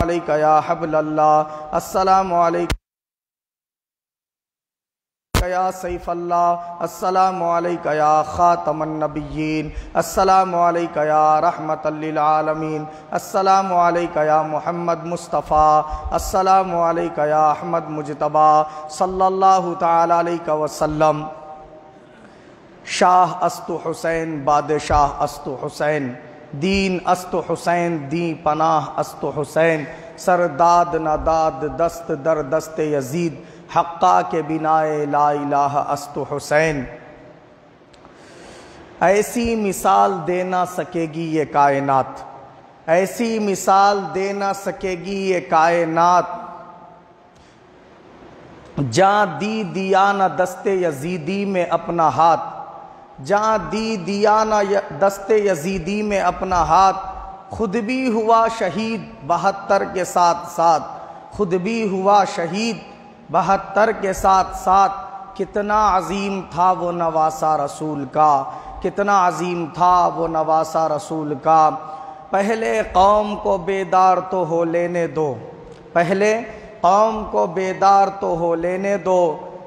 علیکہ یا حبل اللہ، السلام علیکہ یا سیف اللہ، السلام علیکہ یا خاتم النبیین، السلام علیکہ یا رحمت للعالمین، السلام علیکہ یا محمد مصطفیٰ، السلام علیکہ یا احمد مجتبیٰ صلی اللہ تعالی علیہ وسلم۔ شاہ است حسین بادشاہ است حسین، دین است حسین دین پناہ است حسین، سرداد نداد دست در دست یزید، حقا کے بنائے لا الہ است حسین۔ ایسی مثال دے نہ سکے گی یہ کائنات، ایسی مثال دے نہ سکے گی یہ کائنات، جہاں دی دیا نہ دست یزیدی میں اپنا ہاتھ، جہاں دی دیا نہ دست یزیدی میں اپنا ہاتھ، خود بھی ہوا شہید 72 کے ساتھ ساتھ، خود بھی ہوا شہید 72 کے ساتھ ساتھ۔ کتنا عظیم تھا وہ نواسہ رسول کا، کتنا عظیم تھا وہ نواسہ رسول کا۔ پہلے قوم کو بیدار تو ہو لینے دو، پہلے قوم کو بیدار تو ہو لینے دو،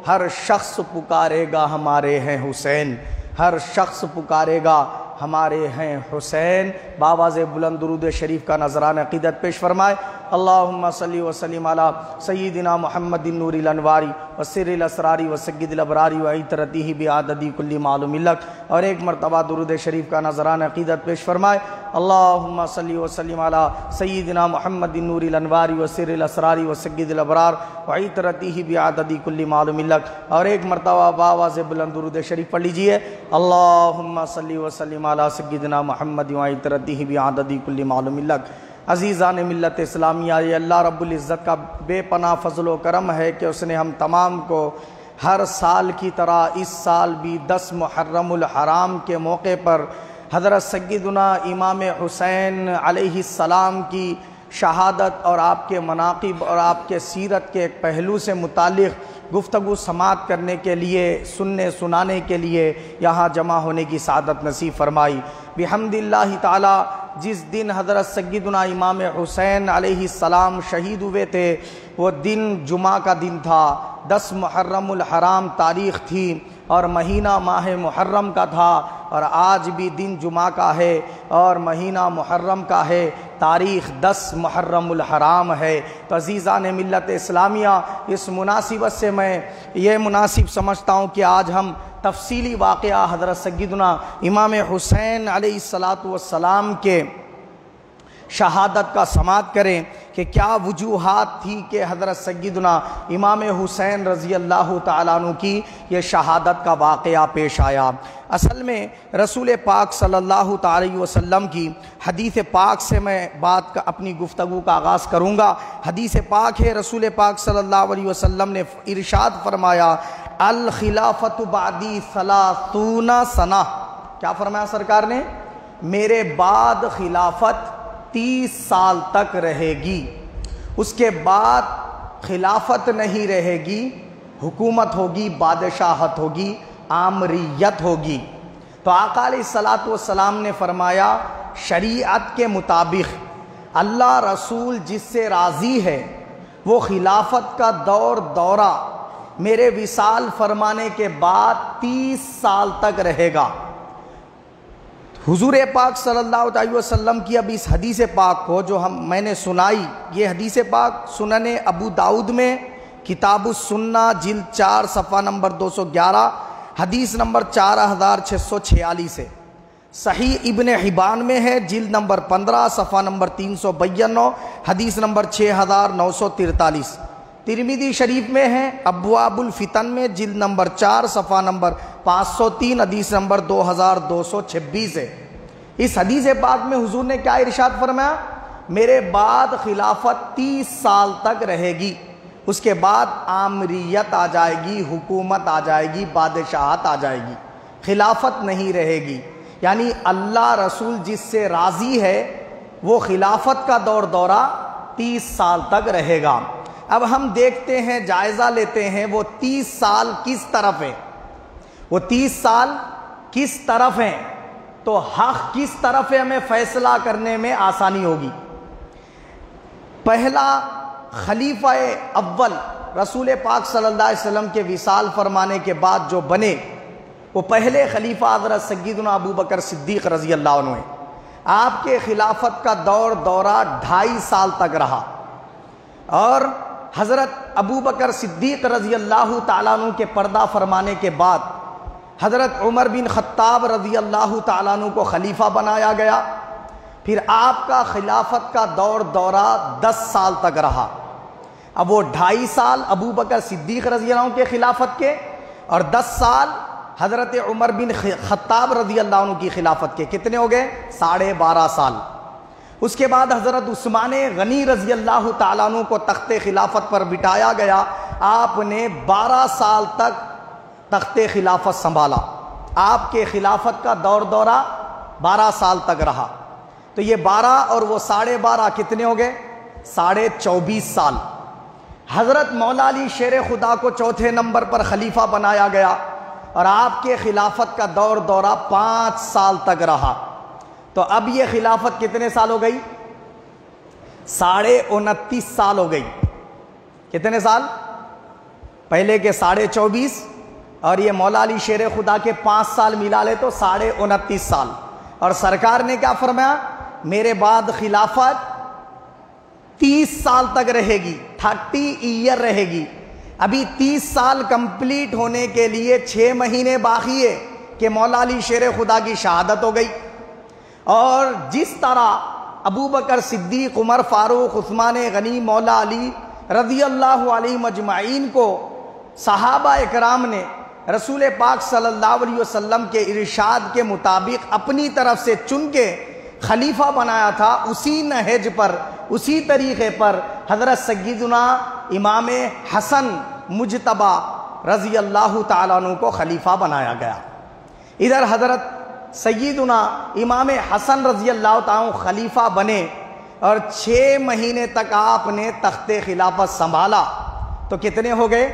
ہر شخص پکارے گا ہمارے ہیں حسین، ہر شخص پکارے گا ہمارے ہیں حسین۔ بآواز بلند درود شریف کا نذرانہ عقیدت پیش فرمائے۔ اللہم صلی وسلم علی سیدنا محمد النور الانواری وسر الاسراری وسید الابراری وعطرتہ بعدد کل معلوم لک، اور ایک مرتبہ درود شریف کا نذرانہ عقیدت پیش فرمائے۔ اللہم صلی وسلم علی سیدنا محمد النور الانواری وسر الاسراری وسید الابرار وعطرتہ بعدد کل معلوم لک، اور ایک مرتبہ بآواز بلند درود شریف پڑھ لیجئے۔ اللہم صلی وسلم علی سیدنا محمد وعطرتہ بعدد کل معلوم لک۔ عزیزان ملت اسلامیہ، یہ اللہ رب العزت کا بے پناہ فضل و کرم ہے کہ اس نے ہم تمام کو ہر سال کی طرح اس سال بھی 10 محرم الحرام کے موقع پر حضرت سیدنا امام حسین علیہ السلام کی شہادت اور آپ کے مناقب اور آپ کے سیرت کے ایک پہلو سے متعلق گفتگو سماعت کرنے کے لیے، سننے سنانے کے لیے یہاں جمع ہونے کی سعادت نصیب فرمائی۔ بحمد اللہ تعالی جس دن حضرت سیدنا امام حسین علیہ السلام شہید ہوئے تھے، وہ دن جمعہ کا دن تھا، 10 محرم الحرام تاریخ تھی اور مہینہ ماہ محرم کا تھا، اور آج بھی دن جمعہ کا ہے اور مہینہ محرم کا ہے، تاریخ 10 محرم الحرام ہے۔ تو عزیزان ملت اسلامیہ، اس مناسبت سے میں یہ مناسب سمجھتا ہوں کہ آج ہم تفصیلی واقعہ حضرت سیدنا امام حسین علیہ السلام کے شہادت کا سماعت کریں کہ کیا وجوہات تھی کہ حضرت سیدنا امام حسین رضی اللہ تعالیٰ عنہ کی یہ شہادت کا واقعہ پیش آیا۔ اصل میں رسول پاک صلی اللہ تعالی وسلم کی حدیث پاک سے میں اپنی گفتگو کا آغاز کروں گا۔ حدیث پاک ہے، رسول پاک صلی اللہ علیہ وسلم نے ارشاد فرمایا، الخلافت بعدی 30 سنہ۔ کیا فرمایا سرکار نے؟ میرے بعد خلافت 30 سال تک رہے گی، اس کے بعد خلافت نہیں رہے گی، حکومت ہوگی، بادشاہت ہوگی، آمریت ہوگی۔ تو آقا علیہ الصلوۃ والسلام نے فرمایا، شریعت کے مطابق اللہ رسول جس سے راضی ہے وہ خلافت کا دورہ میرے وصال فرمانے کے بعد 30 سال تک رہے گا۔ حضور پاک صلی اللہ علیہ وسلم کی اب اس حدیث پاک کو جو میں نے سنائی، یہ حدیث پاک سنن ابو داؤد میں کتاب السنہ جلد 4 صفحہ نمبر 211 حدیث نمبر 4646 ہے، صحیح ابن حبان میں ہے جلد نمبر 15 صفحہ نمبر 392 حدیث نمبر 6943، ترمذی شریف میں ہے ابواب الفتن میں جلد نمبر 4 صفحہ نمبر 503 حدیث نمبر 2226 ہے۔ اس حدیث پاک میں حضور نے کیا ارشاد فرمایا؟ میرے بعد خلافت 30 سال تک رہے گی، اس کے بعد آمریت آ جائے گی، حکومت آ جائے گی، بادشاہت آ جائے گی، خلافت نہیں رہے گی۔ یعنی اللہ رسول جس سے راضی ہے وہ خلافت کا دورہ 30 سال تک رہے گا۔ اب ہم دیکھتے ہیں، جائزہ لیتے ہیں وہ 30 سال کس طرف ہے، وہ 30 سال کس طرف ہیں، تو حق کس طرف ہے ہمیں فیصلہ کرنے میں آسانی ہوگی۔ پہلا خلیفہ اول رسول پاک صلی اللہ علیہ وسلم کے وصال فرمانے کے بعد جو بنے وہ پہلے خلیفہ حضرت سیدنا ابو بکر صدیق رضی اللہ عنہ ہیں۔ آپ کے خلافت کا دورہ 2.5 سال تک رہا، اور حضرت ابو بکر صدیق رضی اللہ تعالیٰ عنہ کے پردہ فرمانے کے بعد حضرت عمر بن خطاب رضی اللہ تعالیٰ عنہ کو خلیفہ بنایا گیا۔ پھر آپ کا خلافت کا دورہ 10 سال تک رہا۔ اب وہ 2.5 سال ابو بکر صدیق رضی اللہ عنہ کے خلافت کے اور 10 سال حضرت عمر بن خطاب رضی اللہ عنہ کی خلافت کے، کتنے ہو گئے؟ 12.5 سال۔ اس کے بعد حضرت عثمان غنی رضی اللہ تعالیٰ عنہ کو تخت خلافت پر بٹھایا گیا۔ آپ نے 12 سال تک تخت خلافت سنبھالا۔ آپ کے خلافت کا دورہ 12 سال تک رہا۔ تو یہ 12 اور وہ 12.5 کتنے ہو گئے؟ 24.5 سال۔ حضرت مولا علی شیر خدا کو چوتھے نمبر پر خلیفہ بنایا گیا، اور آپ کے خلافت کا دورہ 5 سال تک رہا۔ تو اب یہ خلافت کتنے سال ہو گئی؟ 29.5 سال ہو گئی۔ کتنے سال؟ پہلے کے 24.5 اور یہ مولا علی شیر خدا کے 5 سال ملا لے تو 29.5 سال۔ اور سرکار نے کیا فرمایا؟ میرے بعد خلافت 30 سال تک رہے گی، 30 ایئر رہے گی۔ ابھی 30 سال کمپلیٹ ہونے کے لیے 6 مہینے باقی ہے کہ مولا علی شیر خدا کی شہادت ہو گئی۔ اور جس طرح ابو بکر صدیق، عمر فاروق، عثمان غنی، مولا علی رضی اللہ علیہ مجمعین کو صحابہ اکرام نے رسول پاک صلی اللہ علیہ وسلم کے ارشاد کے مطابق اپنی طرف سے چن کے خلیفہ بنایا تھا، اسی نہج پر، اسی طریقے پر حضرت سیدنا امام حسن مجتبی رضی اللہ تعالیٰ عنہ کو خلیفہ بنایا گیا۔ ادھر حضرت سیدنا امام حسن رضی اللہ تعالیٰ عنہ خلیفہ بنے اور 6 مہینے تک آپ نے تخت خلافت سنبھالا، تو کتنے ہو گئے؟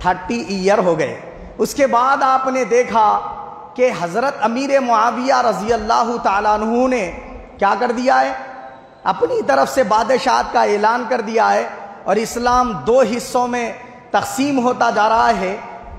30 ایئر ہو گئے۔ اس کے بعد آپ نے دیکھا کہ حضرت امیر معاویہ رضی اللہ تعالیٰ عنہ نے کیا کر دیا ہے؟ اپنی طرف سے بادشاہت کا اعلان کر دیا ہے، اور اسلام 2 حصوں میں تقسیم ہوتا جا رہا ہے۔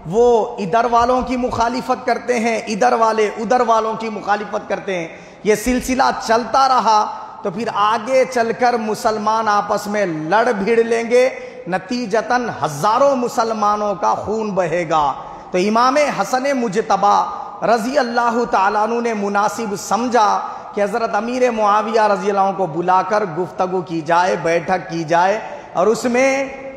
وہ ادھر والوں کی مخالفت کرتے ہیں، ادھر والے ادھر والوں کی مخالفت کرتے ہیں۔ یہ سلسلہ چلتا رہا تو پھر آگے چل کر مسلمان آپس میں لڑ بھیڑ لیں گے، نتیجتاً ہزاروں مسلمانوں کا خون بہے گا۔ تو امام حسن مجتبی رضی اللہ تعالیٰ عنہ نے مناسب سمجھا کہ حضرت امیر معاویہ رضی اللہ عنہ کو بلا کر گفتگو کی جائے، بیٹھک کی جائے، اور اس میں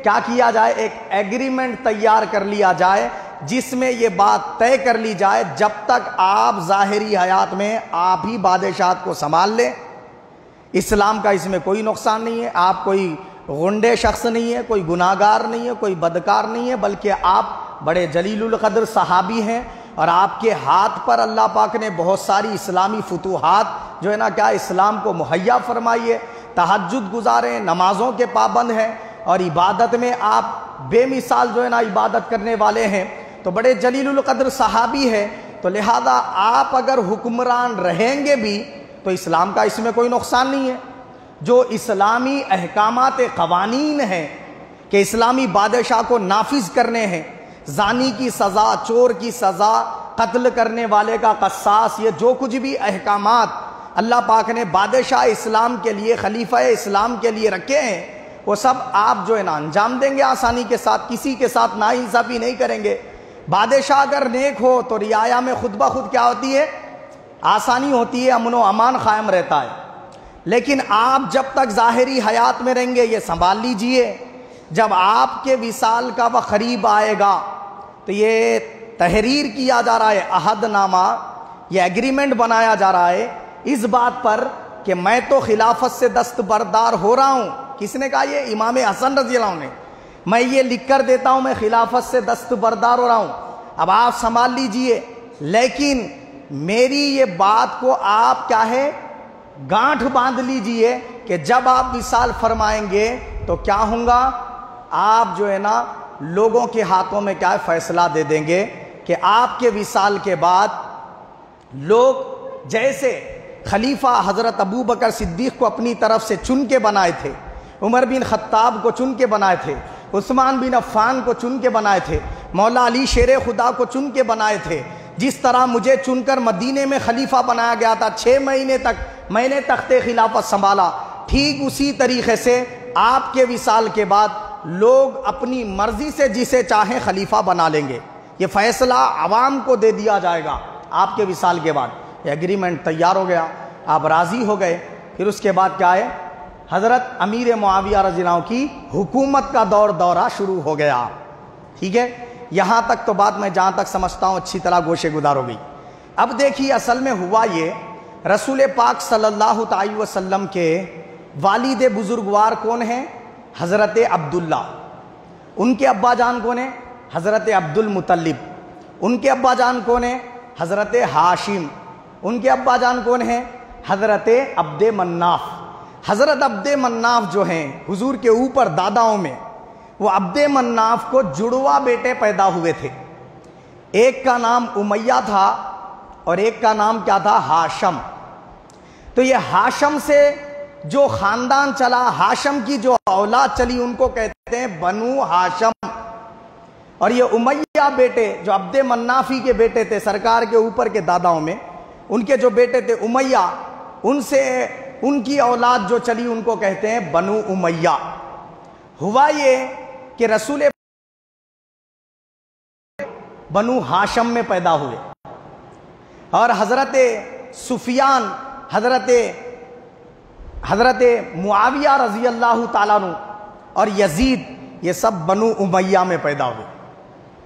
کیا کیا جائے؟ ایک ایگریمنٹ تیار کر لیا جائے جس میں یہ بات طے کر لی جائے جب تک آپ ظاہری حیات میں آپ ہی بادشاہت کو سنبھال لیں، اسلام کا اس میں کوئی نقصان نہیں ہے، آپ کوئی غنڈے شخص نہیں ہے، کوئی گناہگار نہیں ہے، کوئی بدکار نہیں ہے، بلکہ آپ بڑے جلیل القدر صحابی ہیں، اور آپ کے ہاتھ پر اللہ پاک نے بہت ساری اسلامی فتوحات جو ہے نا کیا اسلام کو مہیا فرمائی ہے۔ تہجد گزاریں، نمازوں کے پابند ہیں، اور عبادت میں آپ بے مثال جو ہے نا عبادت کرنے والے ہیں، تو بڑے جلیل القدر صحابی ہیں۔ تو لہذا آپ اگر حکمران رہیں گے بھی تو اسلام کا اس میں کوئی نقصان نہیں ہے۔ جو اسلامی احکامات قوانین ہیں کہ اسلامی بادشاہ کو نافذ کرنے ہیں، زانی کی سزا، چور کی سزا، قتل کرنے والے کا قصاص، یہ جو کچھ بھی احکامات اللہ پاک نے بادشاہ اسلام کے لیے، خلیفہ اسلام کے لیے رکھے ہیں، وہ سب آپ جو ہے نا انجام دیں گے آسانی کے ساتھ، کسی کے ساتھ ناانصافی نہیں کریں گے۔ بادشاہ اگر نیک ہو تو رعایا میں خود بخود کیا ہوتی ہے؟ آسانی ہوتی ہے، امن و امان قائم رہتا ہے۔ لیکن آپ جب تک ظاہری حیات میں رہیں گے یہ سنبھال لیجئے، جب آپ کے وصال کا وقت قریب آئے گا تو یہ تحریر کیا جا رہا ہے، عہد نامہ، یہ ایگریمنٹ بنایا جا رہا ہے اس بات پر کہ میں تو خلافت سے دستبردار ہو رہا ہوں۔ کس نے کہا؟ یہ امام حسن رضی اللہ عنہ نے۔ میں یہ لکھ کر دیتا ہوں میں خلافت سے دستبردار ہو رہا ہوں، اب آپ سنبھال لیجئے، لیکن میری یہ بات کو آپ کیا ہے گانٹھ باندھ لیجئے کہ جب آپ وصال فرمائیں گے تو کیا ہوں گا؟ آپ جو ہے نا لوگوں کے ہاتھوں میں کیا ہے فیصلہ دے دیں گے کہ آپ کے وصال کے بعد لوگ جیسے خلیفہ حضرت ابو بکر صدیق کو اپنی طرف سے چن کے بنائے تھے، عمر بن خطاب کو چن کے بنائے تھے، عثمان بن عفان کو چن کے بنائے تھے، مولا علی شیر خدا کو چن کے بنائے تھے۔ جس طرح مجھے چن کر مدینے میں خلیفہ بنایا گیا تھا، 6 مہینے تک میں نے تخت خلافت سنبھالا، ٹھیک اسی طریقے سے آپ کے وصال کے بعد لوگ اپنی مرضی سے جسے چاہیں خلیفہ بنا لیں گے۔ یہ فیصلہ عوام کو دے دیا جائے گا آپ کے وصال کے بعد۔ یہ ایگریمنٹ تیار ہو گیا، آپ راضی ہو گئے۔ پھر اس کے بعد کیا ہے؟ حضرت امیر معاویہ رضی اللہ عنہ کی حکومت کا دورہ شروع ہو گیا۔ ٹھیک ہے، یہاں تک تو بات میں جہاں تک سمجھتا ہوں اچھی طرح گوشے گدار ہو گئی۔ اب دیکھیے اصل میں ہوا یہ، رسول پاک صلی اللہ تعالی وسلم کے والد بزرگوار کون ہیں؟ حضرت عبداللہ۔ ان کے ابا جان کون ہیں؟ حضرت عبد المطلب۔ ان کے ابا جان کون ہیں؟ حضرت ہاشم۔ ان کے ابا جان کون ہیں؟ حضرت عبد مناف۔ حضرت عبد مناف جو ہیں حضور کے اوپر داداؤں میں، وہ عبد مناف کو جڑوا بیٹے پیدا ہوئے تھے، ایک کا نام امیہ تھا اور ایک کا نام کیا تھا؟ ہاشم۔ تو یہ ہاشم سے جو خاندان چلا، ہاشم کی جو اولاد چلی، ان کو کہتے ہیں بنو ہاشم۔ اور یہ امیہ بیٹے جو عبد منافی کے بیٹے تھے سرکار کے اوپر کے داداؤں میں، ان کے جو بیٹے تھے امیہ، ان سے ان کی اولاد جو چلی ان کو کہتے ہیں بنو امیہ۔ ہوا یہ کہ رسول بنو ہاشم میں پیدا ہوئے، اور حضرت سفیان، حضرت معاویہ رضی اللہ تعالیٰ عنہ اور یزید، یہ سب بنو امیہ میں پیدا ہوئے۔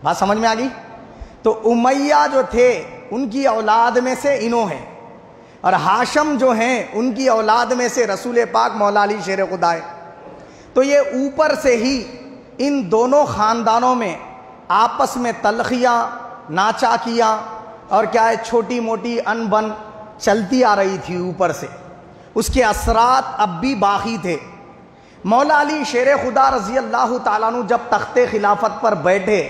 بات سمجھ میں آ گئی؟ تو امیہ جو تھے ان کی اولاد میں سے انہوں ہیں، اور ہاشم جو ہیں ان کی اولاد میں سے رسول پاک مولا علی شیر خدا ہے۔ تو یہ اوپر سے ہی ان دونوں خاندانوں میں آپس میں تلخیاں، ناچاکیاں اور کیا ہے چھوٹی موٹی انبن چلتی آ رہی تھی اوپر سے، اس کے اثرات اب بھی باقی تھے۔ مولا علی شیر خدا رضی اللہ تعالیٰ عنہ جب تخت خلافت پر بیٹھے،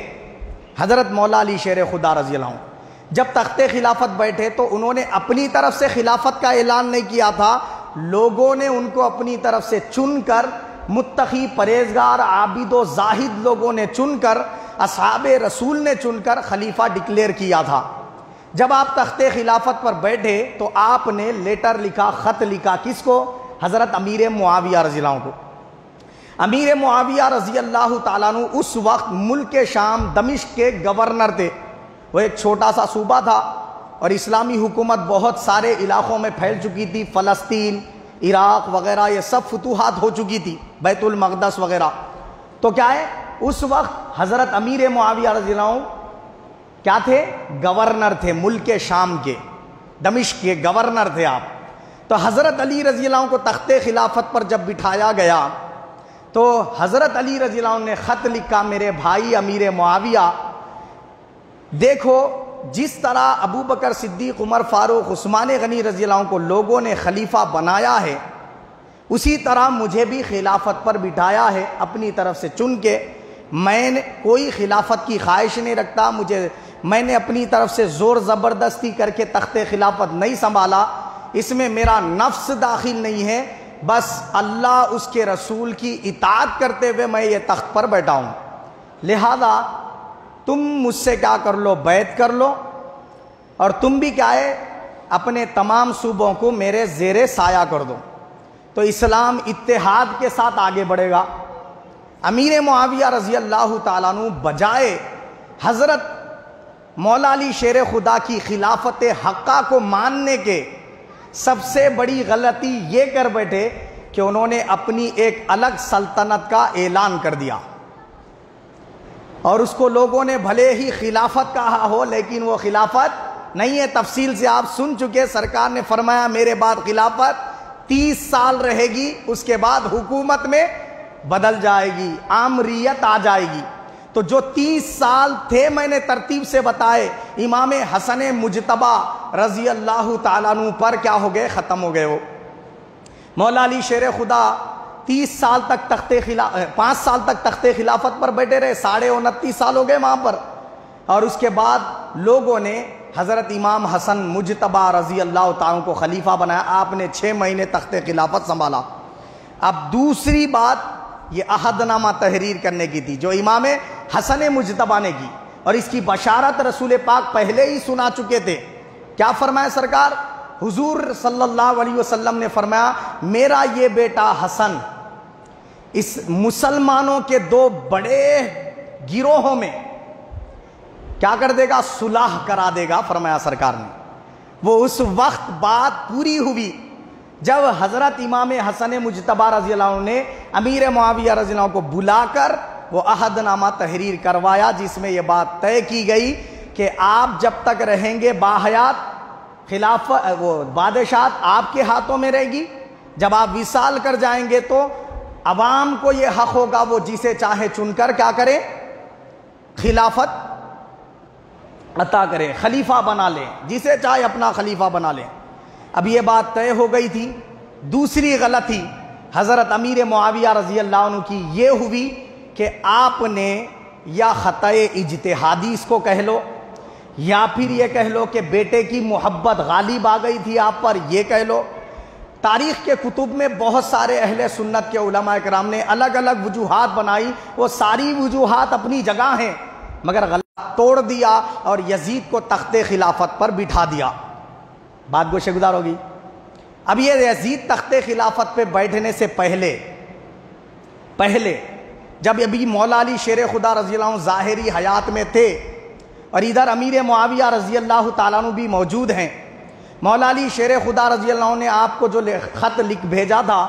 حضرت مولا علی شیر خدا رضی اللہ عنہ جب تخت خلافت بیٹھے تو انہوں نے اپنی طرف سے خلافت کا اعلان نہیں کیا تھا، لوگوں نے ان کو اپنی طرف سے چن کر، متقی پرہیزگار عابد و زاہد لوگوں نے چن کر، اصحاب رسول نے چن کر خلیفہ ڈکلیئر کیا تھا۔ جب آپ تخت خلافت پر بیٹھے تو آپ نے لیٹر لکھا، خط لکھا، کس کو؟ حضرت امیر معاویہ رضی اللہ عنہ کو۔ امیر معاویہ رضی اللہ تعالیٰ عنہ اس وقت ملک شام دمشق کے گورنر تھے۔ وہ ایک چھوٹا سا صوبہ تھا اور اسلامی حکومت بہت سارے علاقوں میں پھیل چکی تھی، فلسطین، عراق وغیرہ یہ سب فتوحات ہو چکی تھی، بیت المقدس وغیرہ۔ تو کیا ہے، اس وقت حضرت امیر معاویہ رضی اللہ عنہ کیا تھے؟ گورنر تھے ملک شام کے، دمشق کے گورنر تھے آپ۔ تو حضرت علی رضی اللہ عنہ کو تخت خلافت پر جب بٹھایا گیا تو حضرت علی رضی اللہ عنہ نے خط لکھا، میرے بھائی امیر معاویہ، دیکھو جس طرح ابو بکر صدیق، عمر فاروق، عثمان غنی رضی اللہ عنہ کو لوگوں نے خلیفہ بنایا ہے، اسی طرح مجھے بھی خلافت پر بٹھایا ہے اپنی طرف سے چن کے۔ میں نے کوئی خلافت کی خواہش نہیں رکھتا، میں نے اپنی طرف سے زور زبردستی کر کے تخت خلافت نہیں سنبھالا، اس میں میرا نفس داخل نہیں ہے، بس اللہ اس کے رسول کی اطاعت کرتے ہوئے میں یہ تخت پر بیٹھا ہوں، لہذا تم مجھ سے کیا کر لو؟ بیعت کر لو، اور تم بھی کیا ہے اپنے تمام صوبوں کو میرے زیر سایہ کر دو، تو اسلام اتحاد کے ساتھ آگے بڑھے گا۔ امیر معاویہ رضی اللہ تعالیٰ عنہ بجائے حضرت مولا علی شیر خدا کی خلافت حقہ کو ماننے کے سب سے بڑی غلطی یہ کر بیٹھے کہ انہوں نے اپنی ایک الگ سلطنت کا اعلان کر دیا، اور اس کو لوگوں نے بھلے ہی خلافت کہا ہو لیکن وہ خلافت نہیں ہے۔ تفصیل سے آپ سن چکے، سرکار نے فرمایا میرے بعد خلافت 30 سال رہے گی، اس کے بعد حکومت میں بدل جائے گی، آمریت آ جائے گی۔ تو جو 30 سال تھے میں نے ترتیب سے بتائے، امام حسن مجتبی رضی اللہ تعالیٰ عنہ پر کیا ہو گئے؟ ختم ہو گئے۔ وہ مولا علی شیر خدا 30 سال تک 5 سال تک تخت خلافت پر بیٹھے رہے، 29.5 سال ہو گئے وہاں پر، اور اس کے بعد لوگوں نے حضرت امام حسن مجتبی رضی اللہ تعالیٰ عنہ کو خلیفہ بنایا۔ آپ نے 6 مہینے تخت خلافت سنبھالا۔ اب دوسری بات یہ عہد نامہ تحریر کرنے کی تھی جو امام حسن مجتبیٰ نے کی، اور اس کی بشارت رسول پاک پہلے ہی سنا چکے تھے۔ کیا فرمایا سرکار؟ حضور صلی اللہ علیہ وسلم نے فرمایا میرا یہ بیٹا حسن اس مسلمانوں کے دو بڑے گروہوں میں کیا کر دے گا؟ صلح کرا دے گا، فرمایا سرکار نے۔ وہ اس وقت بات پوری ہوئی جب حضرت امام حسن مجتبیٰ رضی اللہ عنہ نے امیر معاویہ رضی اللہ عنہ کو بلا کر وہ عہد نامہ تحریر کروایا، جس میں یہ بات طے کی گئی کہ آپ جب تک رہیں گے باحیات خلافت وہ بادشاہت آپ کے ہاتھوں میں رہے گی، جب آپ وصال کر جائیں گے تو عوام کو یہ حق ہوگا وہ جسے چاہے چن کر کیا کرے؟ خلافت عطا کرے، خلیفہ بنا لیں، جسے چاہے اپنا خلیفہ بنا لیں۔ اب یہ بات طے ہو گئی تھی۔ دوسری غلطی حضرت امیر معاویہ رضی اللہ عنہ کی یہ ہوئی کہ آپ نے یا خطأ اجتہادی اس کو کہہ لو، یا پھر یہ کہہ لو کہ بیٹے کی محبت غالب آ گئی تھی آپ پر، یہ کہہ لو۔ تاریخ کے کتب میں بہت سارے اہل سنت کے علماء کرام نے الگ الگ وجوہات بنائی، وہ ساری وجوہات اپنی جگہ ہیں، مگر غلط توڑ دیا اور یزید کو تخت خلافت پر بٹھا دیا۔ بات گوشے گزار ہوگی۔ اب یہ یزید تخت خلافت پہ بیٹھنے سے پہلے جب ابھی مولا علی شیر خدا رضی اللہ عنہ ظاہری حیات میں تھے اور ادھر امیر معاویہ رضی اللہ تعالیٰ عنہ بھی موجود ہیں، مولا علی شیر خدا رضی اللہ عنہ نے آپ کو جو خط لکھ بھیجا تھا،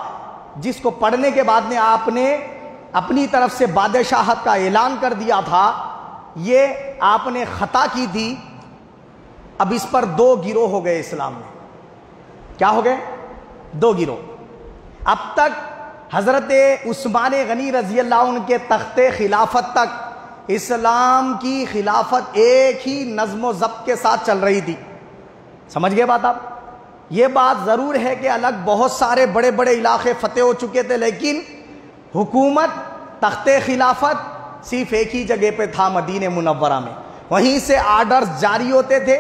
جس کو پڑھنے کے بعد نے آپ نے اپنی طرف سے بادشاہت کا اعلان کر دیا تھا، یہ آپ نے خطا کی تھی۔ اب اس پر دو گروہ ہو گئے اسلام میں۔ کیا ہو گئے؟ دو گروہ۔ اب تک حضرت عثمان غنی رضی اللہ عنہ کے تخت خلافت تک اسلام کی خلافت ایک ہی نظم و ضبط کے ساتھ چل رہی تھی۔ سمجھ گئے بات آپ؟ یہ بات ضرور ہے کہ الگ بہت سارے بڑے بڑے علاقے فتح ہو چکے تھے، لیکن حکومت تخت خلافت صرف ایک ہی جگہ پہ تھا، مدینہ منورہ میں۔ وہیں سے آرڈرز جاری ہوتے تھے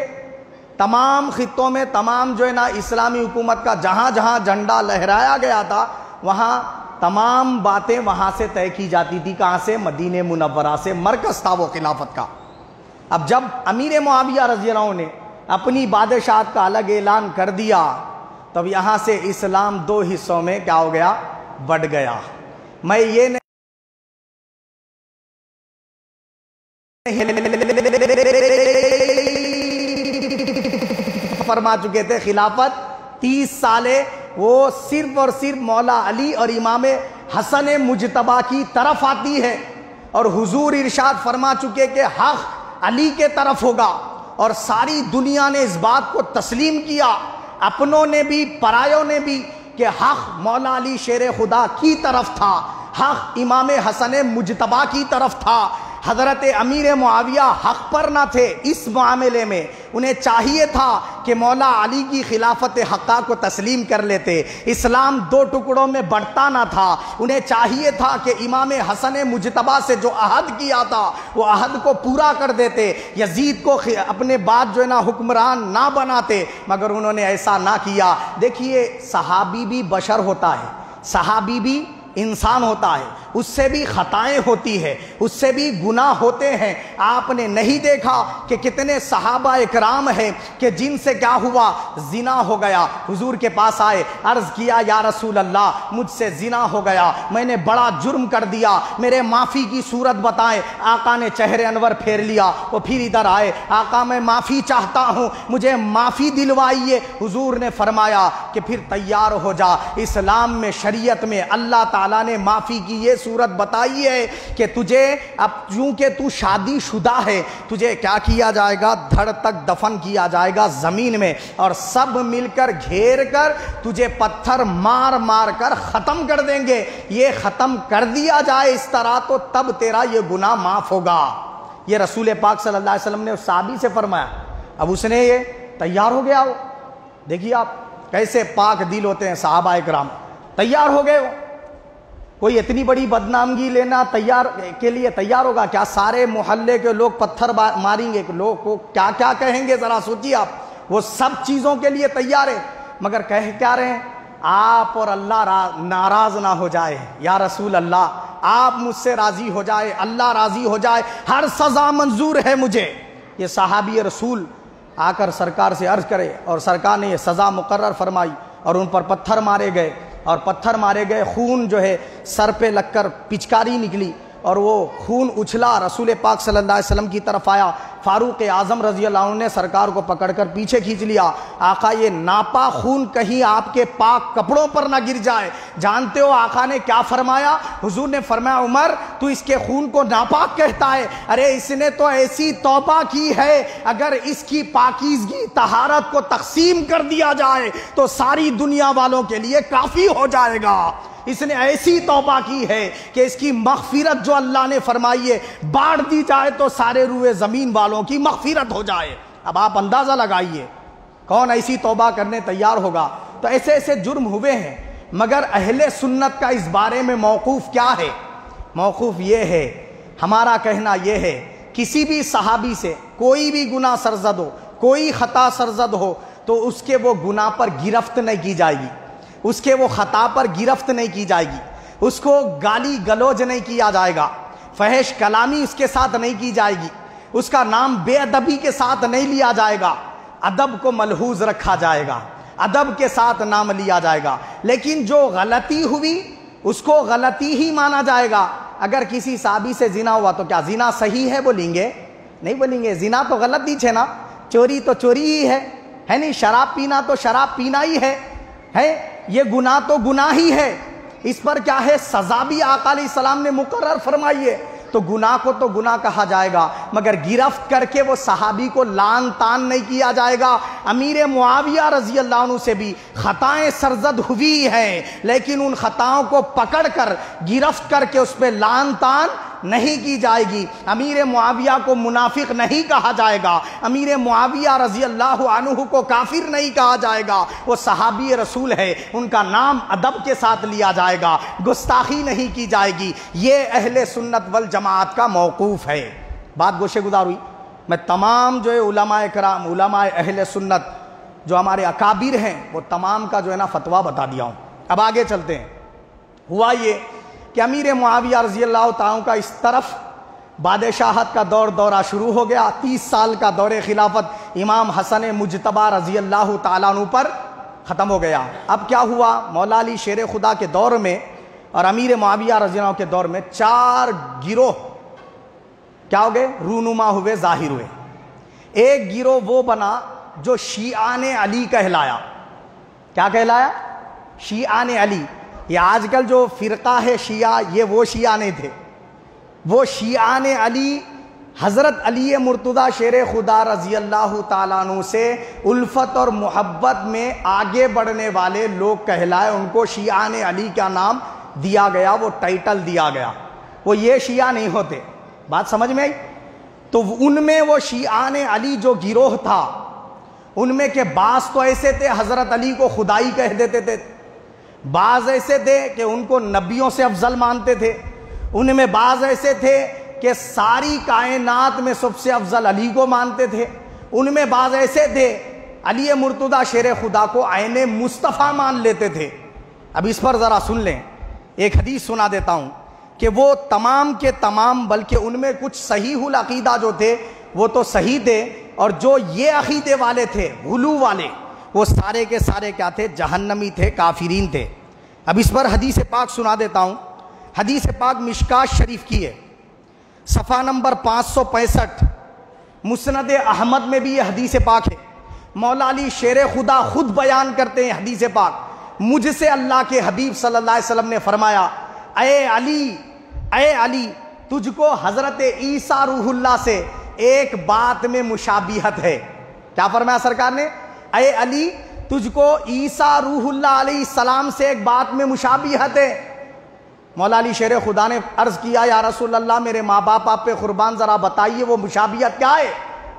تمام خطوں میں، تمام جو ہے نا اسلامی حکومت کا جہاں جہاں جھنڈا لہرایا گیا تھا وہاں تمام باتیں وہاں سے طے کی جاتی تھی۔ کہاں سے؟ مدینہ منورہ سے، مرکز تھا وہ خلافت کا۔ اب جب امیر معاویہ رضی اللہ عنہ نے اپنی بادشاہت کا الگ اعلان کر دیا، تب یہاں سے اسلام دو حصوں میں کیا ہو گیا؟ بٹ گیا۔ میں یہ نہیں فرما چکے تھے خلافت 30 سالے وہ صرف اور صرف مولا علی اور امام حسن مجتبیٰ کی طرف آتی ہے، اور حضور ارشاد فرما چکے کہ حق علی کے طرف ہوگا، اور ساری دنیا نے اس بات کو تسلیم کیا، اپنوں نے بھی پرایوں نے بھی، کہ حق مولا علی شیر خدا کی طرف تھا، حق امام حسن مجتبیٰ کی طرف تھا۔ حضرت امیر معاویہ حق پر نہ تھے اس معاملے میں، انہیں چاہیے تھا کہ مولا علی کی خلافت حقہ کو تسلیم کر لیتے۔ اسلام دو ٹکڑوں میں بڑھتا نہ تھا، انہیں چاہیے تھا کہ امام حسن مجتبیٰ سے جو عہد کیا تھا وہ عہد کو پورا کر دیتے، یزید کو اپنے بعد جو ہے نا حکمران نہ بناتے، مگر انہوں نے ایسا نہ کیا۔ دیکھیے صحابی بھی بشر ہوتا ہے، صحابی بھی انسان ہوتا ہے، اس سے بھی خطائیں ہوتی ہے، اس سے بھی گناہ ہوتے ہیں۔ آپ نے نہیں دیکھا کہ کتنے صحابہ اکرام ہیں کہ جن سے کیا ہوا؟ زنا ہو گیا، حضور کے پاس آئے، عرض کیا یا رسول اللہ مجھ سے زنا ہو گیا، میں نے بڑا جرم کر دیا، میرے معافی کی صورت بتائیں۔ آقا نے چہرے انور پھیر لیا، وہ پھر ادھر آئے، آقا میں معافی چاہتا ہوں، مجھے معافی دلوائیے۔ حضور نے فرمایا کہ پھر تیار ہو جا، اسلام میں شریعت میں اللہ تعالیٰ نے معافی کی یہ صورت بتائی ہے کہ تجھے اب چونکہ تو شادی شدہ ہے، تجھے کیا کیا جائے گا؟ دھڑ تک دفن کیا جائے گا زمین میں، اور سب مل کر گھیر کر تجھے پتھر مار مار کر ختم کر دیں گے۔ یہ ختم کر دیا جائے اس طرح تو تب تیرا یہ گناہ معاف ہوگا۔ یہ رسول پاک صلی اللہ علیہ وسلم نے اس صحابی سے فرمایا۔ اب اس نے یہ تیار ہو گیا ہو، دیکھیے آپ کیسے پاک دل ہوتے ہیں صحابہ اکرام، تیار ہو گئے ہو۔ کوئی اتنی بڑی بدنامگی لینا کے لیے تیار ہوگا کیا؟ سارے محلے کے لوگ پتھر ماریں گے، لوگ کو کیا کیا کہیں گے، ذرا سوچیے آپ۔ وہ سب چیزوں کے لیے تیار ہے، مگر کہہ کیا رہے ہیں؟ آپ اور اللہ ناراض نہ ہو جائے، یا رسول اللہ آپ مجھ سے راضی ہو جائے، اللہ راضی ہو جائے، ہر سزا منظور ہے مجھے۔ یہ صحابی رسول آ کر سرکار سے عرض کرے اور سرکار نے یہ سزا مقرر فرمائی اور ان پر پتھر مارے گئے، اور پتھر مارے گئے، خون جو ہے سر پہ لگ کر پچکاری نکلی اور وہ خون اچھلا رسول پاک صلی اللہ علیہ وسلم کی طرف آیا۔ فاروق اعظم رضی اللہ عنہ نے سرکار کو پکڑ کر پیچھے کھینچ لیا، آقا یہ ناپا خون کہیں آپ کے پاک کپڑوں پر نہ گر جائے۔ جانتے ہو آقا نے کیا فرمایا؟ حضور نے فرمایا عمر تو اس کے خون کو ناپاک کہتا ہے؟ ارے اس نے تو ایسی توبہ کی ہے، اگر اس کی پاکیزگی طہارت کو تقسیم کر دیا جائے تو ساری دنیا والوں کے لیے کافی ہو جائے گا۔ اس نے ایسی توبہ کی ہے کہ اس کی مغفرت جو اللہ نے فرمائی ہے باڑ دی جائے تو سارے روئے زمین والوں کی مغفرت ہو جائے۔ اب آپ اندازہ لگائیے کون ایسی توبہ کرنے تیار ہوگا؟ تو ایسے ایسے جرم ہوئے ہیں، مگر اہل سنت کا اس بارے میں موقوف کیا ہے؟ موقوف یہ ہے، ہمارا کہنا یہ ہے کسی بھی صحابی سے کوئی بھی گناہ سرزد ہو، کوئی خطا سرزد ہو تو اس کے وہ گناہ پر گرفت نہیں کی جائے گی، اس کے وہ خطا پر گرفت نہیں کی جائے گی، اس کو گالی گلوج نہیں کیا جائے گا، فحش کلامی اس کے ساتھ نہیں کی جائے گی، اس کا نام بے ادبی کے ساتھ نہیں لیا جائے گا، ادب کو ملحوظ رکھا جائے گا، ادب کے ساتھ نام لیا جائے گا۔ لیکن جو غلطی ہوئی اس کو غلطی ہی مانا جائے گا۔ اگر کسی صحابی سے زنا ہوا تو کیا زنا صحیح ہے بولیں گے؟ نہیں بولیں گے، زنا تو غلط ہی ہے نا، چوری تو چوری ہی ہے نہیں، شراب پینا تو شراب پینا ہی ہے یہ گناہ تو گناہ ہی ہے، اس پر کیا ہے سزا بھی آقا علیہ السلام نے مقرر فرمائی ہے، تو گناہ کو تو گناہ کہا جائے گا، مگر گرفت کر کے وہ صحابی کو لان تان نہیں کیا جائے گا۔ امیر معاویہ رضی اللہ عنہ سے بھی خطائیں سرزد ہوئی ہیں، لیکن ان خطاؤں کو پکڑ کر گرفت کر کے اس پہ لان تان نہیں کی جائے گی۔ امیر معاویہ کو منافق نہیں کہا جائے گا، امیر معاویہ رضی اللہ عنہ کو کافر نہیں کہا جائے گا، وہ صحابی رسول ہے، ان کا نام ادب کے ساتھ لیا جائے گا، گستاخی نہیں کی جائے گی۔ یہ اہل سنت والجماعت کا موقوف ہے۔ بات گوشے گزار ہوئی، میں تمام جو ہے علماء کرام، علماء اہل سنت جو ہمارے اکابر ہیں وہ تمام کا جو ہے نا فتویٰ بتا دیا ہوں۔ اب آگے چلتے ہیں۔ ہوا یہ کہ امیر معاویہ رضی اللہ تعالیٰ کا اس طرف بادشاہت کا دورہ شروع ہو گیا، 30 سال کا دور خلافت امام حسن مجتبی رضی اللہ تعالیٰ عنہ پر ختم ہو گیا۔ اب کیا ہوا؟ مولا علی شیر خدا کے دور میں اور امیر معاویہ رضی اللہ عنہ کے دور میں 4 گروہ کیا ہو گئے؟ رونما ہوئے، ظاہر ہوئے۔ ایک گروہ وہ بنا جو شیعان علی کہلایا۔ کیا کہلایا؟ شیعان علی۔ یہ آج کل جو فرقہ ہے شیعہ، یہ وہ شیعہ نہیں تھے، وہ شیعان علی حضرت علی مرتضیٰ شیر خدا رضی اللہ تعالیٰ عنہ سے الفت اور محبت میں آگے بڑھنے والے لوگ کہلائے، ان کو شیعان علی کا نام دیا گیا، وہ ٹائٹل دیا گیا۔ وہ یہ شیعہ نہیں ہوتے، بات سمجھ میں آئی؟ تو ان میں وہ شیعان علی جو گروہ تھا، ان میں کے بعض تو ایسے تھے حضرت علی کو خدائی کہہ دیتے تھے، بعض ایسے تھے کہ ان کو نبیوں سے افضل مانتے تھے، ان میں بعض ایسے تھے کہ ساری کائنات میں سب سے افضل علی کو مانتے تھے، ان میں بعض ایسے تھے علی مرتضیٰ شیر خدا کو عین مصطفیٰ مان لیتے تھے۔ اب اس پر ذرا سن لیں، ایک حدیث سنا دیتا ہوں کہ وہ تمام کے تمام، بلکہ ان میں کچھ صحیح العقیدہ جو تھے وہ تو صحیح تھے، اور جو یہ عقیدے والے تھے غلو والے، وہ سارے کے سارے کیا تھے؟ جہنمی تھے، کافرین تھے۔ اب اس پر حدیث پاک سنا دیتا ہوں۔ حدیث پاک مشکات شریف کی ہے، صفحہ نمبر 565، مسند احمد میں بھی یہ حدیث پاک ہے۔ مولا علی شیر خدا خود بیان کرتے ہیں حدیث پاک، مجھ سے اللہ کے حبیب صلی اللہ علیہ وسلم نے فرمایا، اے علی تجھ کو حضرت عیسیٰ روح اللہ سے ایک بات میں مشابہت ہے۔ کیا فرمایا سرکار نے؟ اے علی تجھ کو عیسیٰ روح اللہ علیہ السلام سے ایک بات میں مشابہت ہے۔ مولا علی شیر خدا نے عرض کیا، یا رسول اللہ میرے ماں باپ آپ پہ قربان، ذرا بتائیے وہ مشابہت کیا ہے؟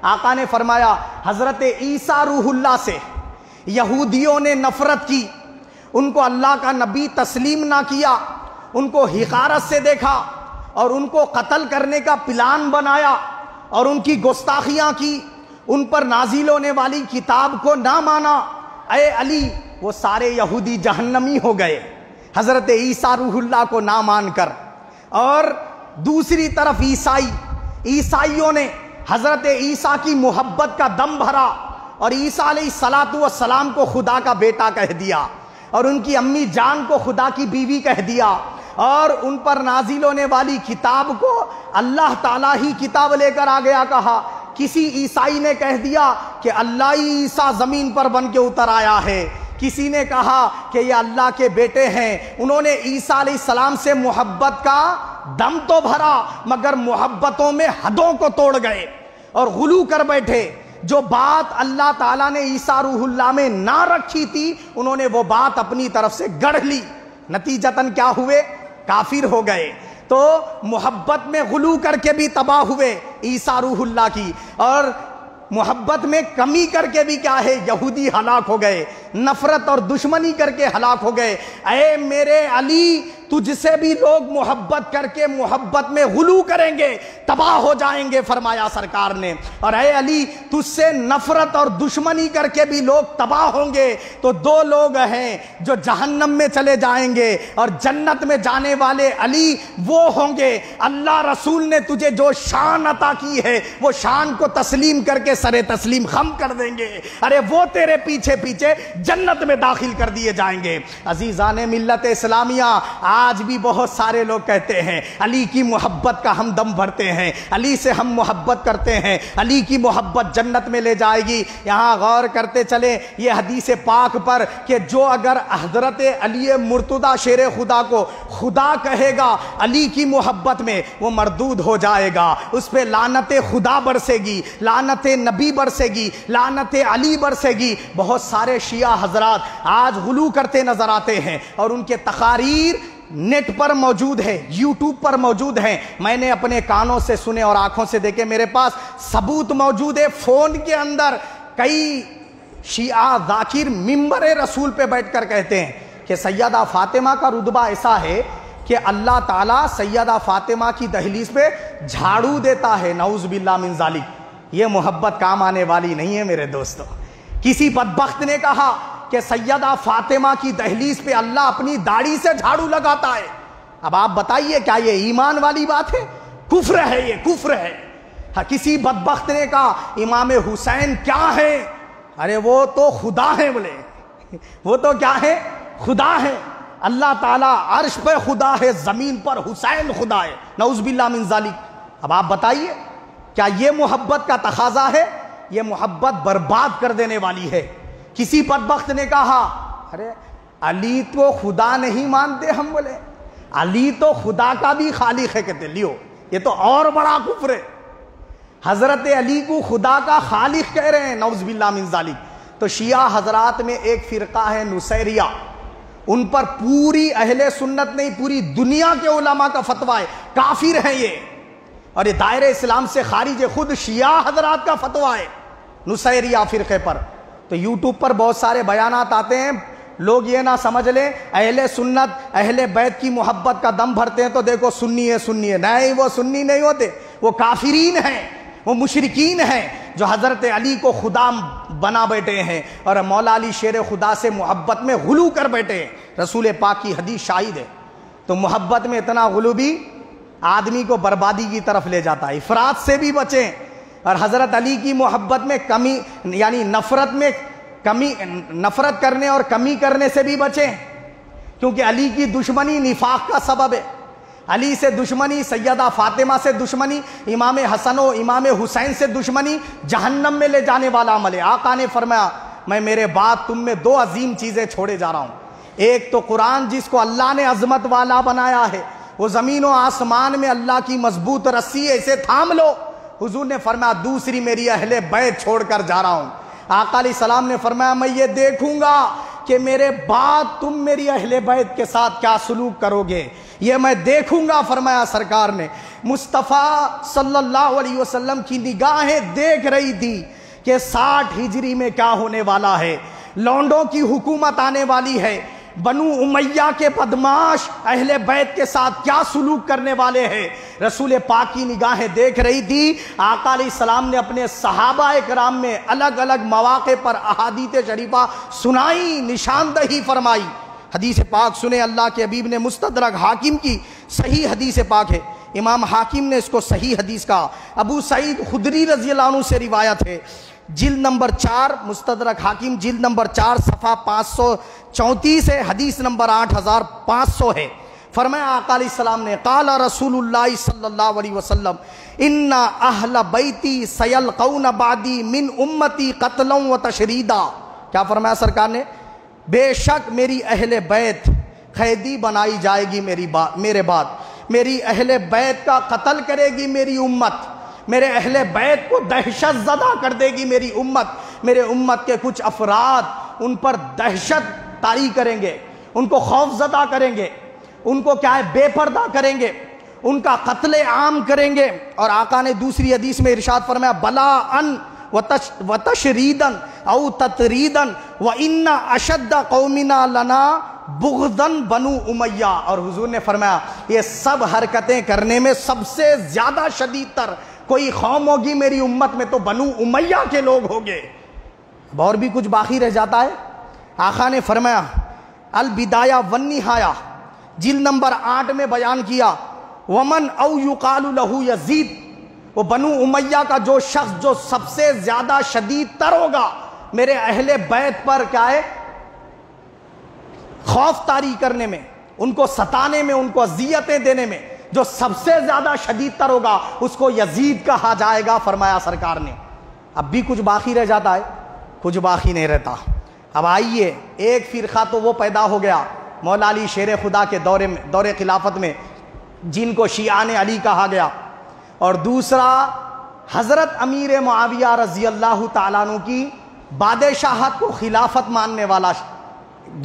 آقا نے فرمایا، حضرت عیسیٰ روح اللہ سے یہودیوں نے نفرت کی، ان کو اللہ کا نبی تسلیم نہ کیا، ان کو حقارت سے دیکھا اور ان کو قتل کرنے کا پلان بنایا اور ان کی گستاخیاں کی، ان پر نازل ہونے والی کتاب کو نہ مانا۔ اے علی وہ سارے یہودی جہنمی ہو گئے حضرت عیسیٰ روح اللہ کو نہ مان کر، اور دوسری طرف عیسائیوں نے حضرت عیسیٰ کی محبت کا دم بھرا اور عیسیٰ علیہ السلام کو خدا کا بیٹا کہہ دیا، اور ان کی امی جان کو خدا کی بیوی کہہ دیا، اور ان پر نازل ہونے والی کتاب کو اللہ تعالیٰ ہی کتاب لے کر آ گیا کہا۔ کسی عیسائی نے کہہ دیا کہ اللہ ہی عیسیٰ زمین پر بن کے اتر آیا ہے، کسی نے کہا کہ یہ اللہ کے بیٹے ہیں۔ انہوں نے عیسیٰ علیہ السلام سے محبت کا دم تو بھرا مگر محبتوں میں حدوں کو توڑ گئے اور غلو کر بیٹھے۔ جو بات اللہ تعالیٰ نے عیسیٰ روح اللہ میں نہ رکھی تھی انہوں نے وہ بات اپنی طرف سے گڑھ لی، نتیجتاً کیا ہوئے؟ کافر ہو گئے۔ تو محبت میں غلو کر کے بھی تباہ ہوئے عیسیٰ روح اللہ کی، اور محبت میں کمی کر کے بھی کیا ہے؟ یہودی ہلاک ہو گئے، نفرت اور دشمنی کر کے ہلاک ہو گئے۔ اے میرے علی، تجھ سے بھی لوگ محبت کر کے محبت میں غلو کریں گے تباہ ہو جائیں گے فرمایا سرکار نے، اور اے علی تجھ سے نفرت اور دشمنی کر کے بھی لوگ تباہ ہوں گے تو دو لوگ ہیں جو جہنم میں چلے جائیں گے اور جنت میں جانے والے علی وہ ہوں گے اللہ رسول نے تجھے جو شان عطا کی ہے وہ شان کو تسلیم کر کے سر تسلیم خم کر دیں گے، ارے وہ تیرے پیچھے پیچھے جنت میں داخل کر دیے جائیں گے۔ عزیزان ملت اسلامیہ، آج بھی بہت سارے لوگ کہتے ہیں علی کی محبت کا ہم دم بھرتے ہیں، علی سے ہم محبت کرتے ہیں، علی کی محبت جنت میں لے جائے گی۔ یہاں غور کرتے چلیں یہ حدیث پاک پر کہ جو اگر حضرت علی مرتضیٰ شیر خدا کو خدا کہے گا علی کی محبت میں وہ مردود ہو جائے گا، اس پہ لعنت خدا برسے گی، لعنت نبی برسے گی، لعنت علی برسے گی۔ بہت سارے شیعہ حضرات آج غلو کرتے نظر آتے ہیں اور ان کے تقاریر نیٹ پر موجود ہے، یوٹیوب پر موجود ہیں، میں نے اپنے کانوں سے سنے اور آنکھوں سے دیکھے، میرے پاس ثبوت موجود ہے۔ فون کے اندر کئی شیعہ ذاکر ممبر رسول پہ بیٹھ کر کہتے ہیں کہ سیدہ فاطمہ کا رتبہ ایسا ہے کہ اللہ تعالیٰ سیدہ فاطمہ کی دہلیز پہ جھاڑو دیتا ہے، نعوذ باللہ من ذالک۔ یہ محبت کام آنے والی نہیں ہے میرے دوستو۔ کسی بدبخت نے کہا کہ سیدہ فاطمہ کی دہلیز پہ اللہ اپنی داڑھی سے جھاڑو لگاتا ہے۔ اب آپ بتائیے کیا یہ ایمان والی بات ہے؟ کفر ہے، یہ کفر ہے۔ کسی بدبخت نے کہا امام حسین کیا ہے؟ ارے وہ تو خدا ہے، بولے وہ تو کیا ہے؟ خدا ہے۔ اللہ تعالیٰ عرش پہ خدا ہے، زمین پر حسین خدا ہے، نعوذ باللہ من ذالک۔ اب آپ بتائیے کیا یہ محبت کا تقاضا ہے؟ یہ محبت برباد کر دینے والی ہے۔ کسی بدبخت نے کہا ارے علی تو خدا نہیں مانتے ہم، بولے علی تو خدا کا بھی خالق ہے، کہتے لیو یہ تو اور بڑا کفر ہے، حضرت علی کو خدا کا خالق کہہ رہے ہیں، نعوذ باللہ من ذالک۔ تو شیعہ حضرات میں ایک فرقہ ہے نصیریہ، ان پر پوری اہل سنت نہیں پوری دنیا کے علماء کا فتویٰ ہے، کافر ہیں یہ، اور یہ دائرہ اسلام سے خارج ہے، خود شیعہ حضرات کا فتویٰ ہے نصیریہ فرقے پر۔ تو یوٹیوب پر بہت سارے بیانات آتے ہیں، لوگ یہ نہ سمجھ لیں اہل سنت اہل بیت کی محبت کا دم بھرتے ہیں تو دیکھو سنی ہے سنی ہے، نہیں وہ سنی نہیں ہوتے، وہ کافرین ہیں، وہ مشرکین ہیں جو حضرت علی کو خدا بنا بیٹھے ہیں اور مولا علی شیر خدا سے محبت میں غلو کر بیٹھے ہیں۔ رسول پاک کی حدیث شاہد ہے۔ تو محبت میں اتنا غلو بھی آدمی کو بربادی کی طرف لے جاتا ہے، افراط سے بھی بچیں، اور حضرت علی کی محبت میں کمی یعنی نفرت میں کمی، نفرت کرنے اور کمی کرنے سے بھی بچیں، کیونکہ علی کی دشمنی نفاق کا سبب ہے۔ علی سے دشمنی، سیدہ فاطمہ سے دشمنی، امام حسن و امام حسین سے دشمنی جہنم میں لے جانے والا عمل ہے۔ آقا نے فرمایا میں میرے بعد تم میں دو عظیم چیزیں چھوڑے جا رہا ہوں، ایک تو قرآن جس کو اللہ نے عظمت والا بنایا ہے، وہ زمین و آسمان میں اللہ کی مضبوط رسی ہے، اسے تھام لو۔ حضور نے فرمایا دوسری میری اہل بیت چھوڑ کر جا رہا ہوں۔ آقا علیہ السلام نے فرمایا میں یہ دیکھوں گا کہ میرے بعد تم میری اہل بیت کے ساتھ کیا سلوک کرو گے، یہ میں دیکھوں گا فرمایا سرکار نے۔ مصطفیٰ صلی اللہ علیہ وسلم کی نگاہیں دیکھ رہی تھی کہ 60 ہجری میں کیا ہونے والا ہے، لونڈوں کی حکومت آنے والی ہے، بنو امیہ کے بدماش اہل بیت کے ساتھ کیا سلوک کرنے والے ہیں۔ رسول پاک کی نگاہیں دیکھ رہی تھی، آقا علیہ السلام نے اپنے صحابہ کرام میں الگ الگ مواقع پر احادیث شریفہ سنائی، نشاندہی فرمائی۔ حدیث پاک سنیں، اللہ کے حبیب نے مستدرک حاکم کی صحیح حدیث پاک ہے، امام حاکم نے اس کو صحیح حدیث کہا، ابو سعید خدری رضی اللہ عنہ سے روایت ہے، جلد نمبر 4 مستدرک حاکم جلد نمبر 4 صفحہ 534 ہے، حدیث نمبر 8500 ہے۔ فرمایا آقا علیہ السلام نے، قال رسول اللہ صلی اللہ علیہ وسلم ان اہل بیتی سیلقون بعدی من امتی قتلا و تشریدا۔ کیا فرمایا سرکار نے؟ بے شک میری اہل بیت قیدی بنائی جائے گی میرے بعد، میری اہل بیت کا قتل کرے گی میری امت، میرے اہل بیت کو دہشت زدہ کر دے گی میری امت، میرے امت کے کچھ افراد ان پر دہشت طاری کریں گے، ان کو خوف زدہ کریں گے، ان کو کیا ہے بے پردہ کریں گے، ان کا قتل عام کریں گے۔ اور آقا نے دوسری حدیث میں ارشاد فرمایا، بلا ان وتشریدن او تتریدن وان اشد قومنا لنا بغضن بنو امیہ۔ اور حضور نے فرمایا یہ سب حرکتیں کرنے میں سب سے زیادہ شدید تر کوئی قوم ہوگی میری امت میں تو بنو امیہ کے لوگ ہوں گے۔ اب اور بھی کچھ باقی رہ جاتا ہے۔ آقا نے فرمایا البدایہ والنہایہ جلد نمبر 8 میں بیان کیا، ومن او یقال لہ یزید، وہ بنو امیہ کا جو شخص جو سب سے زیادہ شدید تر ہوگا میرے اہل بیت پر کیا ہے خوف طاری کرنے میں، ان کو ستانے میں، ان کو اذیتیں دینے میں، جو سب سے زیادہ شدید تر ہوگا اس کو یزید کہا جائے گا، فرمایا سرکار نے۔ اب بھی کچھ باقی رہ جاتا ہے، کچھ باقی نہیں رہتا۔ اب آئیے، ایک فرقہ تو وہ پیدا ہو گیا مولا علی شیر خدا کے دور خلافت میں جن کو شیعان علی کہا گیا، اور دوسرا حضرت امیر معاویہ رضی اللہ تعالیٰ عنہ کی بادشاہت کو خلافت ماننے والا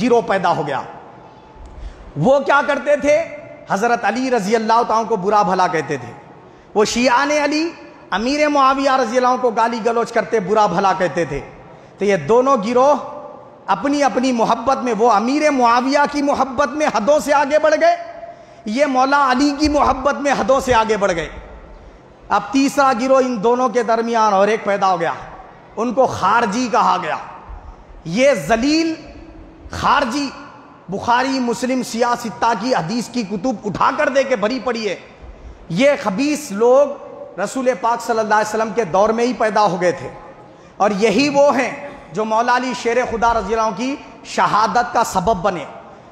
گروہ پیدا ہو گیا۔ وہ کیا کرتے تھے؟ حضرت علی رضی اللہ تعالیٰ کو برا بھلا کہتے تھے، وہ شیعان علی امیر معاویہ رضی اللہ عنہ کو گالی گلوچ کرتے، برا بھلا کہتے تھے۔ تو یہ دونوں گروہ اپنی اپنی محبت میں، وہ امیر معاویہ کی محبت میں حدوں سے آگے بڑھ گئے، یہ مولا علی کی محبت میں حدوں سے آگے بڑھ گئے۔ اب تیسرا گروہ ان دونوں کے درمیان اور ایک پیدا ہو گیا، ان کو خارجی کہا گیا۔ یہ ذلیل خارجی بخاری مسلم سیاہ ستہ کی حدیث کی کتب اٹھا کر دے کے بھری پڑی ہے، یہ خبیث لوگ رسول پاک صلی اللہ علیہ وسلم کے دور میں ہی پیدا ہو گئے تھے، اور یہی وہ ہیں جو مولا علی شیر خدا رضی اللہ عنہ کی شہادت کا سبب بنے،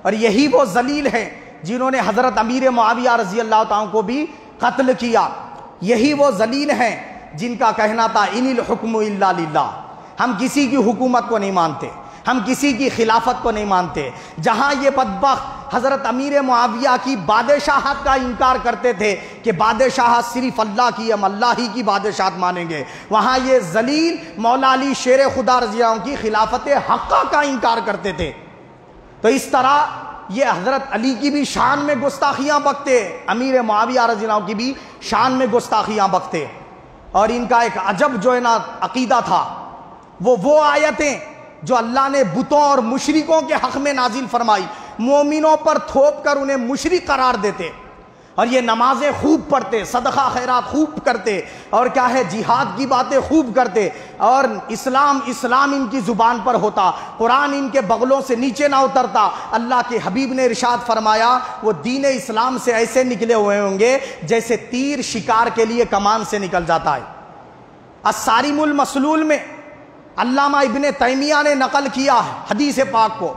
اور یہی وہ ذلیل ہیں جنہوں نے حضرت امیر معاویہ رضی اللہ تعالیٰ کو بھی قتل کیا، یہی وہ ذلیل ہیں جن کا کہنا تھا ان الحکم الا للہ، ہم کسی کی حکومت کو نہیں مانتے، ہم کسی کی خلافت کو نہیں مانتے۔ جہاں یہ بدبخت حضرت امیر معاویہ کی بادشاہت کا انکار کرتے تھے کہ بادشاہت صرف اللہ کی، ہم اللہ ہی کی بادشاہت مانیں گے، وہاں یہ ذلیل مولا علی شیر خدا رضی اللہ عنہ کی خلافت حقہ کا انکار کرتے تھے۔ تو اس طرح یہ حضرت علی کی بھی شان میں گستاخیاں بکتے، امیر معاویہ رضی اللہ عنہ کی بھی شان میں گستاخیاں بکتے، اور ان کا ایک عجب جو ہے نا عقیدہ تھا، وہ آیتیں جو اللہ نے بتوں اور مشرکوں کے حق میں نازل فرمائی، مومنوں پر تھوپ کر انہیں مشرک قرار دیتے، اور یہ نمازیں خوب پڑھتے، صدقہ خیرات خوب کرتے، اور کیا ہے جہاد کی باتیں خوب کرتے، اور اسلام ان کی زبان پر ہوتا، قرآن ان کے بغلوں سے نیچے نہ اترتا۔ اللہ کے حبیب نے ارشاد فرمایا وہ دین اسلام سے ایسے نکلے ہوئے ہوں گے جیسے تیر شکار کے لیے کمان سے نکل جاتا ہے۔ الصارم المسلول میں علامہ ابن تیمیہ نے نقل کیا ہے حدیث پاک کو،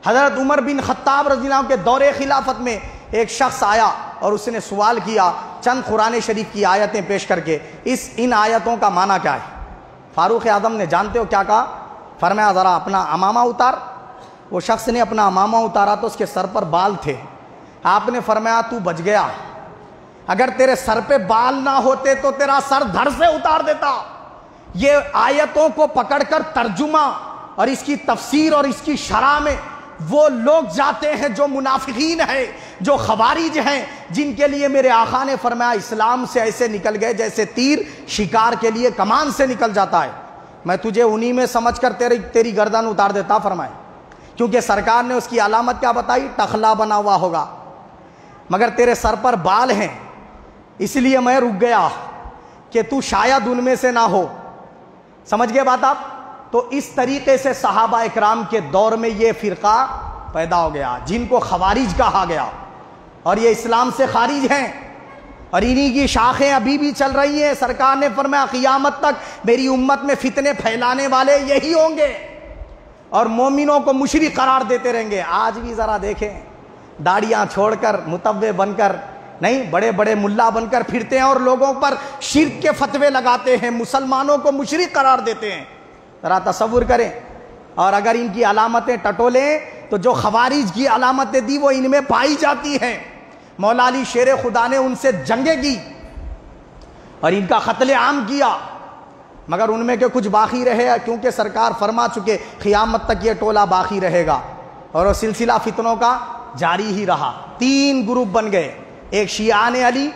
حضرت عمر بن خطاب رضی اللہ عنہ کے دور خلافت میں ایک شخص آیا اور اس نے سوال کیا چند قرآن شریف کی آیتیں پیش کر کے، ان آیتوں کا معنی کیا ہے؟ فاروق اعظم نے جانتے ہو کیا کہا؟ فرمایا ذرا اپنا امامہ اتار۔ وہ شخص نے اپنا امامہ اتارا تو اس کے سر پر بال تھے، آپ نے فرمایا تو بچ گیا، اگر تیرے سر پہ بال نہ ہوتے تو تیرا سر دھڑ سے اتار دیتا۔ یہ آیتوں کو پکڑ کر ترجمہ اور اس کی تفسیر اور اس کی شرح میں وہ لوگ جاتے ہیں جو منافقین ہیں، جو خوارج ہیں، جن کے لیے میرے آقا نے فرمایا اسلام سے ایسے نکل گئے جیسے تیر شکار کے لیے کمان سے نکل جاتا ہے، میں تجھے انہی میں سمجھ کر تیری گردن اتار دیتا۔ فرمائے کیونکہ سرکار نے اس کی علامت کیا بتائی؟ ٹخلا بنا ہوا ہوگا، مگر تیرے سر پر بال ہیں، اس لیے میں رک گیا کہ تو شاید ان میں سے نہ ہو۔ سمجھ گئے بات آپ؟ تو اس طریقے سے صحابہ اکرام کے دور میں یہ فرقہ پیدا ہو گیا جن کو خوارج کہا گیا، اور یہ اسلام سے خارج ہیں، اور انہی کی شاخیں ابھی بھی چل رہی ہیں۔ سرکار نے فرمایا قیامت تک میری امت میں فتنے پھیلانے والے یہی ہوں گے اور مومنوں کو مشرک قرار دیتے رہیں گے۔ آج بھی ذرا دیکھیں، داڑیاں چھوڑ کر متوع بن کر نہیں، بڑے بڑے ملا بن کر پھرتے ہیں اور لوگوں پر شرک کے فتوے لگاتے ہیں، مسلمانوں کو مشرک قرار دیتے ہیں۔ ذرا تصور کریں، اور اگر ان کی علامتیں ٹٹولیں تو جو خوارج کی علامتیں دی وہ ان میں پائی جاتی ہیں۔ مولا علی شیر خدا نے ان سے جنگیں کی اور ان کا قتل عام کیا، مگر ان میں کے کچھ باقی رہے، کیونکہ سرکار فرما چکے قیامت تک یہ ٹولہ باقی رہے گا، اور وہ سلسلہ فتنوں کا جاری ہی رہا۔ 3 گروپ بن گئے، ایک شیعان علی،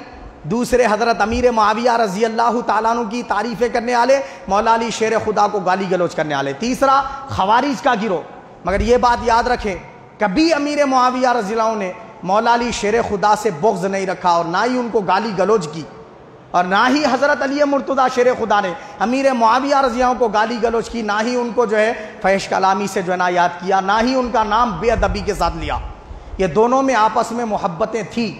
دوسرے حضرت امیر معاویہ رضی اللہ تعالیٰ عنہ کی تعریفیں کرنے والے، مولا علی شیر خدا کو گالی گلوچ کرنے والے، تیسرا خوارج کا گروہ۔ مگر یہ بات یاد رکھیں، کبھی امیر معاویہ رضی اللہ عنہ نے مولا علی شیر خدا سے بغض نہیں رکھا اور نہ ہی ان کو گالی گلوچ کی، اور نہ ہی حضرت علی مرتضیٰ شیر خدا نے امیر معاویہ رضی اللہ عنہ کو گالی گلوچ کی، نہ ہی ان کو جو ہے فحش کلامی سے جو ہے نا یاد کیا، نہ ہی ان کا نام بے ادبی کے ساتھ لیا۔ یہ دونوں میں آپس میں محبتیں تھیں۔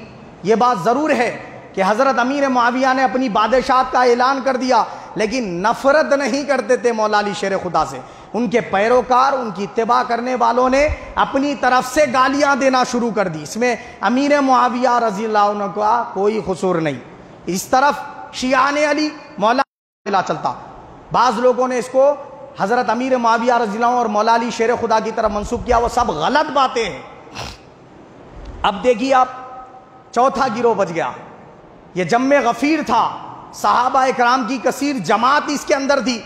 یہ بات ضرور ہے کہ حضرت امیر معاویہ نے اپنی بادشاہت کا اعلان کر دیا، لیکن نفرت نہیں کرتے تھے مولا علی شیر خدا سے۔ ان کے پیروکار، ان کی اتباع کرنے والوں نے اپنی طرف سے گالیاں دینا شروع کر دی، اس میں امیر معاویہ رضی اللہ عنہ کا کوئی قصور نہیں۔ اس طرف شیعان علی مولا علی چلتا، بعض لوگوں نے اس کو حضرت امیر معاویہ رضی اللہ عنہ اور مولا علی شیر خدا کی طرف منسوب کیا، وہ سب غلط باتیں ہیں۔ اب دیکھیے آپ، چوتھا گروہ بچ گیا، یہ جم غفیر تھا، صحابہ اکرام کی کثیر جماعت اس کے اندر تھی،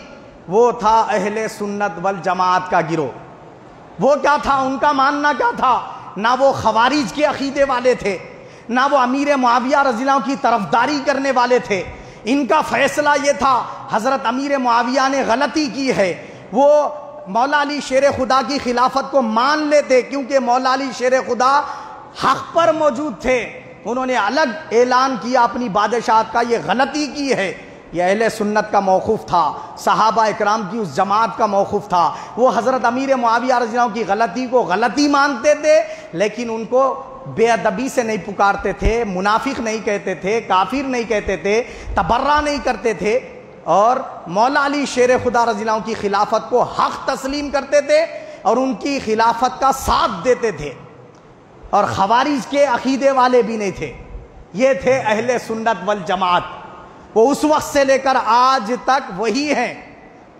وہ تھا اہل سنت والجماعت کا گروہ۔ وہ کیا تھا؟ ان کا ماننا کیا تھا؟ نہ وہ خوارج کے عقیدے والے تھے، نہ وہ امیر معاویہ رضی اللہ عنہ کی طرفداری کرنے والے تھے۔ ان کا فیصلہ یہ تھا حضرت امیر معاویہ نے غلطی کی ہے، وہ مولا علی شیر خدا کی خلافت کو مان لیتے، کیونکہ مولا علی شیر خدا حق پر موجود تھے، انہوں نے الگ اعلان کیا اپنی بادشاہت کا، یہ غلطی کی ہے۔ یہ اہل سنت کا موقف تھا، صحابہ اکرام کی اس جماعت کا موقف تھا۔ وہ حضرت امیر معاویہ رضی اللہ عنہ کی غلطی کو غلطی مانتے تھے، لیکن ان کو بے ادبی سے نہیں پکارتے تھے، منافق نہیں کہتے تھے، کافر نہیں کہتے تھے، تبرہ نہیں کرتے تھے، اور مولا علی شیر خدا رضی اللہ عنہ کی خلافت کو حق تسلیم کرتے تھے اور ان کی خلافت کا ساتھ دیتے تھے، اور خوارج کے عقیدے والے بھی نہیں تھے۔ یہ تھے اہل سنت والجماعت۔ وہ اس وقت سے لے کر آج تک وہی ہیں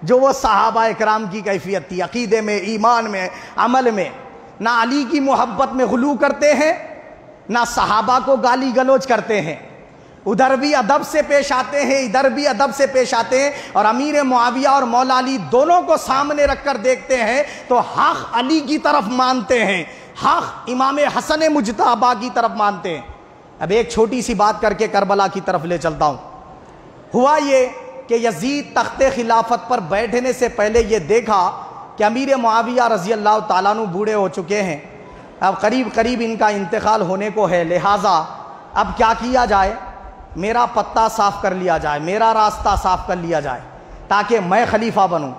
جو وہ صحابہ اکرام کی کیفیت تھی، عقیدے میں، ایمان میں، عمل میں۔ نہ علی کی محبت میں غلو کرتے ہیں، نہ صحابہ کو گالی گلوچ کرتے ہیں، ادھر بھی ادب سے پیش آتے ہیں، ادھر بھی ادب سے پیش آتے ہیں، اور امیر معاویہ اور مولا علی دونوں کو سامنے رکھ کر دیکھتے ہیں تو حق علی کی طرف مانتے ہیں، حق امام حسن مجتبی کی طرف مانتے ہیں۔ اب ایک چھوٹی سی بات کر کے کربلا کی طرف لے چلتا ہوں۔ ہوا یہ کہ یزید تخت خلافت پر بیٹھنے سے پہلے یہ دیکھا کہ امیر معاویہ رضی اللہ تعالیٰ عنہ بوڑھے ہو چکے ہیں، اب قریب قریب ان کا انتقال ہونے کو ہے، لہٰذا اب کیا کیا جائے؟ میرا پتہ صاف کر لیا جائے، میرا راستہ صاف کر لیا جائے تاکہ میں خلیفہ بنوں۔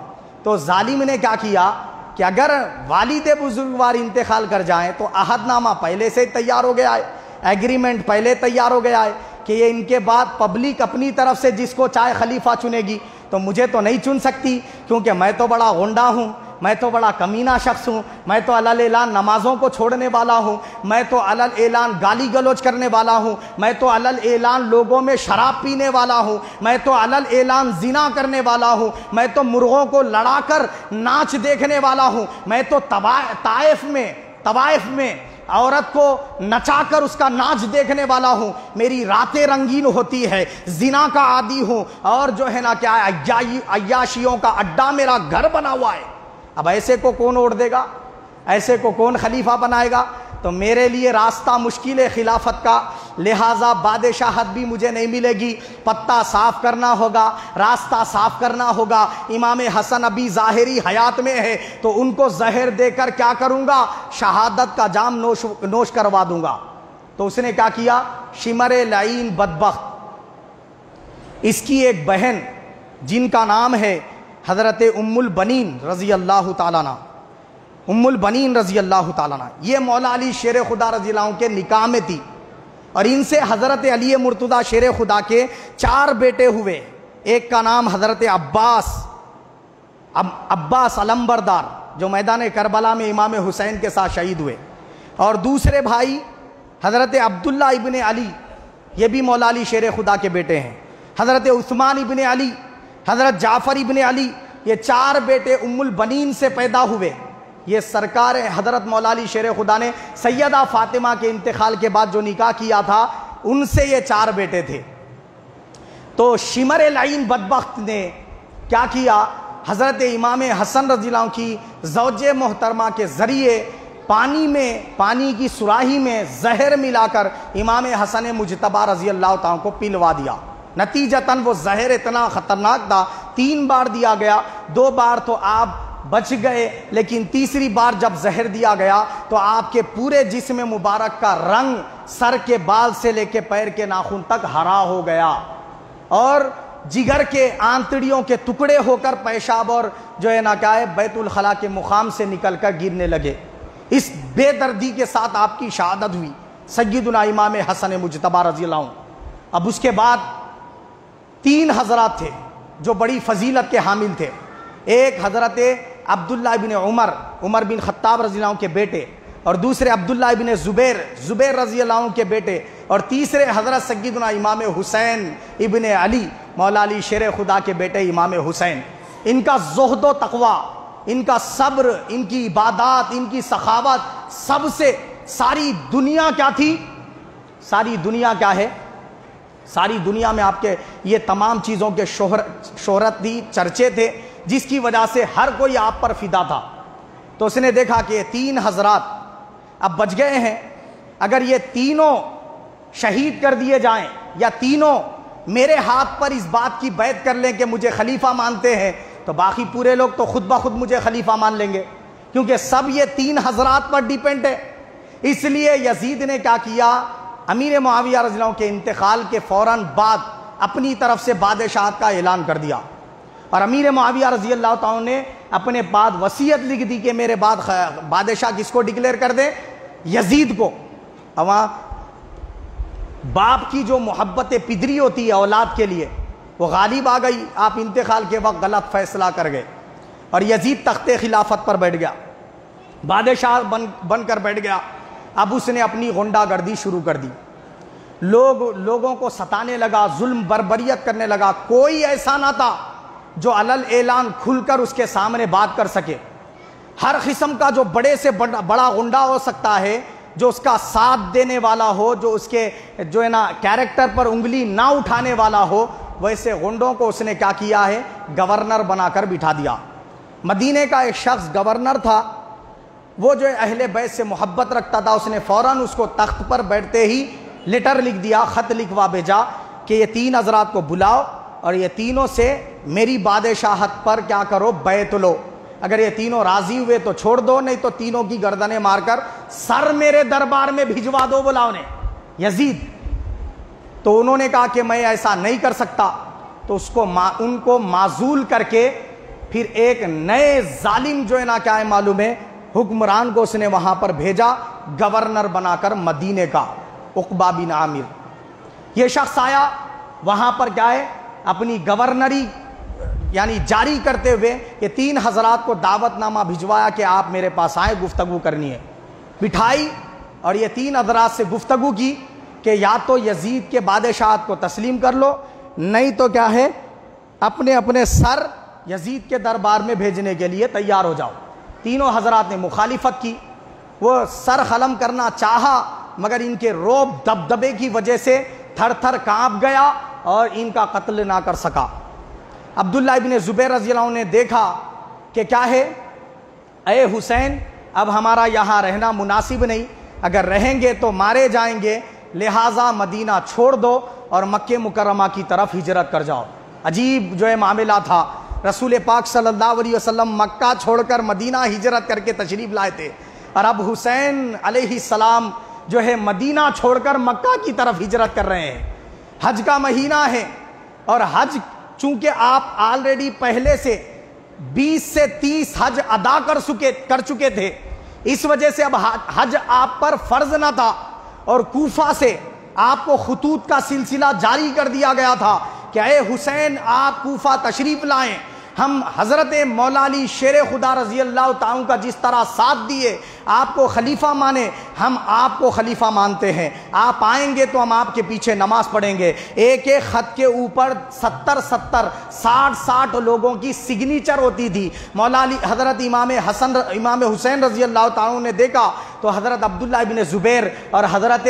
تو ظالم نے کیا کیا کہ اگر والد بزرگوار انتقال کر جائیں تو عہد نامہ پہلے سے تیار ہو گیا ہے، ایگریمنٹ پہلے تیار ہو گیا ہے کہ یہ ان کے بعد پبلک اپنی طرف سے جس کو چاہے خلیفہ چنے گی، تو مجھے تو نہیں چن سکتی کیونکہ میں تو بڑا غنڈہ ہوں، میں تو بڑا کمینہ شخص ہوں، میں تو علل اعلان نمازوں کو چھوڑنے والا ہوں، میں تو علل اعلان گالی گلوچ کرنے والا ہوں، میں تو علل اعلان لوگوں میں شراب پینے والا ہوں، میں تو علل اعلان زنا کرنے والا ہوں، میں تو مرغوں کو لڑا کر ناچ دیکھنے والا ہوں، میں تو طائف میں عورت کو نچا کر اس کا ناچ دیکھنے والا ہوں، میری راتیں رنگین ہوتی ہے، زنا کا عادی ہوں، اور جو ہے نا کیا عیاشیوں کا اڈا میرا گھر بنا ہوا ہے۔ اب ایسے کو کون اوڑ دے گا؟ ایسے کو کون خلیفہ بنائے گا؟ تو میرے لیے راستہ مشکل ہے خلافت کا، لہٰذا بادشاہت بھی مجھے نہیں ملے گی، پتہ صاف کرنا ہوگا، راستہ صاف کرنا ہوگا۔ امام حسن ابھی ظاہری حیات میں ہے تو ان کو زہر دے کر کیا کروں گا؟ شہادت کا جام نوش کروا دوں گا۔ تو اس نے کیا کیا؟ شمر لعین بدبخت، اس کی ایک بہن جن کا نام ہے حضرت ام البنین رضی اللہ تعالیٰ عنہ، ام البنین رضی اللہ تعالیٰ عنہ، یہ مولا علی شیر خدا رضی اللہ عنہ کے نکاح میں تھی، اور ان سے حضرت علی مرتضیٰ شیر خدا کے 4 بیٹے ہوئے۔ ایک کا نام حضرت عباس علمبردار جو میدان کربلا میں امام حسین کے ساتھ شہید ہوئے، اور دوسرے بھائی حضرت عبداللہ ابن علی، یہ بھی مولا علی شیر خدا کے بیٹے ہیں، حضرت عثمان ابن علی، حضرت جعفر ابن علی، یہ 4 بیٹے ام البنین سے پیدا ہوئے۔ یہ سرکار حضرت مولا علی شیر خدا نے سیدہ فاطمہ کے انتقال کے بعد جو نکاح کیا تھا ان سے یہ 4 بیٹے تھے۔ تو شمر لعین بدبخت نے کیا کیا؟ حضرت امام حسن رضی اللہ عنہ کی زوج محترمہ کے ذریعے پانی کی سراہی میں زہر ملا کر امام حسن مجتبی رضی اللہ تعالیٰ کو پلوا دیا۔ نتیجتاً وہ زہر اتنا خطرناک تھا، 3 بار دیا گیا، 2 بار تو آپ بچ گئے، لیکن تیسری بار جب زہر دیا گیا تو آپ کے پورے جسم مبارک کا رنگ سر کے بال سے لے کے پیر کے ناخن تک ہرا ہو گیا، اور جگر کے آنتڑیوں کے ٹکڑے ہو کر پیشاب اور جو ہے نا کیا ہے بیت الخلاء کے مقام سے نکل کر گرنے لگے۔ اس بے دردی کے ساتھ آپ کی شہادت ہوئی سیدنا امام حسن مجتبی رضی اللہ عنہ۔ اب اس کے بعد 3 حضرات تھے جو بڑی فضیلت کے حامل تھے۔ ایک حضرت عبداللہ ابن عمر بن خطاب رضی اللہ عنہ کے بیٹے، اور دوسرے عبداللہ ابن زبیر رضی اللہ عنہ کے بیٹے، اور تیسرے حضرت سیدنا امام حسین ابن علی مولا علی شیر خدا کے بیٹے امام حسین۔ ان کا زہد و تقوی، ان کا صبر، ان کی عبادات، ان کی سخاوت، سب سے ساری دنیا کیا تھی؟ ساری دنیا کیا ہے؟ ساری دنیا میں آپ کے یہ تمام چیزوں کے شہرت تھی، چرچے تھے، جس کی وجہ سے ہر کوئی آپ پر فدا تھا۔ تو اس نے دیکھا کہ یہ 3 حضرات اب بچ گئے ہیں، اگر یہ تینوں شہید کر دیے جائیں یا تینوں میرے ہاتھ پر اس بات کی بیعت کر لیں کہ مجھے خلیفہ مانتے ہیں، تو باقی پورے لوگ تو خود بخود مجھے خلیفہ مان لیں گے، کیونکہ سب یہ 3 حضرات پر ڈیپینڈ ہے۔ اس لیے یزید نے کیا کیا؟ امیر معاویہ رضی اللہ عنہ کے انتقال کے فوراً بعد اپنی طرف سے بادشاہت کا اعلان کر دیا، اور امیر معاویہ رضی اللہ تعالیٰ نے اپنے بعد وصیت لکھ دی کہ میرے بعد بادشاہ کس کو ڈکلیئر کر دیں؟ یزید کو۔ وہاں باپ کی جو محبت پدری ہوتی ہے اولاد کے لیے وہ غالب آ گئی، آپ انتقال کے وقت غلط فیصلہ کر گئے، اور یزید تخت خلافت پر بیٹھ گیا، بادشاہ بن کر بیٹھ گیا۔ اب اس نے اپنی غنڈہ گردی شروع کر دی، لوگوں کو ستانے لگا، ظلم بربریت کرنے لگا۔ کوئی ایسا نہ تھا جو علل اعلان کھل کر اس کے سامنے بات کر سکے۔ ہر قسم کا جو بڑے سے بڑا غنڈہ ہو سکتا ہے، جو اس کا ساتھ دینے والا ہو، جو اس کے جو ہے نا کیریکٹر پر انگلی نہ اٹھانے والا ہو، ویسے غنڈوں کو اس نے کیا کیا ہے؟ گورنر بنا کر بٹھا دیا۔ مدینے کا ایک شخص گورنر تھا، وہ جو اہل بیت سے محبت رکھتا تھا، اس نے فوراً اس کو تخت پر بیٹھتے ہی لیٹر لکھ دیا، خط لکھوا بھیجا کہ یہ 3 حضرات کو بلاؤ اور یہ تینوں سے میری بادشاہت پر کیا کرو؟ بیعت لو۔ اگر یہ تینوں راضی ہوئے تو چھوڑ دو، نہیں تو تینوں کی گردنیں مار کر سر میرے دربار میں بھجوا دو بلاؤ نے یزید۔ تو انہوں نے کہا کہ میں ایسا نہیں کر سکتا، تو ان کو معزول کر کے پھر ایک نئے ظالم جو ہے نا کیا ہے معلوم ہے حکمران کو اس نے وہاں پر بھیجا گورنر بنا کر، مدینے کا عقبہ بن عامر۔ یہ شخص آیا وہاں پر کیا ہے اپنی گورنری یعنی جاری کرتے ہوئے یہ 3 حضرات کو دعوت نامہ بھجوایا کہ آپ میرے پاس آئے، گفتگو کرنی ہے۔ بٹھائی اور یہ 3 حضرات سے گفتگو کی کہ یا تو یزید کے بادشاہت کو تسلیم کر لو، نہیں تو کیا ہے اپنے سر یزید کے دربار میں بھیجنے کے لیے تیار ہو جاؤ۔ تینوں حضرات نے مخالفت کی، وہ سر قلم کرنا چاہا مگر ان کے روب دبدبے کی وجہ سے تھر تھر کانپ گیا اور ان کا قتل نہ کر سکا۔ عبداللہ ابن زبیر رضی اللہ عنہ نے دیکھا کہ کیا ہے، اے حسین اب ہمارا یہاں رہنا مناسب نہیں، اگر رہیں گے تو مارے جائیں گے، لہٰذا مدینہ چھوڑ دو اور مکہ مکرمہ کی طرف ہجرت کر جاؤ۔ عجیب جو ہے معاملہ تھا، رسول پاک صلی اللہ علیہ وسلم مکہ چھوڑ کر مدینہ ہجرت کر کے تشریف لائے تھے، اور اب حسین علیہ السلام جو ہے مدینہ چھوڑ کر مکہ کی طرف ہجرت کر رہے ہیں۔ حج کا مہینہ ہے، اور حج چونکہ آپ آلریڈی پہلے سے 20 سے 30 حج ادا کر چکے تھے، اس وجہ سے اب حج آپ پر فرض نہ تھا، اور کوفہ سے آپ کو خطوط کا سلسلہ جاری کر دیا گیا تھا کہ اے حسین آپ کوفہ تشریف لائیں، ہم حضرت مولا علی شیر خدا رضی اللہ تعالیٰ کا جس طرح ساتھ دیے، آپ کو خلیفہ مانے، ہم آپ کو خلیفہ مانتے ہیں، آپ آئیں گے تو ہم آپ کے پیچھے نماز پڑھیں گے۔ ایک ایک خط کے اوپر 60 لوگوں کی سگنیچر ہوتی تھی۔ مولا علی حضرت امام حسین رضی اللہ تعالیٰ نے دیکھا تو حضرت عبداللہ ابن زبیر اور حضرت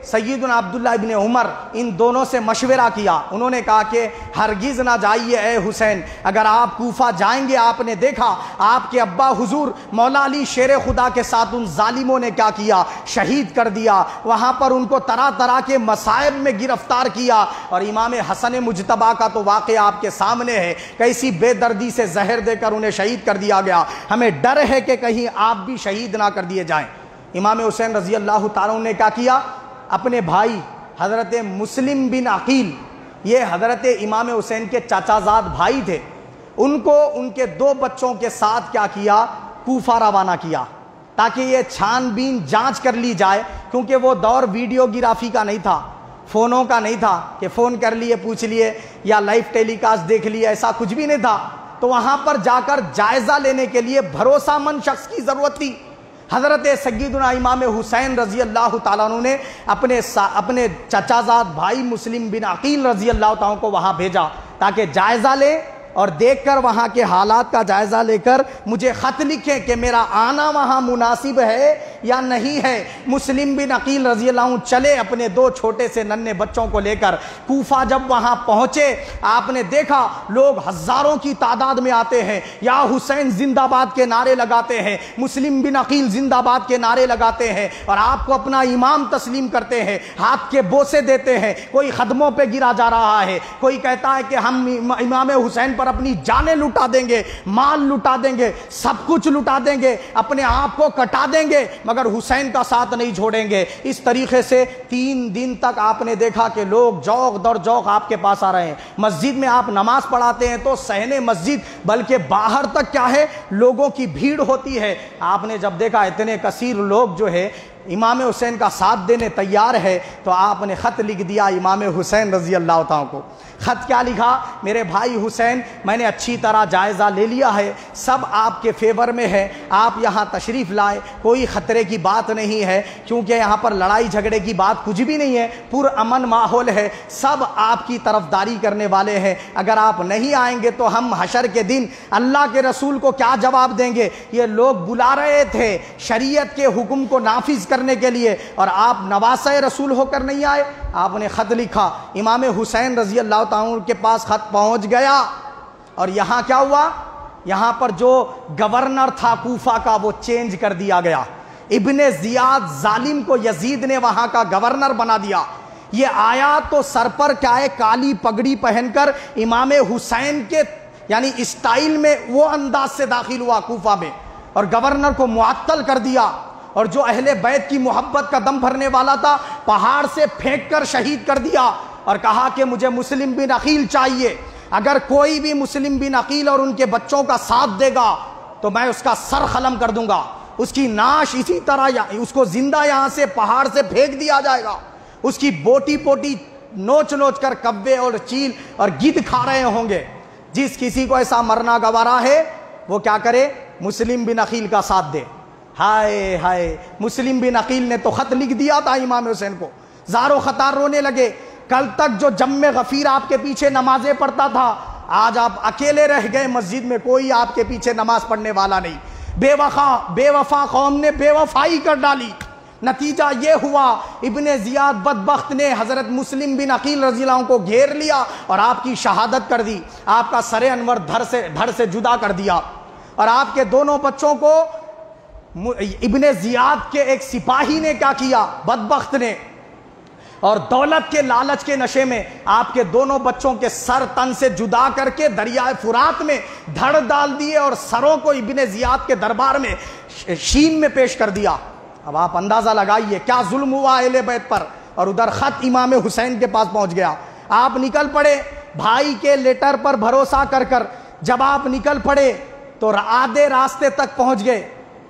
سیدنا عبداللہ ابن عمر ان دونوں سے مشورہ کیا، انہوں نے کہا کہ ہرگز نہ جائیے اے حسین، اگر آپ کوفہ جائیں گے، آپ نے دیکھا آپ کے ابا حضور مولا علی شیر خدا کے ساتھ ان ظالموں نے کیا کیا، شہید کر دیا، وہاں پر ان کو طرح طرح کے مصائب میں گرفتار کیا، اور امام حسن مجتبیٰ کا تو واقعہ آپ کے سامنے ہے، کیسی بے دردی سے زہر دے کر انہیں شہید کر دیا گیا، ہمیں ڈر ہے کہ کہیں آپ بھی شہید نہ کر دیے جائیں۔ امام حسین رضی اللہ تعالیٰ نے کیا کیا، اپنے بھائی حضرت مسلم بن عقیل، یہ حضرت امام حسین کے چاچا زاد بھائی تھے، ان کو ان کے 2 بچوں کے ساتھ کیا کیا، کوفہ روانہ کیا، تاکہ یہ چھان بین جانچ کر لی جائے، کیونکہ وہ دور ویڈیو گرافی کا نہیں تھا، فونوں کا نہیں تھا کہ فون کر لیے پوچھ لیے یا لائیو ٹیلی کاسٹ دیکھ لیے، ایسا کچھ بھی نہیں تھا۔ تو وہاں پر جا کر جائزہ لینے کے لیے بھروسہ مند شخص کی ضرورت تھی۔ حضرت سیدنا امام حسین رضی اللہ تعالیٰ عنہ نے اپنے چچا زاد بھائی مسلم بن عقیل رضی اللہ تعالیٰ کو وہاں بھیجا تاکہ جائزہ لے اور دیکھ کر وہاں کے حالات کا جائزہ لے کر مجھے خط لکھیں کہ میرا آنا وہاں مناسب ہے یا نہیں ہے۔ مسلم بن عقیل رضی اللہ عنہ چلے اپنے 2 چھوٹے سے ننھے بچوں کو لے کر کوفہ، جب وہاں پہنچے آپ نے دیکھا لوگ ہزاروں کی تعداد میں آتے ہیں، یا حسین زندہ باد کے نعرے لگاتے ہیں، مسلم بن عقیل زندہ باد کے نعرے لگاتے ہیں، اور آپ کو اپنا امام تسلیم کرتے ہیں، ہاتھ کے بوسے دیتے ہیں، کوئی قدموں پہ گرا جا رہا ہے، کوئی کہتا ہے کہ ہم امام حسین پر اپنی جانیں لٹا دیں گے، مال لٹا دیں گے، سب کچھ لٹا دیں گے، اپنے آپ کو کٹا دیں گے، مگر حسین کا ساتھ نہیں چھوڑیں گے۔ اس طریقے سے 3 دن تک آپ نے دیکھا کہ لوگ جوق در جوق آپ کے پاس آ رہے ہیں۔ مسجد میں آپ نماز پڑھاتے ہیں تو صحن مسجد بلکہ باہر تک کیا ہے، لوگوں کی بھیڑ ہوتی ہے۔ آپ نے جب دیکھا اتنے کثیر لوگ جو ہے امام حسین کا ساتھ دینے تیار ہے، تو آپ نے خط لکھ دیا امام حسین رضی اللہ تعالیٰ کو۔ خط کیا لکھا، میرے بھائی حسین، میں نے اچھی طرح جائزہ لے لیا ہے، سب آپ کے فیور میں ہے، آپ یہاں تشریف لائے، کوئی خطرے کی بات نہیں ہے، کیونکہ یہاں پر لڑائی جھگڑے کی بات کچھ بھی نہیں ہے، پرامن ماحول ہے، سب آپ کی طرفداری کرنے والے ہیں، اگر آپ نہیں آئیں گے تو ہم حشر کے دن اللہ کے رسول کو کیا جواب دیں گے؟ یہ لوگ بلا رہے تھے شریعت کے حکم کو نافذ کرنے کے لیے، اور آپ نواسہ رسول ہو کر نہیں آئے۔ آپ نے خط لکھا، امام حسین رضی اللہ تعالیٰ کے پاس خط پہنچ گیا، اور یہاں کیا ہوا، یہاں پر جو گورنر تھا کوفہ کا وہ چینج کر دیا گیا، ابن زیاد ظالم کو یزید نے وہاں کا گورنر بنا دیا۔ یہ آیا تو سر پر کیا ہے، کالی پگڑی پہن کر امام حسین کے یعنی اسٹائل میں وہ انداز سے داخل ہوا کوفہ میں، اور گورنر کو معطل کر دیا، اور جو اہل بیت کی محبت کا دم بھرنے والا تھا پہاڑ سے پھینک کر شہید کر دیا، اور کہا کہ مجھے مسلم بن عقیل چاہیے، اگر کوئی بھی مسلم بن عقیل اور ان کے بچوں کا ساتھ دے گا تو میں اس کا سر قلم کر دوں گا، اس کی ناش اسی طرح اس کو زندہ یہاں سے پہاڑ سے پھینک دیا جائے گا، اس کی بوٹی پوٹی نوچ نوچ کر کوے اور چیل اور گدھ کھا رہے ہوں گے۔ جس کسی کو ایسا مرنا گوارا ہے وہ کیا کرے، مسلم بن عقیل کا ساتھ دے۔ ہائے ہائے، مسلم بن عقیل نے تو خط لکھ دیا تھا امام حسین کو، زار و خطار رونے لگے، کل تک جو جم غفیر آپ کے پیچھے نمازیں پڑھتا تھا، آج آپ اکیلے رہ گئے مسجد میں، کوئی آپ کے پیچھے نماز پڑھنے والا نہیں، بے وفا قوم نے بے وفائی کر ڈالی۔ نتیجہ یہ ہوا ابن زیاد بدبخت نے حضرت مسلم بن عقیل رضی اللہ عنہ کو گھیر لیا اور آپ کی شہادت کر دی، آپ کا سر انور دھڑ سے جدا کر دیا، اور آپ کے دونوں بچوں کو ابن زیاد کے ایک سپاہی نے کیا کیا، بدبخت نے اور دولت کے لالچ کے نشے میں آپ کے دونوں بچوں کے سر تن سے جدا کر کے دریائے فرات میں دھڑ ڈال دیے اور سروں کو ابن زیاد کے دربار میں شین میں پیش کر دیا۔ اب آپ اندازہ لگائیے کیا ظلم ہوا اہل بیت پر، اور ادھر خط امام حسین کے پاس پہنچ گیا۔ آپ نکل پڑے بھائی کے لیٹر پر بھروسہ کر کر، جب آپ نکل پڑے تو آدھے راستے تک پہنچ گئے۔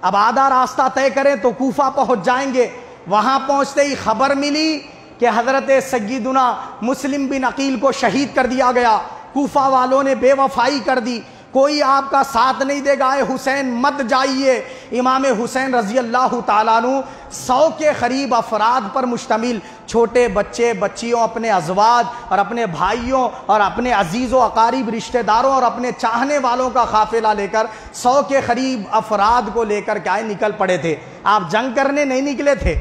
اب آدھا راستہ طے کریں تو کوفہ پہنچ جائیں گے۔ وہاں پہنچتے ہی خبر ملی کہ حضرت سیدنا مسلم بن عقیل کو شہید کر دیا گیا۔ کوفہ والوں نے بے وفائی کر دی، کوئی آپ کا ساتھ نہیں دے گا، اے حسین مت جائیے۔ امام حسین رضی اللہ تعالیٰ عنہ 100 کے قریب افراد پر مشتمل، چھوٹے بچے بچیوں، اپنے ازواج اور اپنے بھائیوں اور اپنے عزیز و اقارب رشتہ داروں اور اپنے چاہنے والوں کا قافلہ لے کر 100 کے قریب افراد کو لے کر کیا نکل پڑے تھے۔ آپ جنگ کرنے نہیں نکلے تھے،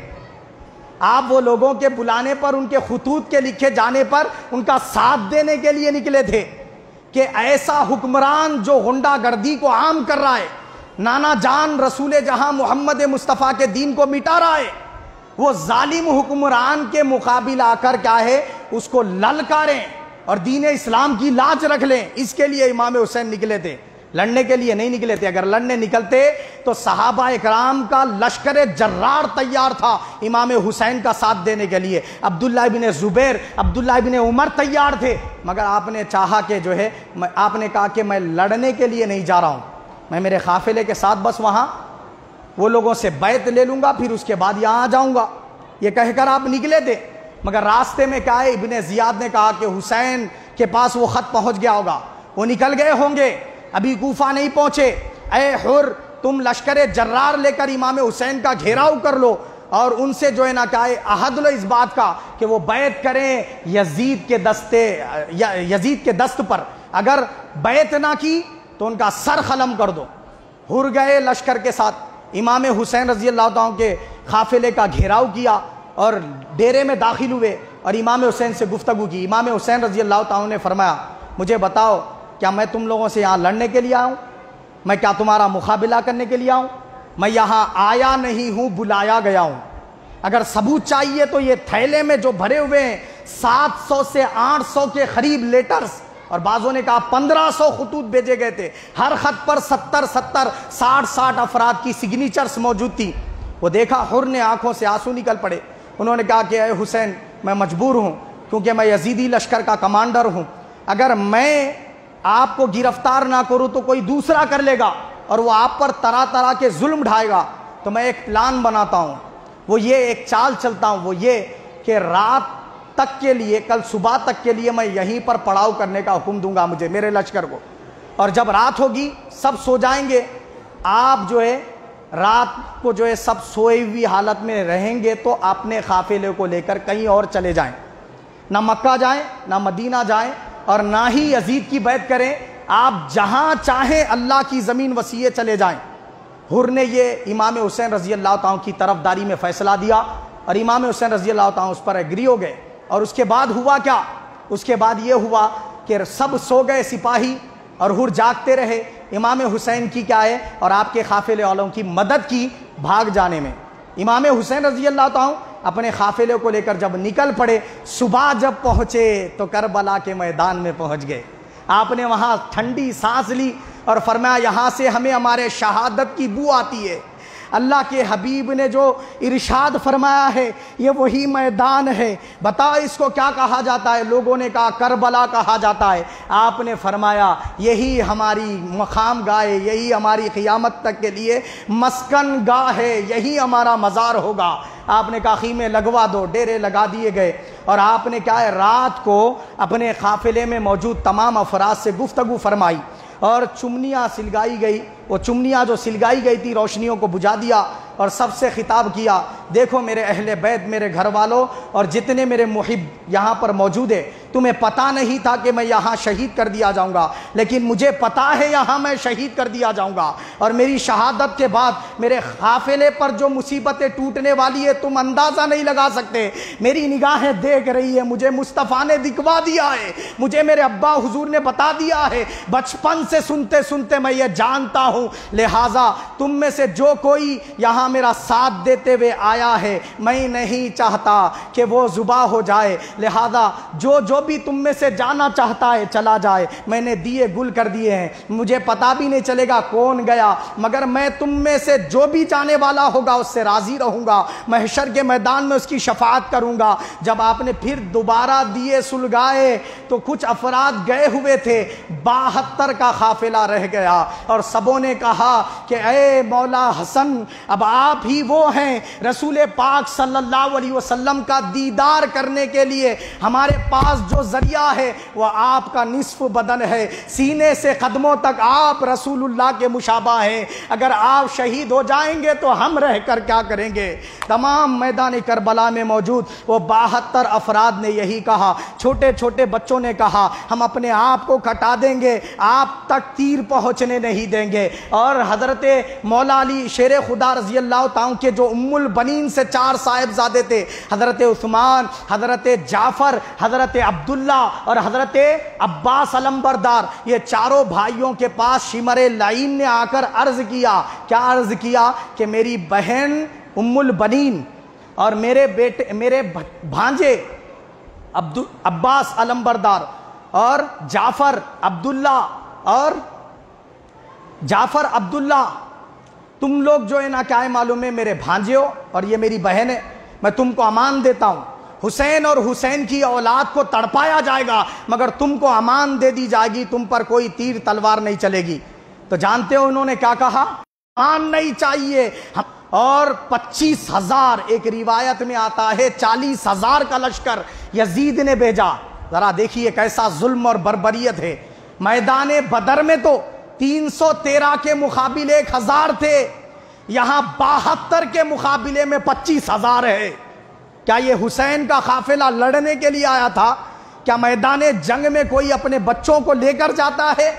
آپ وہ لوگوں کے بلانے پر، ان کے خطوط کے لکھے جانے پر ان کا ساتھ دینے کے لیے نکلے تھے کہ ایسا حکمران جو غنڈہ گردی کو عام کر رہا ہے، نانا جان رسول جہاں محمد مصطفیٰ کے دین کو مٹا رہا ہے، وہ ظالم حکمران کے مقابل آ کر کیا ہے اس کو للکاریں اور دین اسلام کی لاج رکھ لیں۔ اس کے لیے امام حسین نکلے تھے، لڑنے کے لیے نہیں نکلے تھے۔ اگر لڑنے نکلتے تو صحابہ اکرام کا لشکر جرار تیار تھا امام حسین کا ساتھ دینے کے لیے، عبداللہ ابن زبیر، عبداللہ ابن عمر تیار تھے، مگر آپ نے چاہا کہ جو ہے آپ نے کہا کہ میں لڑنے کے لیے نہیں جا رہا ہوں، میں میرے قافلے کے ساتھ بس وہاں وہ لوگوں سے بیعت لے لوں گا، پھر اس کے بعد یہاں آ جاؤں گا، یہ کہہ کر آپ نکلے تھے۔ مگر راستے میں کیا ہے، ابن زیاد نے کہا کہ حسین کے پاس وہ خط پہنچ گیا ہوگا، وہ نکل گئے ہوں گے، ابھی کوفہ نہیں پہنچے، اے حر تم لشکر جرار لے کر امام حسین کا گھیراؤ کر لو اور ان سے جو ہے نا کہا عہد لو اس بات کا کہ وہ بیعت کریں یزید کے دست پر، اگر بیعت نہ کی تو ان کا سر قلم کر دو۔ حر گئے لشکر کے ساتھ، امام حسین رضی اللہ تعالیٰ کے قافلے کا گھیراؤ کیا اور ڈیرے میں داخل ہوئے اور امام حسین سے گفتگو کی۔ امام حسین رضی اللہ تعالیٰ نے فرمایا مجھے بتاؤ کیا میں تم لوگوں سے یہاں لڑنے کے لیے آؤں؟ میں کیا تمہارا مقابلہ کرنے کے لیے آؤں؟ میں یہاں آیا نہیں ہوں، بلایا گیا ہوں۔ اگر ثبوت چاہیے تو یہ تھیلے میں جو بھرے ہوئے ہیں 700 سے 800 کے قریب لیٹرز، اور بعضوں نے کہا 1500 خطوط بھیجے گئے تھے، ہر خط پر 60 افراد کی سگنیچرز موجود تھی۔ وہ دیکھا، حر نے آنکھوں سے آنسو نکل پڑے، انہوں نے کہا کہ اے حسین میں مجبور ہوں کیونکہ میں یزیدی لشکر کا کمانڈر ہوں، اگر میں آپ کو گرفتار نہ کروں تو کوئی دوسرا کر لے گا اور وہ آپ پر طرح طرح کے ظلم ڈھائے گا، تو میں ایک پلان بناتا ہوں، وہ یہ ایک چال چلتا ہوں، وہ یہ کہ رات تک کے لیے، کل صبح تک کے لیے میں یہیں پر پڑاؤ کرنے کا حکم دوں گا مجھے، میرے لشکر کو، اور جب رات ہوگی سب سو جائیں گے، آپ جو ہے رات کو جو ہے سب سوئی ہوئی حالت میں رہیں گے تو اپنے قافلے کو لے کر کہیں اور چلے جائیں، نہ مکہ جائیں نہ مدینہ جائیں اور نہ ہی یزید کی بیعت کریں، آپ جہاں چاہیں اللہ کی زمین وسیع چلے جائیں۔ حر نے یہ امام حسین رضی اللہ تعالیٰ کی طرفداری میں فیصلہ دیا اور امام حسین رضی اللہ تعالیٰ اس پر ایگری ہو گئے۔ اور اس کے بعد ہوا کیا؟ اس کے بعد یہ ہوا کہ سب سو گئے سپاہی اور حر جاگتے رہے، امام حسین کی کیا ہے اور آپ کے قافلے والوں کی مدد کی بھاگ جانے میں۔ امام حسین رضی اللہ تعالیٰ اپنے قافلے کو لے کر جب نکل پڑے، صبح جب پہنچے تو کربلا کے میدان میں پہنچ گئے۔ آپ نے وہاں ٹھنڈی سانس لی اور فرمایا یہاں سے ہمیں ہمارے شہادت کی بو آتی ہے۔ اللہ کے حبیب نے جو ارشاد فرمایا ہے یہ وہی میدان ہے، بتا اس کو کیا کہا جاتا ہے؟ لوگوں نے کہا کربلا کہا جاتا ہے۔ آپ نے فرمایا یہی ہماری مقام گاہ ہے، یہی ہماری قیامت تک کے لیے مسکن گاہ ہے، یہی ہمارا مزار ہوگا۔ آپ نے کہا خیمے لگوا دو، ڈیرے لگا دیے گئے اور آپ نے کیا ہے رات کو اپنے قافلے میں موجود تمام افراد سے گفتگو فرمائی اور چمنیاں سلگائی گئی، وہ چمنیاں جو سلگائی گئی تھی روشنیوں کو بجھا دیا اور سب سے خطاب کیا، دیکھو میرے اہل بیت، میرے گھر والوں اور جتنے میرے محب یہاں پر موجود ہیں، تمہیں پتہ نہیں تھا کہ میں یہاں شہید کر دیا جاؤں گا، لیکن مجھے پتہ ہے یہاں میں شہید کر دیا جاؤں گا، اور میری شہادت کے بعد میرے قافلے پر جو مصیبتیں ٹوٹنے والی ہے تم اندازہ نہیں لگا سکتے۔ میری نگاہیں دیکھ رہی ہے، مجھے مصطفیٰ نے دکھوا دیا ہے، مجھے میرے ابا حضور نے بتا دیا ہے، بچپن سے سنتے سنتے میں یہ جانتا ہوں، لہٰذا تم میں سے جو کوئی یہاں میرا ساتھ دیتے ہوئے آیا ہے، میں نہیں چاہتا کہ وہ ذبح ہو جائے، لہذا جو بھی تم میں سے جانا چاہتا ہے چلا جائے، میں نے دیے گل کر دیے ہیں، مجھے پتہ بھی نہیں چلے گا کون گیا، مگر میں تم میں سے جو بھی جانے والا ہوگا اس سے راضی رہوں گا، محشر کے میدان میں اس کی شفاعت کروں گا۔ جب آپ نے پھر دوبارہ دیے سلگائے تو کچھ افراد گئے ہوئے تھے، 72 کا قافلہ رہ گیا، اور سبوں نے کہا کہ اے مولا حسن، اب آپ ہی وہ ہیں، رسول پاک صلی اللہ علیہ وسلم کا دیدار کرنے کے لیے ہمارے پاس جو ذریعہ ہے وہ آپ کا نصف بدن ہے، سینے سے قدموں تک آپ رسول اللہ کے مشابہ ہیں، اگر آپ شہید ہو جائیں گے تو ہم رہ کر کیا کریں گے؟ تمام میدان کربلا میں موجود وہ 72 افراد نے یہی کہا، چھوٹے چھوٹے بچوں نے کہا ہم اپنے آپ کو کٹا دیں گے، آپ تک تیر پہنچنے نہیں دیں گے۔ اور حضرت مولا علی شیر خدا رضی اللہ تعالیٰ کے جو ام البنین سے 4 صاحبزادے تھے، حضرت عثمان، حضرت جعفر، حضرت عبداللہ اور حضرت عباس علمبردار، یہ چاروں بھائیوں کے پاس شمر لعین نے آ کر عرض کیا، کیا عرض کیا کہ میری بہن ام البنین اور میرے بھانجے عباس علمبردار اور جعفر عبداللہ، تم لوگ جو ہے نا کیا ہے معلوم ہے، میرے بھانجے ہو اور یہ میری بہن ہے، میں تم کو امان دیتا ہوں، حسین اور حسین کی اولاد کو تڑپایا جائے گا مگر تم کو امان دے دی جائے گی، تم پر کوئی تیر تلوار نہیں چلے گی۔ تو جانتے ہو انہوں نے کیا کہا؟ امان نہیں چاہیے، اور 25,000، ایک روایت میں آتا ہے 40,000 کا لشکر یزید نے بھیجا۔ ذرا دیکھیے کیسا ظلم اور بربریت ہے۔ میدان بدر میں تو 313 کے مقابلے 1000 تھے، یہاں 72 کے مقابلے میں 25,000 ہے۔ کیا یہ حسین کا قافلہ لڑنے کے لیے آیا تھا؟ کیا میدان جنگ میں کوئی اپنے بچوں کو لے کر جاتا ہے؟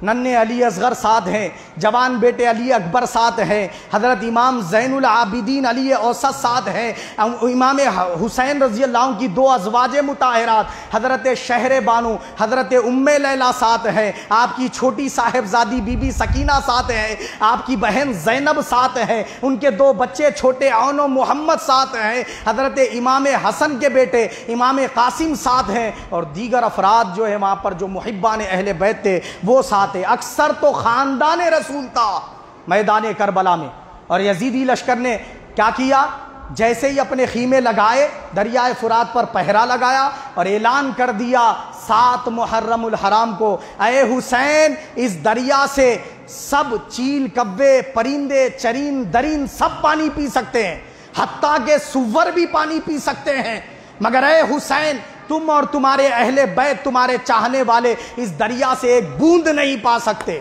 ننھے علی اصغر ساتھ ہیں، جوان بیٹے علی اکبر ساتھ ہیں، حضرت امام زین العابدین علی اوسط ساتھ ہیں، امام حسین رضی اللہ عنہ کی 2 ازواج مطہرات حضرت شہر بانو حضرت ام لیلہ ساتھ ہیں، آپ کی چھوٹی صاحبزادی بی بی سکینہ ساتھ ہیں، آپ کی بہن زینب ساتھ ہیں، ان کے 2 بچے چھوٹے عون و محمد ساتھ ہیں، حضرت امام حسن کے بیٹے امام قاسم ساتھ ہیں، اور دیگر افراد جو ہے وہاں پر جو محبان اہل بیت تھے وہ ساتھ۔ اکثر تو خاندان رسول تھا میدان کربلا میں۔ اور یزیدی لشکر نے کیا کیا؟ جیسے ہی اپنے خیمے لگائے، دریائے فرات پر پہرا لگایا اور اعلان کر دیا 7 محرم الحرام کو، اے حسین اس دریا سے سب چیل کوے پرندے چرین درین سب پانی پی سکتے ہیں، حتیٰ کہ سور بھی پانی پی سکتے ہیں، مگر اے حسین تم اور تمہارے اہل بیت، تمہارے چاہنے والے اس دریا سے ایک بوند نہیں پا سکتے۔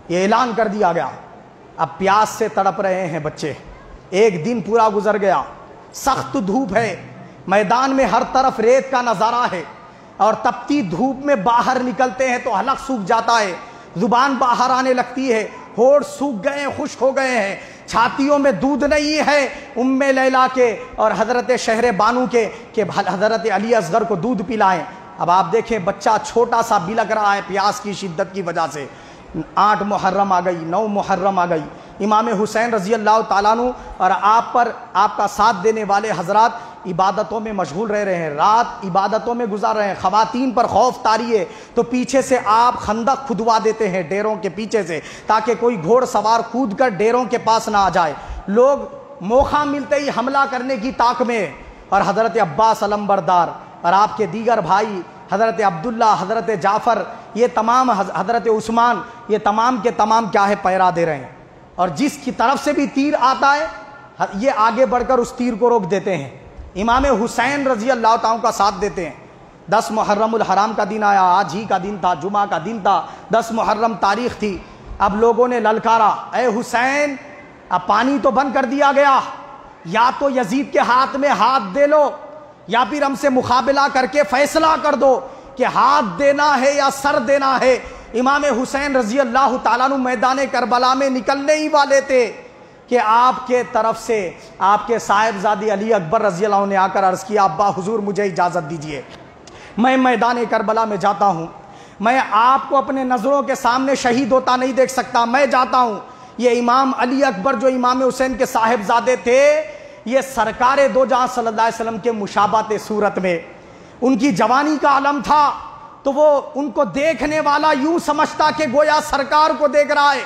یہ اعلان کر دیا گیا۔ اب پیاس سے تڑپ رہے ہیں بچے، ایک دن پورا گزر گیا، سخت دھوپ ہے، میدان میں ہر طرف ریت کا نظارہ ہے، اور تپتی دھوپ میں باہر نکلتے ہیں تو حلق سوکھ جاتا ہے، زبان باہر آنے لگتی ہے، ہونٹ سوکھ گئے ہیں، خشک ہو گئے ہیں، چھاتیوں میں دودھ نہیں ہے ام لیلہ کے اور حضرت شہر بانو کے کہ حضرت علی اصغر کو دودھ پلائیں۔ اب آپ دیکھیں بچہ چھوٹا سا بلک رہا ہے پیاس کی شدت کی وجہ سے۔ 8 محرم آ گئی، 9 محرم آ گئی، امام حسین رضی اللہ تعالیٰ عنہ اور آپ کا ساتھ دینے والے حضرات عبادتوں میں مشغول رہ رہے ہیں، رات عبادتوں میں گزار رہے ہیں، خواتین پر خوف طاری ہے تو پیچھے سے آپ خندق کھدوا دیتے ہیں ڈیروں کے پیچھے سے، تاکہ کوئی گھوڑ سوار کود کر ڈیروں کے پاس نہ آ جائے، لوگ موقع ملتے ہی حملہ کرنے کی طاق میں۔ اور حضرت عباس علمبردار اور آپ کے دیگر بھائی حضرت عبداللہ، حضرت جعفر، یہ تمام حضرت عثمان، یہ تمام کے تمام کیا ہے پہرا دے رہے ہیں، اور جس کی طرف سے بھی تیر آتا ہے یہ آگے بڑھ کر اس تیر کو روک دیتے ہیں، امام حسین رضی اللہ تعالیٰ کا ساتھ دیتے ہیں۔ 10 محرم الحرام کا دن آیا، آج ہی کا دن تھا، جمعہ کا دن تھا، 10 محرم تاریخ تھی۔ اب لوگوں نے للکارا، اے حسین اب پانی تو بند کر دیا گیا، یا تو یزید کے ہاتھ میں ہاتھ دے لو یا پھر ہم سے مقابلہ کر کے فیصلہ کر دو کہ ہاتھ دینا ہے یا سر دینا ہے۔ امام حسین رضی اللہ تعالیٰ عنہ میدان کربلا میں نکلنے ہی والے تھے کہ آپ کے طرف سے آپ کے صاحبزادی علی اکبر رضی اللہ عنہ نے آ کر عرض کیا، ابا حضور مجھے اجازت دیجئے، میں میدان کربلا میں جاتا ہوں، میں آپ کو اپنے نظروں کے سامنے شہید ہوتا نہیں دیکھ سکتا، میں جاتا ہوں، یہ امام علی اکبر جو امام حسین کے صاحبزادے تھے، یہ سرکار دو جہاں صلی اللہ علیہ وسلم کے مشابہت صورت میں، ان کی جوانی کا عالم تھا، تو وہ ان کو دیکھنے والا یوں سمجھتا کہ گویا سرکار کو دیکھ رہا ہے۔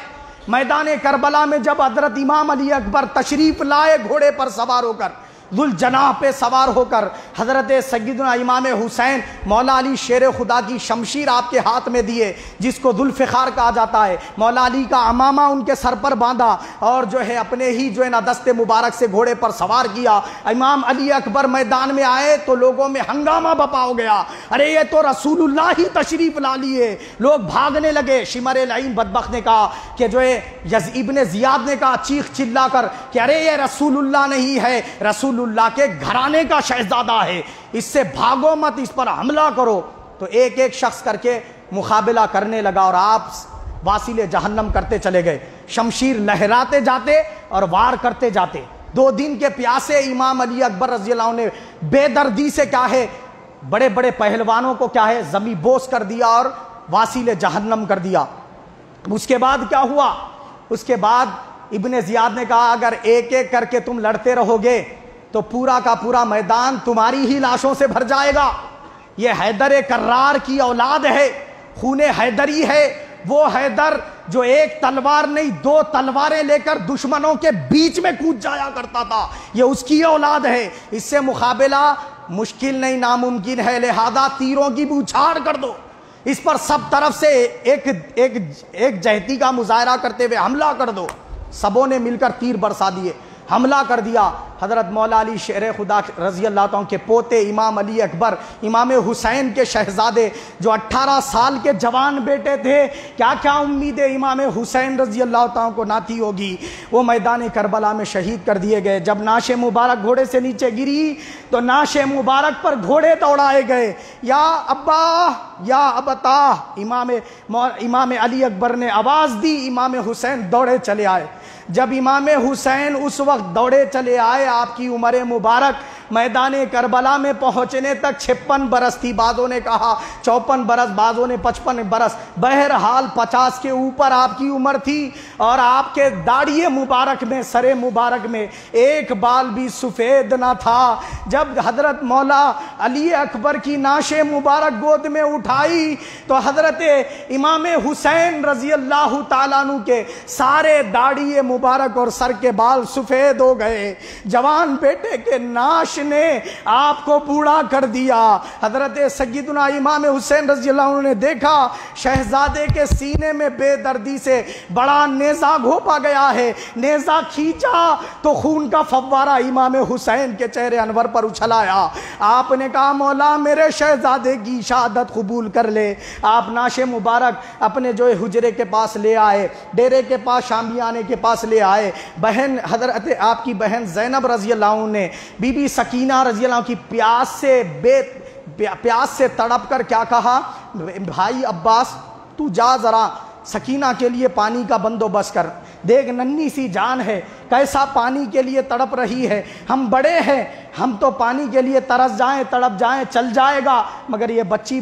میدان کربلا میں جب حضرت امام علی اکبر تشریف لائے گھوڑے پر سوار ہو کر، ذوالجناح پہ سوار ہو کر، حضرت سیدنا امام حسین مولا علی شیر خدا کی شمشیر آپ کے ہاتھ میں دیے، جس کو ذوالفقار کہا جاتا ہے، مولا علی کا عمامہ ان کے سر پر باندھا اور جو ہے اپنے ہی جو ہے نا دست مبارک سے گھوڑے پر سوار کیا۔ امام علی اکبر میدان میں آئے تو لوگوں میں ہنگامہ بپا ہو گیا، ارے یہ تو رسول اللہ ہی تشریف لا لیے، لوگ بھاگنے لگے۔ شمر لعین بدبخت نے کہا کہ جو ہے ابن زیاد نے کہا چیخ چلا کر کہ ارے یہ رسول اللہ نہیں ہے، رسول اللہ کے گھرانے کا شہزادہ ہے، اس سے بھاگو مت، اس پر حملہ کرو۔ تو ایک ایک شخص کر کے مقابلہ کرنے لگا اور آپ واصل جہنم کرتے چلے گئے، شمشیر لہراتے جاتے اور وار کرتے جاتے۔ 2 دن کے پیاسے امام علی اکبر رضی اللہ عنہ نے بے دردی سے کیا ہے بڑے بڑے پہلوانوں کو کیا ہے زمیں بوس کر دیا اور واصل جہنم کر دیا۔ اس کے بعد کیا ہوا؟ اس کے بعد ابن زیاد نے کہا اگر ایک ایک کر کے تم لڑتے رہو گے تو پورا کا پورا میدان تمہاری ہی لاشوں سے بھر جائے گا۔ یہ حیدر کرار کی اولاد ہے، خون حیدری ہے، وہ حیدر جو ایک تلوار نہیں 2 تلواریں لے کر دشمنوں کے بیچ میں کود جایا کرتا تھا، یہ اس کی اولاد ہے۔ اس سے مقابلہ مشکل نہیں ناممکن ہے، لہذا تیروں کی بوچھاڑ کر دو، اس پر سب طرف سے ایک جہتی کا مظاہرہ کرتے ہوئے حملہ کر دو۔ سبوں نے مل کر تیر برسا دیے، حملہ کر دیا۔ حضرت مولا علی شیر خدا رضی اللہ عنہ کے پوتے امام علی اکبر، امام حسین کے شہزادے، جو 18 سال کے جوان بیٹے تھے، کیا کیا امیدیں امام حسین رضی اللہ عنہ کو نہ تھی ہوگی، وہ میدان کربلا میں شہید کر دیے گئے۔ جب نعش مبارک گھوڑے سے نیچے گری تو نعش مبارک پر گھوڑے دوڑائے گئے، یا ابا یا ابتا، امام علی اکبر نے آواز دی، امام حسین دوڑے چلے آئے۔ جب امام حسین اس وقت دوڑے چلے آئے، آپ کی عمر مبارک میدان کربلا میں پہنچنے تک 56 برس تھی، بعضوں نے کہا 54 برس، بعضوں نے 55 برس، بہرحال 50 کے اوپر آپ کی عمر تھی، اور آپ کے داڑھی مبارک میں، سر مبارک میں ایک بال بھی سفید نہ تھا۔ جب حضرت مولا علی اکبر کی نعش مبارک گود میں اٹھائی تو حضرت امام حسین رضی اللہ تعالیٰ عنہ کے سارے داڑھی مبارک اور سر کے بال سفید ہو گئے۔ جوان بیٹے کے نعش نے آپ کو بوڑھا کر دیا۔ حضرت سیدنا امام حسین رضی اللہ عنہ نے دیکھا شہزادے کے سینے میں بے دردی سے بڑا نیزہ گھونپا گیا ہے، نیزہ کھینچا تو خون کا فوارہ امام حسین کے چہرے انور پر اچھلایا۔ آپ نے کہا مولا میرے شہزادے کی شہادت قبول کر لے۔ آپ نعش مبارک اپنے جو حجرے کے پاس لے آئے، ڈیرے کے پاس شامیانے کے پاس لے آئے۔ بہن حضرت آپ کی بہن زینب رضی اللہ عنہ نے بی بی سکینہ رضی اللہ عنہ کی پیاس سے تڑپ کر کیا کہا، بھائی عباس تو جا ذرا سکینہ کے لیے پانی کا بندوبست کر، دیکھ ننھی سی جان ہے کیسا پانی کے لیے تڑپ رہی ہے، ہم بڑے ہیں، ہم تو پانی کے لیے ترس جائیں تڑپ جائیں چل جائے گا، مگر یہ بچی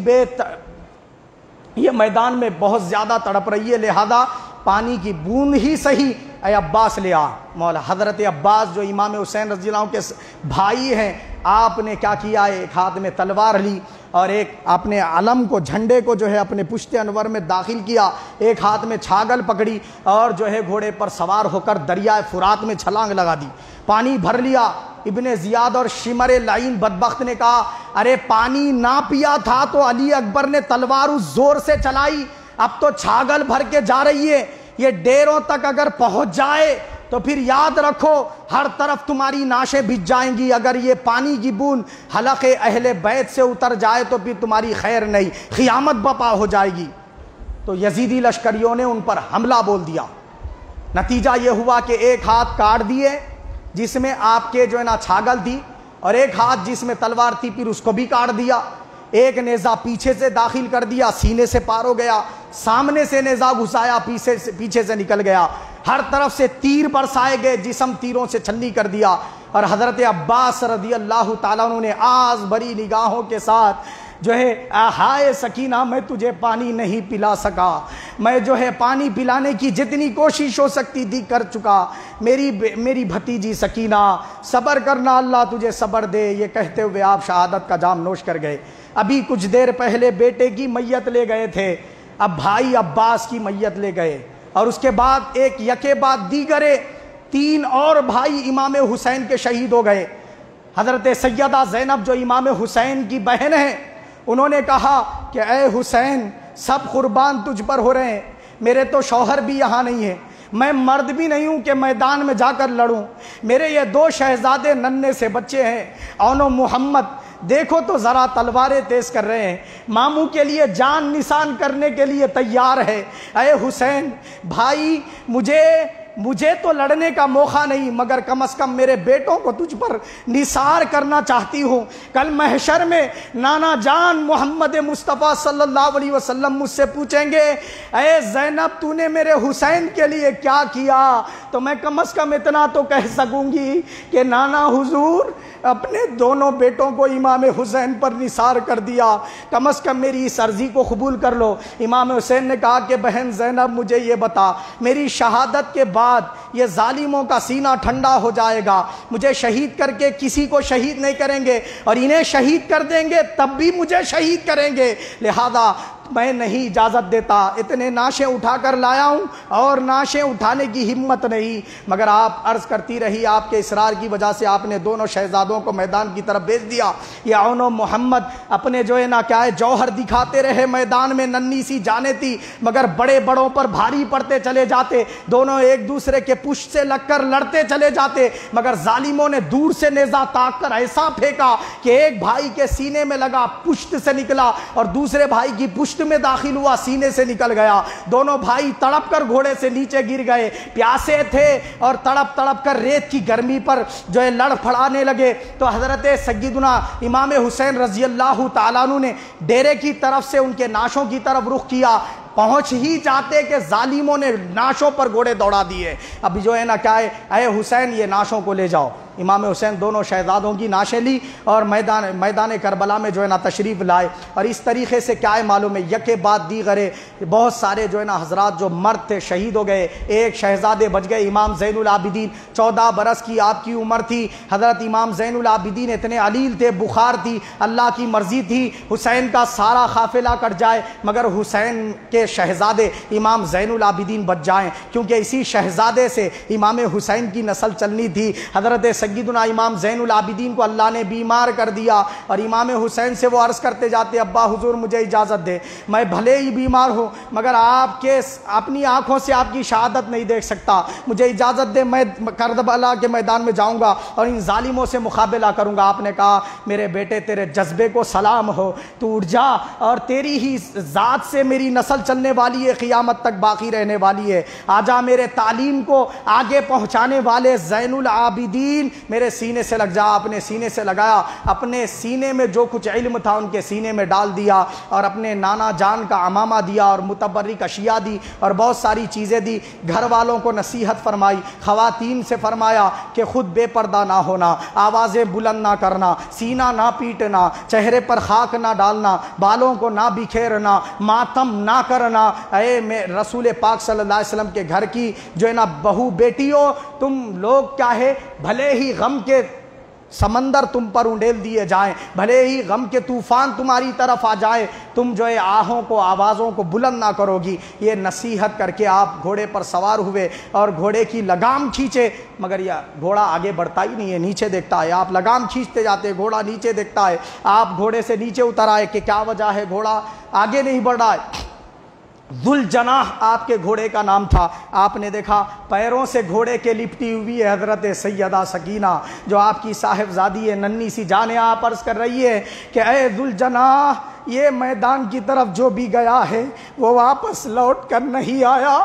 یہ میدان میں بہت زیادہ تڑپ رہی ہے، لہذا پانی کی بوند ہی صحیح اے عباس لے آ۔ مولا حضرت عباس جو امام حسین رضی اللہ عنہ کے بھائی ہیں، آپ نے کیا کیا، ایک ہاتھ میں تلوار لی اور ایک آپ نے علم کو، جھنڈے کو جو ہے اپنے پشت انور میں داخل کیا، ایک ہاتھ میں چھاگل پکڑی اور جو ہے گھوڑے پر سوار ہو کر دریائے فرات میں چھلانگ لگا دی، پانی بھر لیا۔ ابن زیاد اور شمر لعین بدبخت نے کہا ارے پانی نہ پیا تھا تو علی اکبر نے تلوار اس زور سے چلائی، اب تو چھاگل بھر کے جا رہی ہے، یہ ڈیروں تک اگر پہنچ جائے تو پھر یاد رکھو ہر طرف تمہاری نعشیں بھج جائیں گی، اگر یہ پانی کی بوند حلق اہل بیت سے اتر جائے تو پھر تمہاری خیر نہیں، قیامت برپا ہو جائے گی۔ تو یزیدی لشکریوں نے ان پر حملہ بول دیا، نتیجہ یہ ہوا کہ ایک ہاتھ کاٹ دیے جس میں آپ کے جو ہے نا چھاگل تھی، اور ایک ہاتھ جس میں تلوار تھی پھر اس کو بھی کاٹ دیا، ایک نیزہ پیچھے سے داخل کر دیا، سینے سے پار ہو گیا، سامنے سے نیزہ گھسایا، پیچھے سے نکل گیا، ہر طرف سے تیر برسائے گئے، جسم تیروں سے چھلنی کر دیا۔ اور حضرت عباس رضی اللہ تعالیٰ عنہ نے آز بھری نگاہوں کے ساتھ جو ہے ہائے سکینہ میں تجھے پانی نہیں پلا سکا، میں جو ہے پانی پلانے کی جتنی کوشش ہو سکتی تھی کر چکا، میری بھتیجی سکینہ صبر کرنا، اللہ تجھے صبر دے۔ یہ کہتے ہوئے آپ شہادت کا جام نوش کر گئے۔ ابھی کچھ دیر پہلے بیٹے کی میت لے گئے تھے، اب بھائی عباس کی میت لے گئے، اور اس کے بعد ایک یکے بعد دیگرے 3 اور بھائی امام حسین کے شہید ہو گئے۔ حضرت سیدہ زینب جو امام حسین کی بہن ہیں، انہوں نے کہا کہ اے حسین سب قربان تجھ پر ہو رہے ہیں، میرے تو شوہر بھی یہاں نہیں ہیں، میں مرد بھی نہیں ہوں کہ میدان میں جا کر لڑوں، میرے یہ 2 شہزادے ننھے سے بچے ہیں، اون و محمد دیکھو تو ذرا تلواریں تیز کر رہے ہیں، ماموں کے لیے جان نثان کرنے کے لیے تیار ہے۔ اے حسین بھائی مجھے تو لڑنے کا موقع نہیں، مگر کم از کم میرے بیٹوں کو تجھ پر نثار کرنا چاہتی ہوں۔ کل محشر میں نانا جان محمد مصطفیٰ صلی اللہ علیہ وسلم مجھ سے پوچھیں گے اے زینب تو نے میرے حسین کے لیے کیا کیا، تو میں کم از کم اتنا تو کہہ سکوں گی کہ نانا حضور اپنے دونوں بیٹوں کو امام حسین پر نثار کر دیا، کم از کم میری اس عرضی کو قبول کر لو۔ امام حسین نے کہا کہ بہن زینب مجھے یہ بتا، میری شہادت کے بعد یہ ظالموں کا سینہ ٹھنڈا ہو جائے گا، مجھے شہید کر کے کسی کو شہید نہیں کریں گے، اور انہیں شہید کر دیں گے تب بھی مجھے شہید کریں گے، لہذا میں نہیں اجازت دیتا۔ اتنے نعشیں اٹھا کر لایا ہوں اور نعشیں اٹھانے کی ہمت نہیں، مگر آپ عرض کرتی رہی، آپ کے اصرار کی وجہ سے آپ نے دونوں شہزادوں کو میدان کی طرف بھیج دیا۔ یہ اون و محمد اپنے جو ہے نا کیا ہے جوہر دکھاتے رہے میدان میں، ننھی سی جانیں تھی مگر بڑے بڑوں پر بھاری پڑتے چلے جاتے، دونوں ایک دوسرے کے پشت سے لگ کر لڑتے چلے جاتے، مگر ظالموں نے دور سے نیزہ تاک کر ایسا پھینکا کہ ایک بھائی کے سینے میں لگا پشت سے نکلا اور دوسرے بھائی کی پشت میں داخل ہوا سینے سے نکل گیا، دونوں بھائی تڑپ کر گھوڑے سے نیچے گر گئے، پیاسے تھے اور تڑپ تڑپ کر ریت کی گرمی پر جو ہے لڑ پھڑانے لگے۔ تو حضرت سیدنا امام حسین رضی اللہ تعالیٰ عنہ نے ڈیرے کی طرف سے ان کے نعشوں کی طرف رخ کیا، پہنچ ہی جاتے کہ ظالموں نے نعشوں پر گھوڑے دوڑا دیے۔ اب جو ہے نا کیا ہے اے حسین یہ نعشوں کو لے جاؤ۔ امام حسین دونوں شہزادوں کی نعشیں لی اور میدان کربلا میں جو ہے نا تشریف لائے، اور اس طریقے سے کیا ہے معلوم ہے یکے بعد دیگرے بہت سارے جو ہے نا حضرات جو مرد تھے شہید ہو گئے، ایک شہزادے بچ گئے امام زین العابدین، 14 برس کی آپ کی عمر تھی۔ حضرت امام زین العابدین اتنے علیل تھے، بخار تھی، اللہ کی مرضی تھی حسین کا سارا قافلہ کٹ جائے مگر حسین کے شہزادے امام زین العابدین بچ جائیں، کیونکہ اسی شہزادے سے امام حسین کی نسل چلنی تھی۔ حضرت سیدنا امام زین العابدین کو اللہ نے بیمار کر دیا، اور امام حسین سے وہ عرض کرتے جاتے ابا حضور مجھے اجازت دے، میں بھلے ہی بیمار ہوں مگر آپ کے اپنی آنکھوں سے آپ کی شہادت نہیں دیکھ سکتا، مجھے اجازت دے، میں کربلا کے میدان میں جاؤں گا اور ان ظالموں سے مقابلہ کروں گا۔ آپ نے کہا میرے بیٹے تیرے جذبے کو سلام ہو، تو اٹھ جا، اور تیری ہی ذات سے میری نسل چلنے والی ہے، قیامت تک باقی رہنے والی ہے، آجا میرے تعلیم کو آگے پہنچانے والے زین العابدین میرے سینے سے لگ جا۔ اپنے سینے سے لگایا، اپنے سینے میں جو کچھ علم تھا ان کے سینے میں ڈال دیا، اور اپنے نانا جان کا عمامہ دیا اور متبرک اشیاء دی اور بہت ساری چیزیں دی۔ گھر والوں کو نصیحت فرمائی، خواتین سے فرمایا کہ خود بے پردہ نہ ہونا، آوازیں بلند نہ کرنا، سینہ نہ پیٹنا، چہرے پر خاک نہ ڈالنا، بالوں کو نہ بکھیرنا، ماتم نہ کرنا۔ اے رسول پاک صلی اللہ علیہ وسلم کے گھر کی جو ہے نا بہو بیٹیوں، تم لوگ کیا ہے بھلے ہی غم کے سمندر تم پر انڈیل دیے جائیں، بھلے ہی غم کے طوفان تمہاری طرف آ جائیں، تم جو ہے آہوں کو آوازوں کو بلند نہ کرو گی۔ یہ نصیحت کر کے آپ گھوڑے پر سوار ہوئے اور گھوڑے کی لگام کھینچے، مگر یہ گھوڑا آگے بڑھتا ہی نہیں ہے، نیچے دیکھتا ہے۔ آپ لگام کھینچتے جاتے، گھوڑا نیچے دیکھتا ہے۔ آپ گھوڑے سے نیچے اتر آئے کہ کیا وجہ ہے گھوڑا آگے نہیں بڑھ رہا ہے۔ ذوالجناح آپ کے گھوڑے کا نام تھا۔ آپ نے دیکھا پیروں سے گھوڑے کے لپٹی ہوئی ہے حضرت سیدہ سکینہ جو آپ کی صاحبزادی ہے، ننھی سی جانیں آپ عرض کر رہی ہے کہ اے ذوالجناح یہ میدان کی طرف جو بھی گیا ہے وہ واپس لوٹ کر نہیں آیا،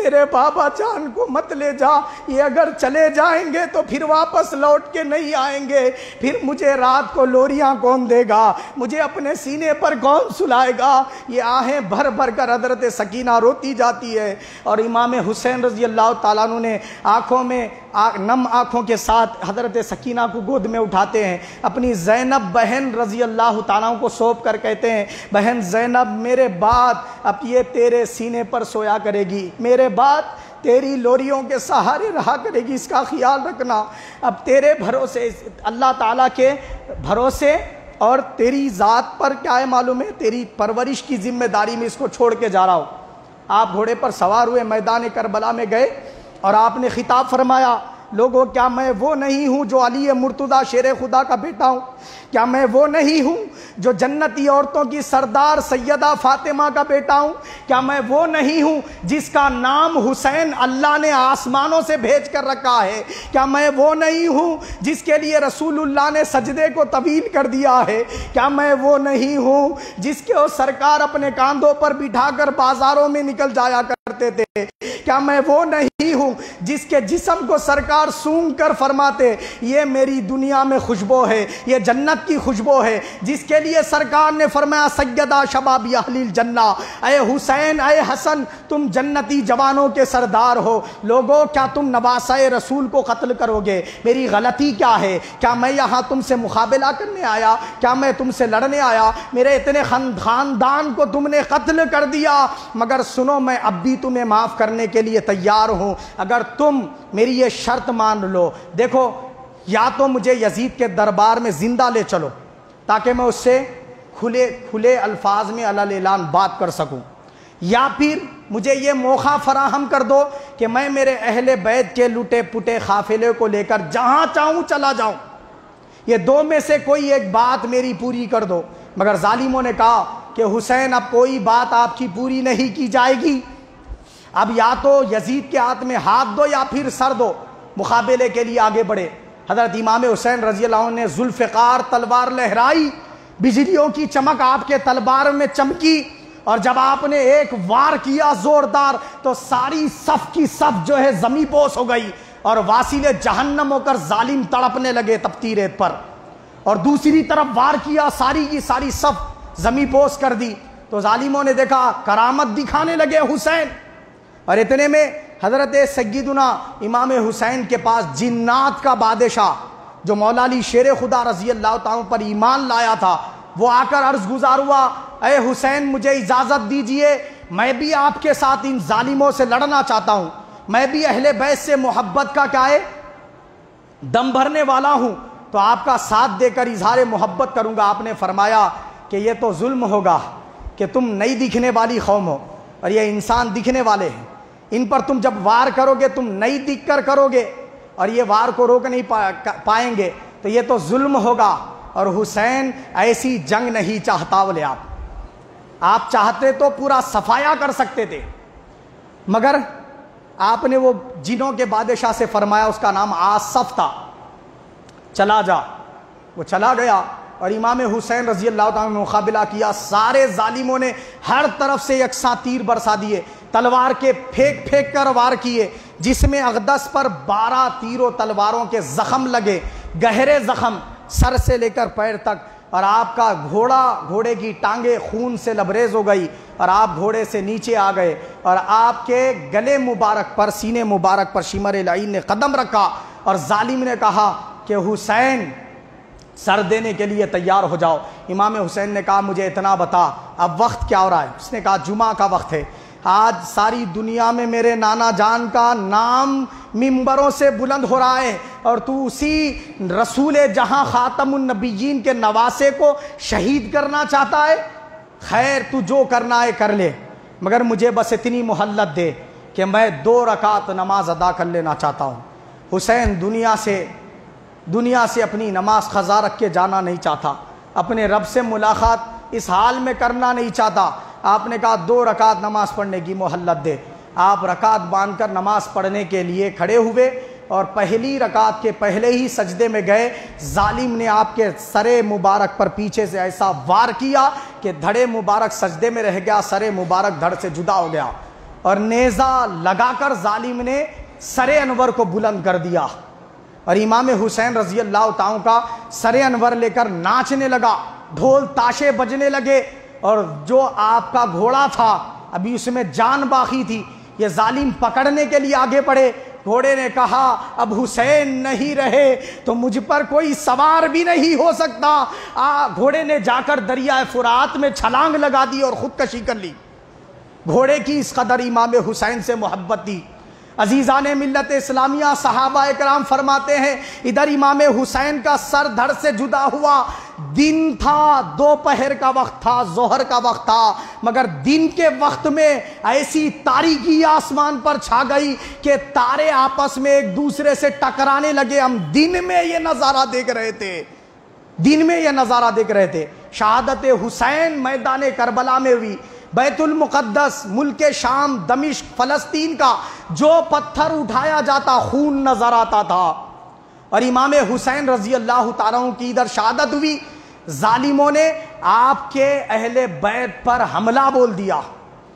میرے بابا جان کو مت لے جا، یہ اگر چلے جائیں گے تو پھر واپس لوٹ کے نہیں آئیں گے، پھر مجھے رات کو لوریاں کون دے گا، مجھے اپنے سینے پر کون سلائے گا۔ یہ آہیں بھر بھر کر حضرت سکینہ روتی جاتی ہے، اور امام حسین رضی اللہ تعالیٰ عنہ نے آنکھوں میں نم آنکھوں کے ساتھ حضرت سکینہ کو گود میں اٹھاتے ہیں، اپنی زینب بہن رضی اللہ تعالیٰ کو سونپ کر کہتے ہیں، بہن زینب میرے بعد اب یہ تیرے سینے پر سویا کرے گی، میرے بعد تیری لوریوں کے سہارے رہا کرے گی، اس کا خیال رکھنا۔ اب تیرے بھروسے، اللہ تعالیٰ کے بھروسے اور تیری ذات پر کیا ہے معلوم ہے، تیری پرورش کی ذمہ داری میں اس کو چھوڑ کے جا رہا ہوں۔ آپ گھوڑے پر سوار ہوئے میدان کربلا میں گئے اور آپ نے خطاب فرمایا، لوگوں کیا میں وہ نہیں ہوں جو علی مرتضیٰ شیر خدا کا بیٹا ہوں؟ کیا میں وہ نہیں ہوں جو جنتی عورتوں کی سردار سیدہ فاطمہ کا بیٹا ہوں؟ کیا میں وہ نہیں ہوں جس کا نام حسین اللہ نے آسمانوں سے بھیج کر رکھا ہے؟ کیا میں وہ نہیں ہوں جس کے لیے رسول اللہ نے سجدے کو طویل کر دیا ہے؟ کیا میں وہ نہیں ہوں جس کے سرکار اپنے کاندھوں پر بٹھا کر بازاروں میں نکل جایا کرتے تھے؟ کیا میں وہ نہیں ہوں جس کے جسم کو سرکار سونگھ کر فرماتے یہ میری دنیا میں خوشبو ہے، یہ جنت کی خوشبو ہے، جس کے لیے سرکار نے فرمایا سیدہ شباب اہل الجنہ، اے حسین اے حسن تم جنتی جوانوں کے سردار ہو، لوگوں کیا تم نواسہ رسول کو قتل کرو گے؟ میری غلطی کیا ہے؟ کیا میں یہاں تم سے مقابلہ کرنے آیا؟ کیا میں تم سے لڑنے آیا؟ میرے اتنے خاندان کو تم نے قتل کر دیا، مگر سنو میں اب بھی تمہیں معاف کرنے کے لیے تیار ہوں اگر تم میری یہ شرط مان لو۔ دیکھو، یا تو مجھے یزید کے دربار میں زندہ لے چلو تاکہ میں اس سے کھلے الفاظ میں علی اعلان بات کر سکوں، یا پھر مجھے یہ موقع فراہم کر دو کہ میں میرے اہل بیت کے لٹے پٹے قافلے کو لے کر جہاں چاہوں چلا جاؤں، یہ دو میں سے کوئی ایک بات میری پوری کر دو۔ مگر ظالموں نے کہا کہ حسین اب کوئی بات آپ کی پوری نہیں کی جائے گی، اب یا تو یزید کے ہاتھ میں ہاتھ دو یا پھر سر دو۔ مقابلے کے لیے آگے بڑھے، حضرت امام حسین رضی اللہ عنہ نے ذوالفقار تلوار لہرائی، بجلیوں کی چمک آپ کے تلوار میں چمکی، اور جب آپ نے ایک وار کیا زوردار تو ساری صف کی صف جو ہے زمیں بوس ہو گئی، اور واصل جہنم ہو کر ظالم تڑپنے لگے تپتی ریت پر۔ اور دوسری طرف وار کیا، ساری کی ساری صف زمیں بوس کر دی، تو ظالموں نے دیکھا کرامت دکھانے لگے حسین۔ اور اتنے میں حضرت سیدنا امام حسین کے پاس جنات کا بادشاہ جو مولا علی شیر خدا رضی اللہ تعالیٰ پر ایمان لایا تھا، وہ آ کر عرض گزار ہوا، اے حسین مجھے اجازت دیجئے، میں بھی آپ کے ساتھ ان ظالموں سے لڑنا چاہتا ہوں، میں بھی اہل بیت سے محبت کا کیا ہے دم بھرنے والا ہوں، تو آپ کا ساتھ دے کر اظہار محبت کروں گا۔ آپ نے فرمایا کہ یہ تو ظلم ہوگا کہ تم نئی دکھنے والی قوم ہو اور یہ انسان دکھنے والے ہیں، ان پر تم جب وار کرو گے تم نئی دکھ کر کرو گے اور یہ وار کو روک نہیں پائیں گے، تو یہ تو ظلم ہوگا۔ اور حسین ایسی جنگ نہیں چاہتا، بولے آپ چاہتے تو پورا صفایا کر سکتے تھے، مگر آپ نے وہ جنوں کے بادشاہ سے فرمایا، اس کا نام آصف تھا، چلا جا۔ وہ چلا گیا اور امام حسین رضی اللہ تعالیٰ نے مقابلہ کیا، سارے ظالموں نے ہر طرف سے یکساں تیر برسا دیے، تلوار کے پھینک پھینک کر وار کیے، جس میں اقدس پر 12 تیروں تلواروں کے زخم لگے، گہرے زخم سر سے لے کر پیر تک، اور آپ کا گھوڑے کی ٹانگیں خون سے لبریز ہو گئی، اور آپ گھوڑے سے نیچے آ گئے، اور آپ کے گلے مبارک پر سینے مبارک پر شمر العین نے قدم رکھا، اور ظالم نے کہا کہ حسین سر دینے کے لیے تیار ہو جاؤ۔ امام حسین نے کہا مجھے اتنا بتا اب وقت کیا ہو رہا ہے؟ اس نے کہا جمعہ کا وقت ہے، آج ساری دنیا میں میرے نانا جان کا نام ممبروں سے بلند ہو رہا ہے، اور تو اسی رسول جہاں خاتم النبیین کے نواسے کو شہید کرنا چاہتا ہے۔ خیر تو جو کرنا ہے کر لے، مگر مجھے بس اتنی مہلت دے کہ میں 2 رکعت نماز ادا کر لینا چاہتا ہوں۔ حسین دنیا سے اپنی نماز قضا رکھ کے جانا نہیں چاہتا، اپنے رب سے ملاقات اس حال میں کرنا نہیں چاہتا۔ آپ نے کہا 2 رکعت نماز پڑھنے کی مہلت دے۔ آپ رکعت باندھ کر نماز پڑھنے کے لیے کھڑے ہوئے، اور پہلی رکعت کے پہلے ہی سجدے میں گئے، ظالم نے آپ کے سر مبارک پر پیچھے سے ایسا وار کیا کہ دھڑے مبارک سجدے میں رہ گیا، سر مبارک دھڑ سے جدا ہو گیا۔ اور نیزہ لگا کر ظالم نے سر انور کو بلند کر دیا، اور امام حسین رضی اللہ تعالیٰ کا سر انور لے کر ناچنے لگا، ڈھول تاشے بجنے لگے، اور جو آپ کا گھوڑا تھا ابھی اس میں جان باقی تھی، یہ ظالم پکڑنے کے لیے آگے بڑھے، گھوڑے نے کہا اب حسین نہیں رہے تو مجھ پر کوئی سوار بھی نہیں ہو سکتا۔ گھوڑے نے جا کر دریائے فرات میں چھلانگ لگا دی اور خودکشی کر لی۔ گھوڑے کی اس قدر امام حسین سے محبت تھی۔ عزیزان ملت اسلامیہ، صحابہ کرام فرماتے ہیں ادھر امام حسین کا سر دھڑ سے جدا ہوا، دن تھا، دوپہر کا وقت تھا، ظہر کا وقت تھا، مگر دن کے وقت میں ایسی تاریکی آسمان پر چھا گئی کہ تارے آپس میں ایک دوسرے سے ٹکرانے لگے۔ ہم دن میں یہ نظارہ دیکھ رہے تھے، دن میں یہ نظارہ دیکھ رہے تھے۔ شہادت حسین میدان کربلا میں ہوئی۔ بیت المقدس، ملک شام، دمشق، فلسطین کا جو پتھر اٹھایا جاتا خون نظر آتا تھا، اور امام حسین رضی اللہ تعالیٰ کی ادھر شہادت ہوئی۔ ظالموں نے آپ کے اہل بیت پر حملہ بول دیا،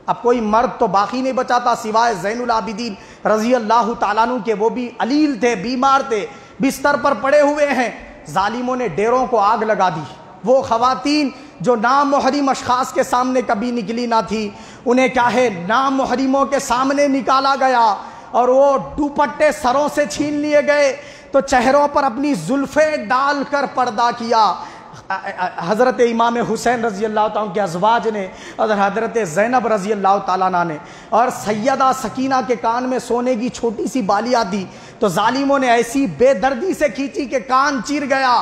اب کوئی مرد تو باقی نہیں بچا تھا سوائے زین العابدین رضی اللہ تعالیٰ عنہ کے، وہ بھی علیل تھے، بیمار تھے، بستر پر پڑے ہوئے ہیں۔ ظالموں نے ڈیروں کو آگ لگا دی۔ وہ خواتین جو نامحرم اشخاص کے سامنے کبھی نکلی نہ تھی، انہیں کیا ہے نامحرموں کے سامنے نکالا گیا، اور وہ دوپٹے سروں سے چھین لیے گئے، تو چہروں پر اپنی زلفیں ڈال کر پردہ کیا۔ حضرت امام حسین رضی اللہ تعالیٰ کے ازواج نے اور حضرت زینب رضی اللہ تعالیٰ عنہ نے، اور سیدہ سکینہ کے کان میں سونے کی چھوٹی سی بالیاں دی، تو ظالموں نے ایسی بے دردی سے کھینچی کہ کان چیر گیا،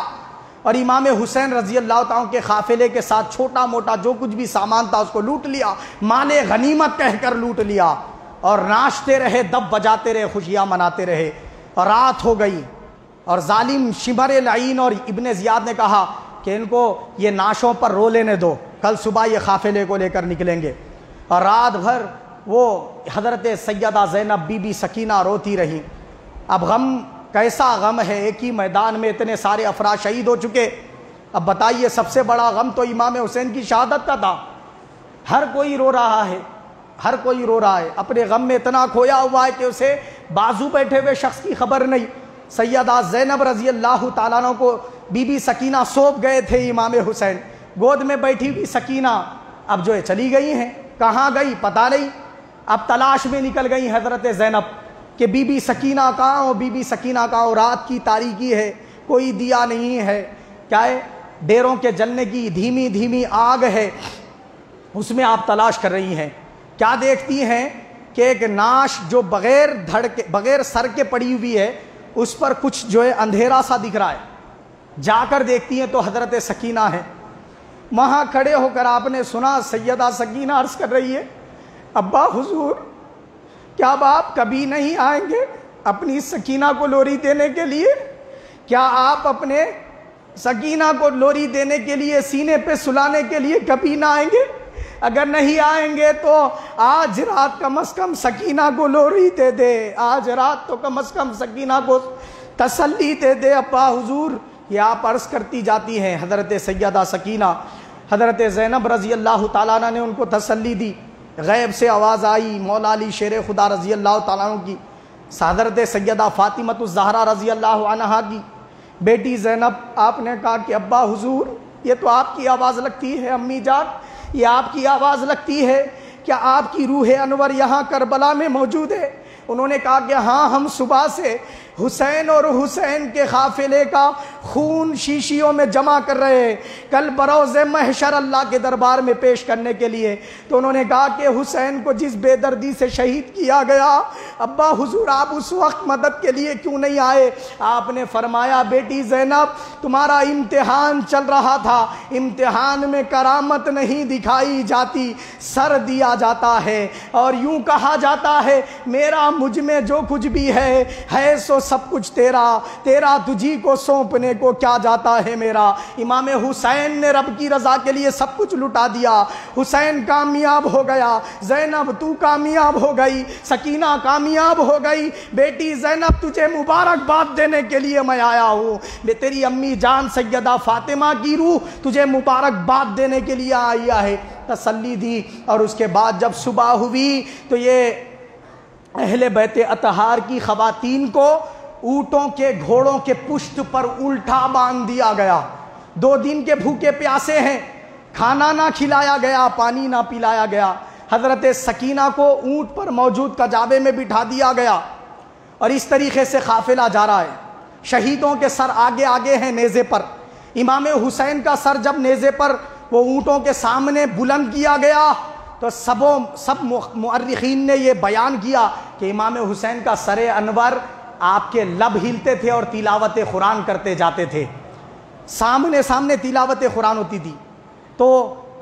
اور امام حسین رضی اللہ تعالیٰ کے قافلے کے ساتھ چھوٹا موٹا جو کچھ بھی سامان تھا اس کو لوٹ لیا، مال غنیمت کہہ کر لوٹ لیا، اور ناچتے رہے، دب بجاتے رہے، خوشیاں مناتے رہے، اور رات ہو گئی، اور ظالم شمر العین اور ابن زیاد نے کہا کہ ان کو یہ نعشوں پر رو لینے دو، کل صبح یہ قافلے کو لے کر نکلیں گے، اور رات بھر وہ حضرت سیدہ زینب بی بی سکینہ روتی رہی۔ اب غم کیسا غم ہے، ایک ہی میدان میں اتنے سارے افراد شہید ہو چکے، اب بتائیے سب سے بڑا غم تو امام حسین کی شہادت کا تھا۔ ہر کوئی رو رہا ہے، ہر کوئی رو رہا ہے، اپنے غم میں اتنا کھویا ہوا ہے کہ اسے بازو بیٹھے ہوئے شخص کی خبر نہیں۔ سیدہ زینب رضی اللہ تعالیٰ عنہ کو بی بی سکینہ سونپ گئے تھے امام حسین، گود میں بیٹھی ہوئی سکینہ اب جو ہے چلی گئی ہیں، کہاں گئی پتہ نہیں، اب تلاش میں نکل گئی حضرت زینب کہ بی بی سکینہ کہاں ہو، بی بی سکینہ کہاں ہو، رات کی تاریکی ہے، کوئی دیا نہیں ہے، کیا ہے ڈیروں کے جلنے کی دھیمی دھیمی آگ ہے، اس میں آپ تلاش کر رہی ہیں۔ کیا دیکھتی ہیں کہ ایک ناش جو بغیر سر کے پڑی ہوئی ہے، اس پر کچھ جو ہے اندھیرا سا دکھ رہا ہے، جا کر دیکھتی ہیں تو حضرت سکینہ ہے۔ وہاں کھڑے ہو کر آپ نے سنا سیدہ سکینہ عرض کر رہی ہے ابا حضور کیا اب آپ کبھی نہیں آئیں گے اپنی سکینہ کو لوری دینے کے لیے؟ کیا آپ اپنے سکینہ کو لوری دینے کے لیے، سینے پہ سلانے کے لیے کبھی نہ آئیں گے؟ اگر نہیں آئیں گے تو آج رات کم از کم سکینہ کو لوری دے دے، آج رات تو کم از کم سکینہ کو تسلی دے دے ابا حضور۔ یہ آپ عرض کرتی جاتی ہیں۔ حضرت سیدہ سکینہ، حضرت زینب رضی اللہ تعالیٰ عنہ نے ان کو تسلی دی۔ غیب سے آواز آئی مولا علی شیر خدا رضی اللہ تعالیٰ عنہ کی، حضرت سیدہ فاطمہ الزہرا رضی اللہ عنہا کی بیٹی زینب، آپ نے کہا کہ ابا حضور یہ تو آپ کی آواز لگتی ہے، امی جان یہ آپ کی آواز لگتی ہے، کیا آپ کی روح انور یہاں کربلا میں موجود ہے؟ انہوں نے کہا کہ ہاں، ہم صبح سے حسین اور حسین کے قافلے کا خون شیشیوں میں جمع کر رہے ہیں، کل بروز محشر اللہ کے دربار میں پیش کرنے کے لیے۔ تو انہوں نے کہا کہ حسین کو جس بے دردی سے شہید کیا گیا، ابا حضور آپ اس وقت مدد کے لیے کیوں نہیں آئے؟ آپ نے فرمایا بیٹی زینب تمہارا امتحان چل رہا تھا، امتحان میں کرامت نہیں دکھائی جاتی، سر دیا جاتا ہے، اور یوں کہا جاتا ہے میرا مجھ میں جو کچھ بھی ہے سو سب کچھ تیرا، تیرا تجھی کو سونپنے کو کیا جاتا ہے میرا۔ امام حسین نے رب کی رضا کے لیے سب کچھ لٹا دیا۔ حسین کامیاب ہو گیا، زینب تو کامیاب ہو گئی، سکینہ کامیاب ہو گئی۔ بیٹی زینب تجھے مبارکباد دینے کے لیے میں آیا ہوں، میں تیری امی جان سیدہ فاطمہ کی روح تجھے مبارکباد دینے کے لیے آیا ہے۔ تسلی دی، اور اس کے بعد جب صبح ہوئی تو یہ اہل بیت اطہار کی خواتین کو اونٹوں کے گھوڑوں کے پشت پر الٹا باندھ دیا گیا۔ 2 دن کے بھوکے پیاسے ہیں، کھانا نہ کھلایا گیا، پانی نہ پلایا گیا۔ حضرت سکینہ کو اونٹ پر موجود کجاوے میں بٹھا دیا گیا، اور اس طریقے سے قافلہ جا رہا ہے۔ شہیدوں کے سر آگے آگے ہیں نیزے پر۔ امام حسین کا سر جب نیزے پر وہ اونٹوں کے سامنے بلند کیا گیا تو سب مؤرخین نے یہ بیان کیا کہ امام حسین کا سر انور آپ کے لب ہلتے تھے اور تلاوت قرآن کرتے جاتے تھے، سامنے سامنے تلاوت قرآن ہوتی تھی۔ تو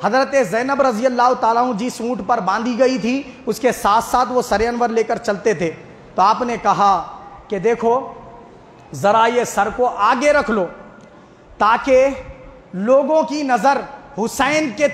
حضرت زینب رضی اللہ تعالیٰ عنہ جس اونٹ پر باندھی گئی تھی اس کے ساتھ ساتھ وہ سر انور لے کر چلتے تھے۔ تو آپ نے کہا کہ دیکھو ذرا یہ سر کو آگے رکھ لو تاکہ لوگوں کی نظر حسین کے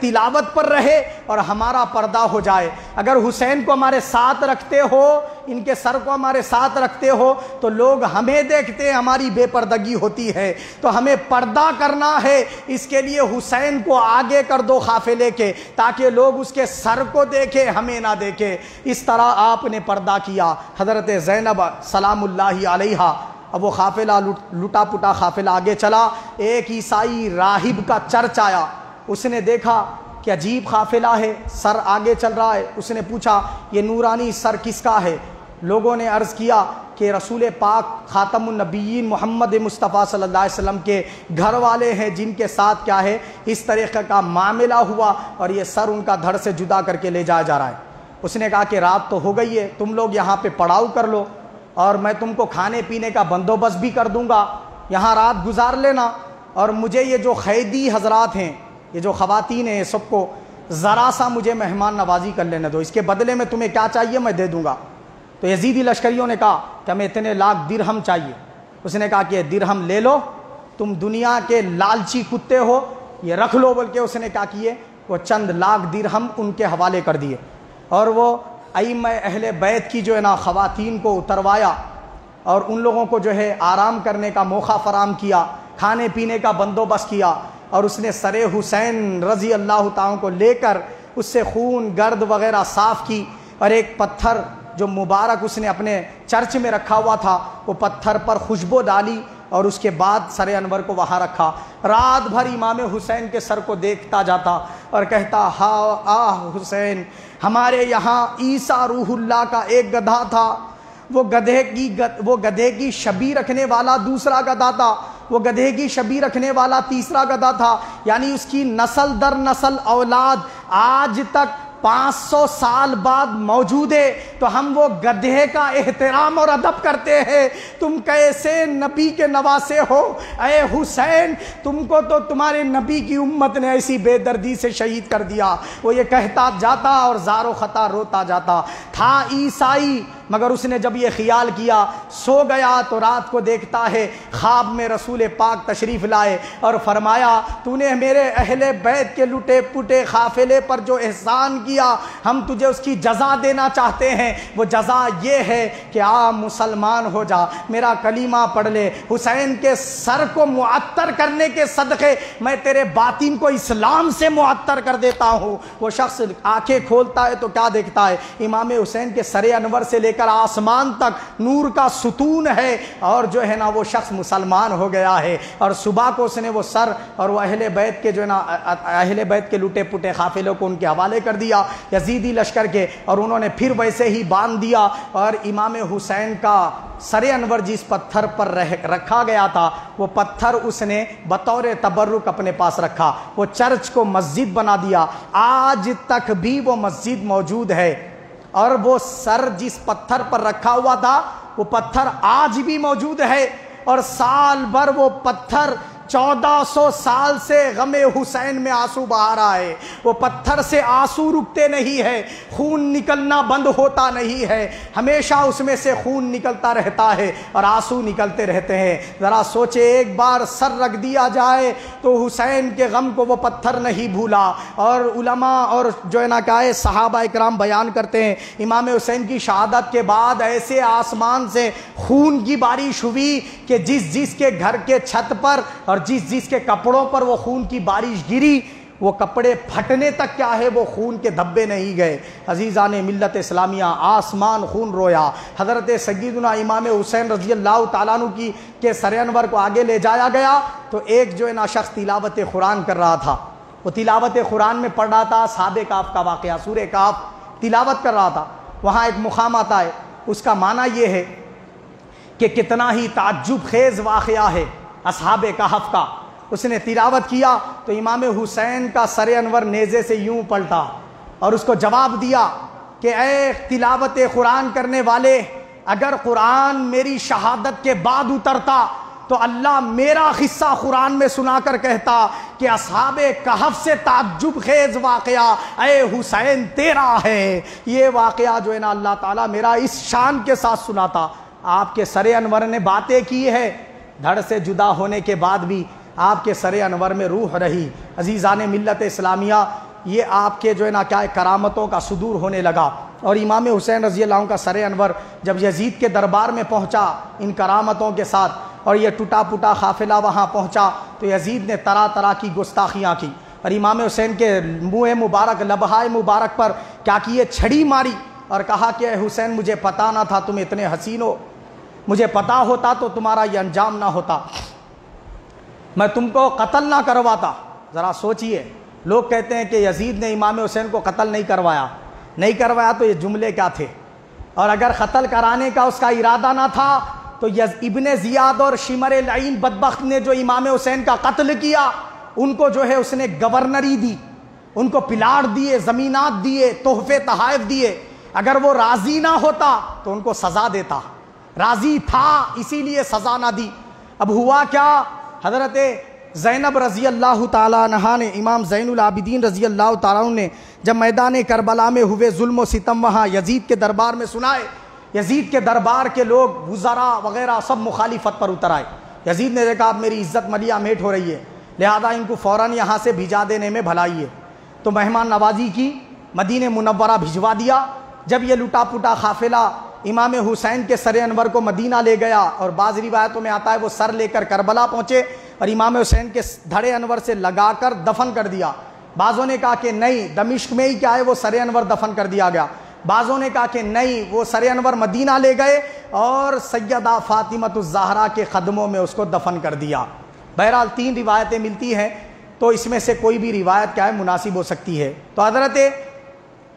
تلاوت پر رہے اور ہمارا پردہ ہو جائے۔ اگر حسین کو ہمارے ساتھ رکھتے ہو، ان کے سر کو ہمارے ساتھ رکھتے ہو تو لوگ ہمیں دیکھتے ہیں، ہماری بے پردگی ہوتی ہے، تو ہمیں پردہ کرنا ہے۔ اس کے لیے حسین کو آگے کر دو قافلے کے، تاکہ لوگ اس کے سر کو دیکھیں، ہمیں نہ دیکھیں۔ اس طرح آپ نے پردہ کیا۔ حضرت زینب سلام اللہ علیہا، اب وہ قافلہ لٹا پٹا قافلہ آگے چلا۔ ایک عیسائی راہب کا چرچ آیا، اس نے دیکھا کہ عجیب قافلہ ہے، سر آگے چل رہا ہے۔ اس نے پوچھا یہ نورانی سر کس کا ہے؟ لوگوں نے عرض کیا کہ رسول پاک خاتم النبیین محمد مصطفیٰ صلی اللہ علیہ وسلم کے گھر والے ہیں، جن کے ساتھ کیا ہے اس طریقے کا معاملہ ہوا اور یہ سر ان کا دھڑ سے جدا کر کے لے جایا جا رہا ہے۔ اس نے کہا کہ رات تو ہو گئی ہے، تم لوگ یہاں پہ پڑاؤ کر لو اور میں تم کو کھانے پینے کا بندوبست بھی کر دوں گا، یہاں رات گزار لینا، اور مجھے یہ جو قیدی حضرات ہیں، یہ جو خواتین ہیں، سب کو ذرا سا مجھے مہمان نوازی کر لینے دو، اس کے بدلے میں تمہیں کیا چاہیے میں دے دوں گا۔ تو یزیدی لشکریوں نے کہا کہ ہمیں اتنے لاکھ درہم چاہیے۔ اس نے کہا کہ درہم لے لو، تم دنیا کے لالچی کتے ہو، یہ رکھ لو، بلکہ اس نے کیا کیے وہ چند لاکھ درہم ان کے حوالے کر دیے، اور وہ ائمہ اہل بیت کی جو ہے نا خواتین کو اتروایا اور ان لوگوں کو جو ہے آرام کرنے کا موقع فراہم کیا، کھانے پینے کا بندوبست کیا، اور اس نے سر حسین رضی اللہ تعالیٰ کو لے کر اس سے خون گرد وغیرہ صاف کی، اور ایک پتھر جو مبارک اس نے اپنے چرچ میں رکھا ہوا تھا وہ پتھر پر خوشبو ڈالی، اور اس کے بعد سر انور کو وہاں رکھا۔ رات بھر امام حسین کے سر کو دیکھتا جاتا اور کہتا حسین، ہمارے یہاں عیسیٰ روح اللہ کا ایک گدھا تھا، وہ گدھے کی شبیہ رکھنے والا دوسرا گدھا تھا، وہ گدھے کی شبیہ رکھنے والا تیسرا گدھا تھا، یعنی اس کی نسل در نسل اولاد آج تک 500 سال بعد موجود ہے، تو ہم وہ گدھے کا احترام اور ادب کرتے ہیں۔ تم کیسے نبی کے نواسے ہو اے حسین، تم کو تو تمہارے نبی کی امت نے ایسی بے دردی سے شہید کر دیا۔ وہ یہ کہتا جاتا اور زار و خطا روتا جاتا تھا عیسائی، مگر اس نے جب یہ خیال کیا سو گیا تو رات کو دیکھتا ہے خواب میں رسول پاک تشریف لائے اور فرمایا تو نے میرے اہل بیت کے لٹے پٹے قافلے پر جو احسان کیا ہم تجھے اس کی جزا دینا چاہتے ہیں۔ وہ جزا یہ ہے کہ مسلمان ہو جا، میرا کلمہ پڑھ لے، حسین کے سر کو معطر کرنے کے صدقے میں تیرے باطن کو اسلام سے معطر کر دیتا ہوں۔ وہ شخص آنکھیں کھولتا ہے تو کیا دیکھتا ہے؟ امام حسین کے سر انور سے لے کر آسمان تک نور کا ستون ہے، اور جو ہے نا وہ شخص مسلمان ہو گیا ہے۔ اور صبح کو اس نے وہ سر اور وہ اہل بیت کے جو ہے نا اہل بیت کے لٹے پٹے قافلوں کو ان کے حوالے کر دیا یزیدی لشکر کے، اور انہوں نے پھر ویسے ہی باندھ دیا، اور امام حسین کا سر انور جس پتھر پر رکھا گیا تھا وہ پتھر اس نے بطور تبرک اپنے پاس رکھا، وہ چرچ کو مسجد بنا دیا۔ آج تک بھی وہ مسجد موجود ہے، اور وہ سر جس پتھر پر رکھا ہوا تھا وہ پتھر آج بھی موجود ہے، اور سال بھر وہ پتھر 1400 سال سے غم حسین میں آنسو بہا رہا ہے. وہ پتھر سے آنسو رکتے نہیں ہے, خون نکلنا بند ہوتا نہیں ہے, ہمیشہ اس میں سے خون نکلتا رہتا ہے اور آنسو نکلتے رہتے ہیں. ذرا سوچے, ایک بار سر رکھ دیا جائے تو حسین کے غم کو وہ پتھر نہیں بھولا. اور علماء اور جو ہے نا کیا ہے صحابہ اکرام بیان کرتے ہیں, امام حسین کی شہادت کے بعد ایسے آسمان سے خون کی بارش ہوئی کہ جس کے گھر کے چھت پر اور جس کے کپڑوں پر وہ خون کی بارش گری, وہ کپڑے پھٹنے تک کیا ہے وہ خون کے دھبے نہیں گئے. عزیزان ملت اسلامیہ, آسمان خون رویا. حضرت سیدنا امام حسین رضی اللہ تعالیٰ عنہ کے سر انور کو آگے لے جایا گیا تو ایک جو ہے نا شخص تلاوت قرآن کر رہا تھا. وہ تلاوت قرآن میں پڑھ رہا تھا اصحاب کہف کا واقعہ, سورہ کہف تلاوت کر رہا تھا. وہاں ایک مقام آتا ہے, اس کا معنی یہ ہے کہ کتنا ہی تعجب خیز واقعہ ہے اصحاب کہف کا. اس نے تلاوت کیا تو امام حسین کا سر انور نیزے سے یوں پلٹا اور اس کو جواب دیا کہ اے تلاوت قرآن کرنے والے, اگر قرآن میری شہادت کے بعد اترتا تو اللہ میرا قصہ قرآن میں سنا کر کہتا کہ اصحاب کہف سے تعجب خیز واقعہ اے حسین تیرا ہے. یہ واقعہ جو ہے نا اللہ تعالیٰ میرا اس شان کے ساتھ سناتا. آپ کے سر انور نے باتیں کی ہے, دھڑ سے جدا ہونے کے بعد بھی آپ کے سر انور میں روح رہی. عزیزان ملت اسلامیہ, یہ آپ کے جو ہے نا کیا کرامتوں کا صدور ہونے لگا. اور امام حسین رضی اللہ عنہ کا سر انور جب یزید کے دربار میں پہنچا ان کرامتوں کے ساتھ, اور یہ ٹوٹا پوٹا قافلہ وہاں پہنچا تو یزید نے طرح طرح کی گستاخیاں کی اور امام حسین کے منہ مبارک, لبہائے مبارک پر کیا کیے, چھڑی ماری اور کہا کہ اے حسین مجھے پتا نہ تھا تم اتنے حسین ہو, مجھے پتا ہوتا تو تمہارا یہ انجام نہ ہوتا, میں تم کو قتل نہ کرواتا. ذرا سوچئے, لوگ کہتے ہیں کہ یزید نے امام حسین کو قتل نہیں کروایا تو یہ جملے کیا تھے؟ اور اگر قتل کرانے کا اس کا ارادہ نہ تھا تو ابن زیاد اور شمر لعین بدبخت نے جو امام حسین کا قتل کیا ان کو جو ہے اس نے گورنری دی, ان کو پلاٹ دیے, زمینات دیے, تحفے تحائف دیے. اگر وہ راضی نہ ہوتا تو ان کو سزا دیتا, راضی تھا اسی لیے سزا نہ دی. اب ہوا کیا, حضرت زینب رضی اللہ تعالیٰ عنہا نے, امام زین العابدین رضی اللہ تعالیٰ عنہ نے جب میدان کربلا میں ہوئے ظلم و ستم وہاں یزید کے دربار میں سنائے, یزید کے دربار کے لوگ وزراء وغیرہ سب مخالفت پر اتر آئے. یزید نے دیکھا اب میری عزت ملیہ میٹ ہو رہی ہے, لہذا ان کو فوراً یہاں سے بھیجا دینے میں بھلائی ہے. تو مہمان نوازی کی, مدینہ منورہ بھجوا دیا. جب یہ لٹا پٹا قافلہ امام حسین کے سر انور کو مدینہ لے گیا, اور بعض روایتوں میں آتا ہے وہ سر لے کر کربلا پہنچے اور امام حسین کے دھڑے انور سے لگا کر دفن کر دیا. بعضوں نے کہا کہ نہیں, دمشق میں ہی کیا ہے وہ سر انور دفن کر دیا گیا. بعضوں نے کہا کہ نہیں, وہ سر انور مدینہ لے گئے اور سیدہ فاطمہ الزہرا کے قدموں میں اس کو دفن کر دیا. بہرحال 3 روایتیں ملتی ہیں تو اس میں سے کوئی بھی روایت کیا ہے مناسب ہو سکتی ہے. تو حضرت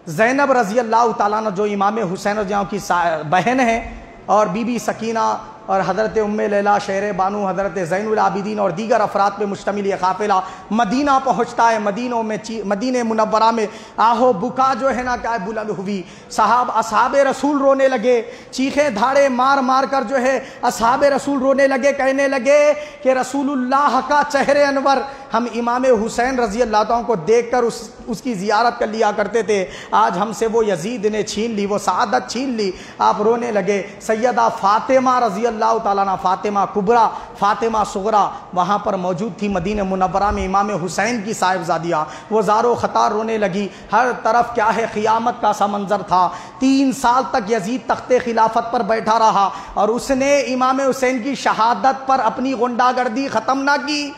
زینب رضی اللہ تعالیٰ عنہ جو امام حسین رضی اللہ عنہ کی بہن ہیں, اور بی بی سکینہ اور حضرت ام لیلہ شہر بانو, حضرت زین العابدین اور دیگر افراد پہ مشتمل یہ قافلہ مدینہ پہنچتا ہے. مدینہ منورہ میں آہو بکا جو ہے نا کیا بلند ہوئی, اصحاب رسول رونے لگے, چیخیں دھاڑے مار مار کر جو ہے اصحاب رسول رونے لگے, کہنے لگے کہ رسول اللہ کا چہرے انور ہم امام حسین رضی اللہ عنہ کو دیکھ کر اس کی زیارت کر لیا کرتے تھے, آج ہم سے وہ یزید نے چھین لی, وہ سعادت چھین لی. آپ رونے لگے. سیدہ فاطمہ رضی اللہ تعالیٰ عنہ, فاطمہ کبریٰ, فاطمہ صغریٰ وہاں پر موجود تھی مدینہ منورہ میں, امام حسین کی صاحبزادیاں, وہ زارو خطار رونے لگی. ہر طرف کیا ہے قیامت کا سا منظر تھا. 3 سال تک یزید تخت خلافت پر بیٹھا رہا اور اس نے امام حسین کی شہادت پر اپنی غنڈہ گردی ختم نہ کی.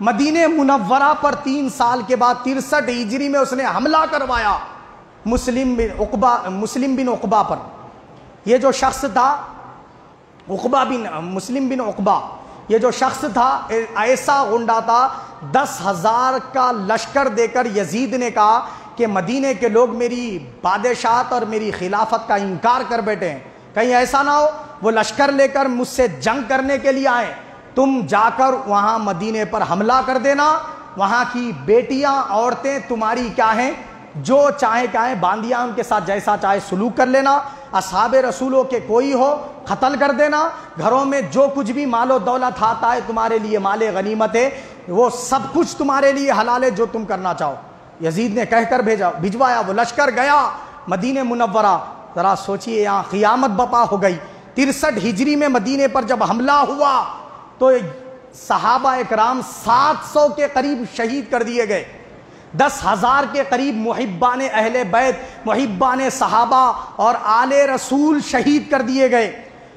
مدینہ منورہ پر 3 سال کے بعد 63 ہجری میں اس نے حملہ کروایا مسلم بن عقبہ پر. یہ جو شخص تھا مسلم بن عقبہ, یہ جو شخص تھا ایسا غنڈہ تھا, 10,000 کا لشکر دے کر یزید نے کہا کہ مدینہ کے لوگ میری بادشاہت اور میری خلافت کا انکار کر بیٹھے ہیں, کہیں ایسا نہ ہو وہ لشکر لے کر مجھ سے جنگ کرنے کے لیے آئیں, تم جا کر وہاں مدینے پر حملہ کر دینا, وہاں کی بیٹیاں عورتیں تمہاری کیا ہیں, جو چاہے باندیاں ان کے ساتھ جیسا چاہے سلوک کر لینا, اصحاب رسولوں کے کوئی ہو قتل کر دینا، گھروں میں جو کچھ بھی مال و دولت آتا ہے تمہارے لیے مال غنیمت ہے، وہ سب کچھ تمہارے لیے حلال ہے، جو تم کرنا چاہو۔ یزید نے کہہ کر بھجوایا، وہ لشکر گیا مدینہ منورہ۔ ذرا سوچئے یہاں قیامت بپا ہو گئی۔ 63 ہجری میں مدینے پر جب حملہ ہوا تو صحابہ اکرام 700 کے قریب شہید کر دیے گئے، 10,000 کے قریب محبان اہل بیت، محبان صحابہ اور آل رسول شہید کر دیے گئے،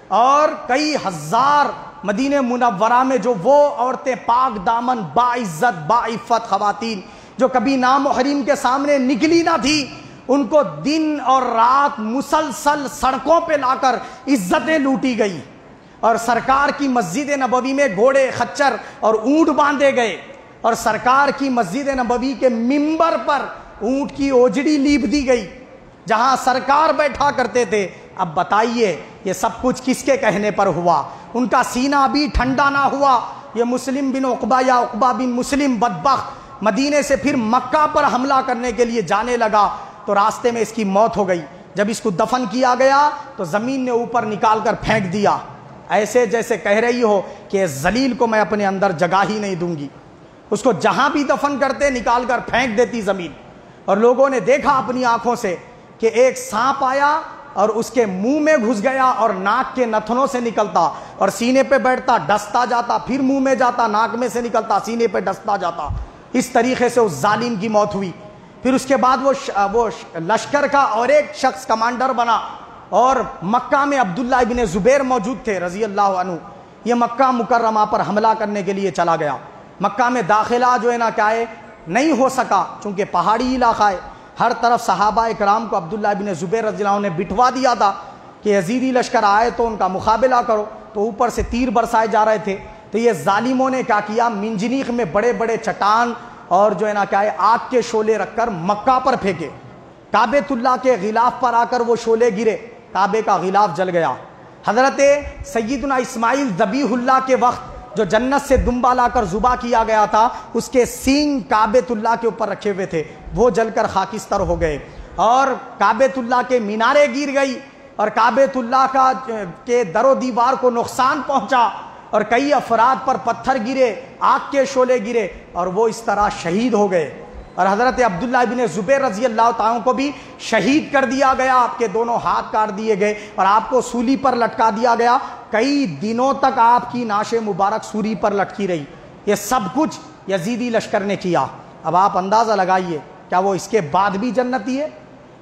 اور کئی ہزار مدینہ منورہ میں جو وہ عورتیں پاک دامن باعزت باعفت خواتین جو کبھی نامحرم کے سامنے نکلی نہ تھی، ان کو دن اور رات مسلسل سڑکوں پہ لا کر عزتیں لوٹی گئی، اور سرکار کی مسجد نبوی میں گھوڑے خچر اور اونٹ باندھے گئے، اور سرکار کی مسجد نبوی کے منبر پر اونٹ کی اوجڑی لیپ دی گئی جہاں سرکار بیٹھا کرتے تھے۔ اب بتائیے یہ سب کچھ کس کے کہنے پر ہوا؟ ان کا سینہ ابھی ٹھنڈا نہ ہوا۔ یہ مسلم بن عقبہ یا عقبہ بن مسلم بدبخت مدینے سے پھر مکہ پر حملہ کرنے کے لیے جانے لگا تو راستے میں اس کی موت ہو گئی۔ جب اس کو دفن کیا گیا تو زمین نے اوپر نکال کر پھینک دیا، ایسے جیسے کہہ رہی ہو کہ ذلیل کو میں اپنے اندر جگہ ہی نہیں دوں گی۔ اس کو جہاں بھی دفن کرتے نکال کر پھینک دیتی زمین، اور لوگوں نے دیکھا اپنی آنکھوں سے کہ ایک سانپ آیا اور اس کے منہ میں گھس گیا اور ناک کے نتھنوں سے نکلتا اور سینے پہ بیٹھتا، ڈستا جاتا، پھر منہ میں جاتا، ناک میں سے نکلتا، سینے پہ ڈستا جاتا۔ اس طریقے سے اس ظالم کی موت ہوئی۔ پھر اس کے بعد وہ لشکر کا اور ایک شخص کمانڈر بنا، اور مکہ میں عبداللہ ابن زبیر موجود تھے رضی اللہ عنہ۔ یہ مکہ مکرمہ پر حملہ کرنے کے لیے چلا گیا۔ مکہ میں داخلہ جو ہے نا کیا ہے نہیں ہو سکا، چونکہ پہاڑی علاقہ ہے۔ ہر طرف صحابہ اکرام کو عبداللہ ابن زبیر رضی اللہ عنہ نے بٹھوا دیا تھا کہ یزیدی لشکر آئے تو ان کا مقابلہ کرو، تو اوپر سے تیر برسائے جا رہے تھے۔ تو یہ ظالموں نے کیا کیا، منجنیق میں بڑے بڑے چٹان اور جو ہے نا کیا ہے آگ کے شعلے رکھ کر مکہ پر پھینکے۔ کعبۃ اللہ کے غلاف پر آ کر وہ شعلے گرے، کعبے کا غلاف جل گیا۔ حضرت سیدنا اسماعیل ذبیح اللہ کے وقت جو جنت سے دمبا لا کر ذبح کیا گیا تھا، اس کے سینگ کعبۃ اللہ کے اوپر رکھے ہوئے تھے، وہ جل کر خاکستر ہو گئے، اور کعبۃ اللہ کے مینارے گر گئی، اور کعبۃ اللہ کے در و دیوار کو نقصان پہنچا، اور کئی افراد پر پتھر گرے، آگ کے شعلے گرے، اور وہ اس طرح شہید ہو گئے۔ اور حضرت عبداللہ ابن زبیر رضی اللہ تعالیٰ کو بھی شہید کر دیا گیا، آپ کے دونوں ہاتھ کاٹ دیے گئے اور آپ کو سولی پر لٹکا دیا گیا۔ کئی دنوں تک آپ کی ناش مبارک سولی پر لٹکی رہی۔ یہ سب کچھ یزیدی لشکر نے کیا۔ اب آپ اندازہ لگائیے، کیا وہ اس کے بعد بھی جنتی ہے؟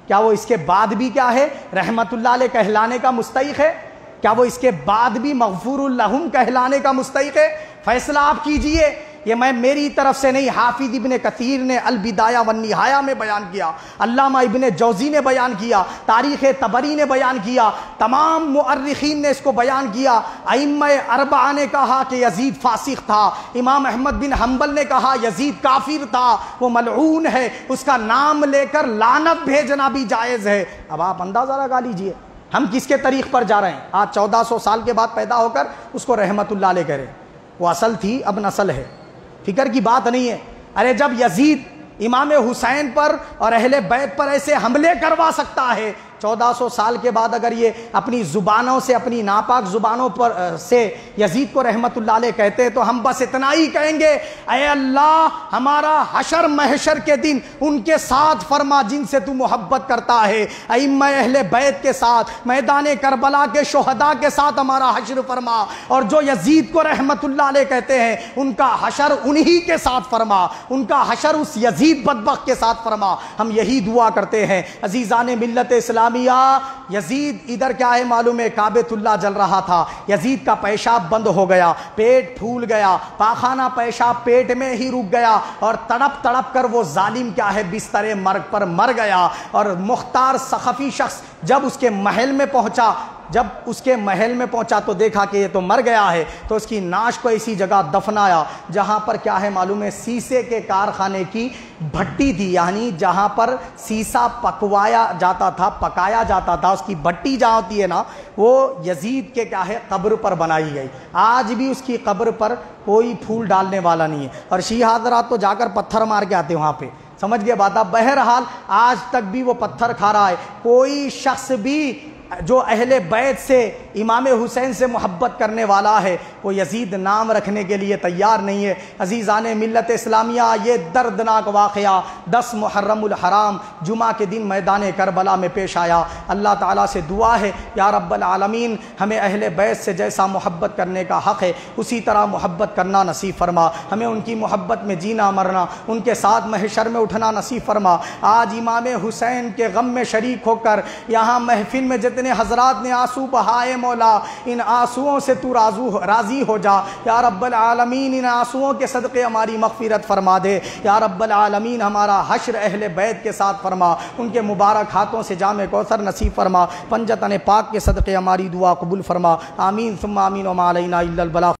کیا وہ اس کے بعد بھی کیا ہے، رحمت اللہ علیہ کہلانے کا مستحق ہے؟ کیا وہ اس کے بعد بھی مغفور الہم کہلانے کا مستحق ہے؟ فیصلہ آپ کیجئے۔ یہ میں میری طرف سے نہیں، حافظ ابن کثیر نے البدایہ والنہایہ میں بیان کیا، علامہ ابن جوزی نے بیان کیا، تاریخ طبری نے بیان کیا، تمام مؤرخین نے اس کو بیان کیا۔ ائمہ اربعہ نے کہا کہ یزید فاسق تھا، امام احمد بن حنبل نے کہا یزید کافر تھا، وہ ملعون ہے، اس کا نام لے کر لعنت بھیجنا بھی جائز ہے۔ اب آپ اندازہ لگا لیجئے ہم کس کے طریق پر جا رہے ہیں۔ آج 1400 سال کے بعد پیدا ہو کر اس کو رحمت اللہ علیہ کہہ رہے ہیں۔ وہ اصل تھی، اب نسل ہے، فکر کی بات نہیں ہے۔ ارے جب یزید امام حسین پر اور اہل بیت پر ایسے حملے کروا سکتا ہے، 1400 سال کے بعد اگر یہ اپنی زبانوں سے، اپنی ناپاک زبانوں پر سے یزید کو رحمت اللہ علیہ کہتے ہیں، تو ہم بس اتنا ہی کہیں گے، اے اللہ ہمارا حشر محشر کے دن ان کے ساتھ فرما جن سے تو محبت کرتا ہے، ائمہ اہل بیت کے ساتھ، میدان کربلا کے شہداء کے ساتھ ہمارا حشر فرما، اور جو یزید کو رحمت اللہ علیہ کہتے ہیں ان کا حشر انہی کے ساتھ فرما، ان کا حشر اس یزید بدبخت کے ساتھ فرما۔ ہم یہی دعا کرتے ہیں۔ عزیزان ملت اسلام، یزید ادھر کیا ہے معلوم ہے، کعبۃ اللہ جل رہا تھا، یزید کا پیشاب بند ہو گیا، پیٹ پھول گیا، پاخانہ پیشاب پیٹ میں ہی رک گیا، اور تڑپ تڑپ کر وہ ظالم کیا ہے بستر مرگ پر مر گیا۔ اور مختار ثقفی شخص جب اس کے محل میں پہنچا تو دیکھا کہ یہ تو مر گیا ہے، تو اس کی ناش کو ایسی جگہ دفنایا جہاں پر کیا ہے معلوم ہے، سیسے کے کارخانے کی بھٹی تھی، یعنی جہاں پر سیسا پکایا جاتا تھا، اس کی بھٹی جہاں ہوتی ہے نا، وہ یزید کے کیا ہے قبر پر بنائی گئی۔ آج بھی اس کی قبر پر کوئی پھول ڈالنے والا نہیں ہے، اور شیعہ حضرات تو جا کر پتھر مار کے آتے وہاں پہ، سمجھ گئے بات آپ۔ بہرحال آج تک بھی وہ پتھر کھا رہا ہے، کوئی شخص بھی جو اہل بیت سے امام حسین سے محبت کرنے والا ہے وہ یزید نام رکھنے کے لیے تیار نہیں ہے۔ عزیزان ملت اسلامیہ، یہ دردناک واقعہ 10 محرم الحرام جمعہ کے دن میدان کربلا میں پیش آیا۔ اللہ تعالیٰ سے دعا ہے یا رب العالمین ہمیں اہل بیت سے جیسا محبت کرنے کا حق ہے اسی طرح محبت کرنا نصیب فرما، ہمیں ان کی محبت میں جینا مرنا، ان کے ساتھ محشر میں اٹھنا نصیب فرما۔ آج امام حسین کے غم میں شریک ہو کر یہاں محفل میں جتنے حضرات نے آنسو بہائے مولا، ان آنسوؤں سے تو راضی ہو جا یا رب العالمین، ان آنسوؤں کے صدقے ہماری مغفرت فرما دے یا رب العالمین، ہمارا حشر اہل بیت کے ساتھ فرما، ان کے مبارک ہاتھوں سے جام کوثر نصیب فرما، پنجتن پاک کے صدقے ہماری دعا قبول فرما، آمین ثم آمین، وما علینا الا البلاغ۔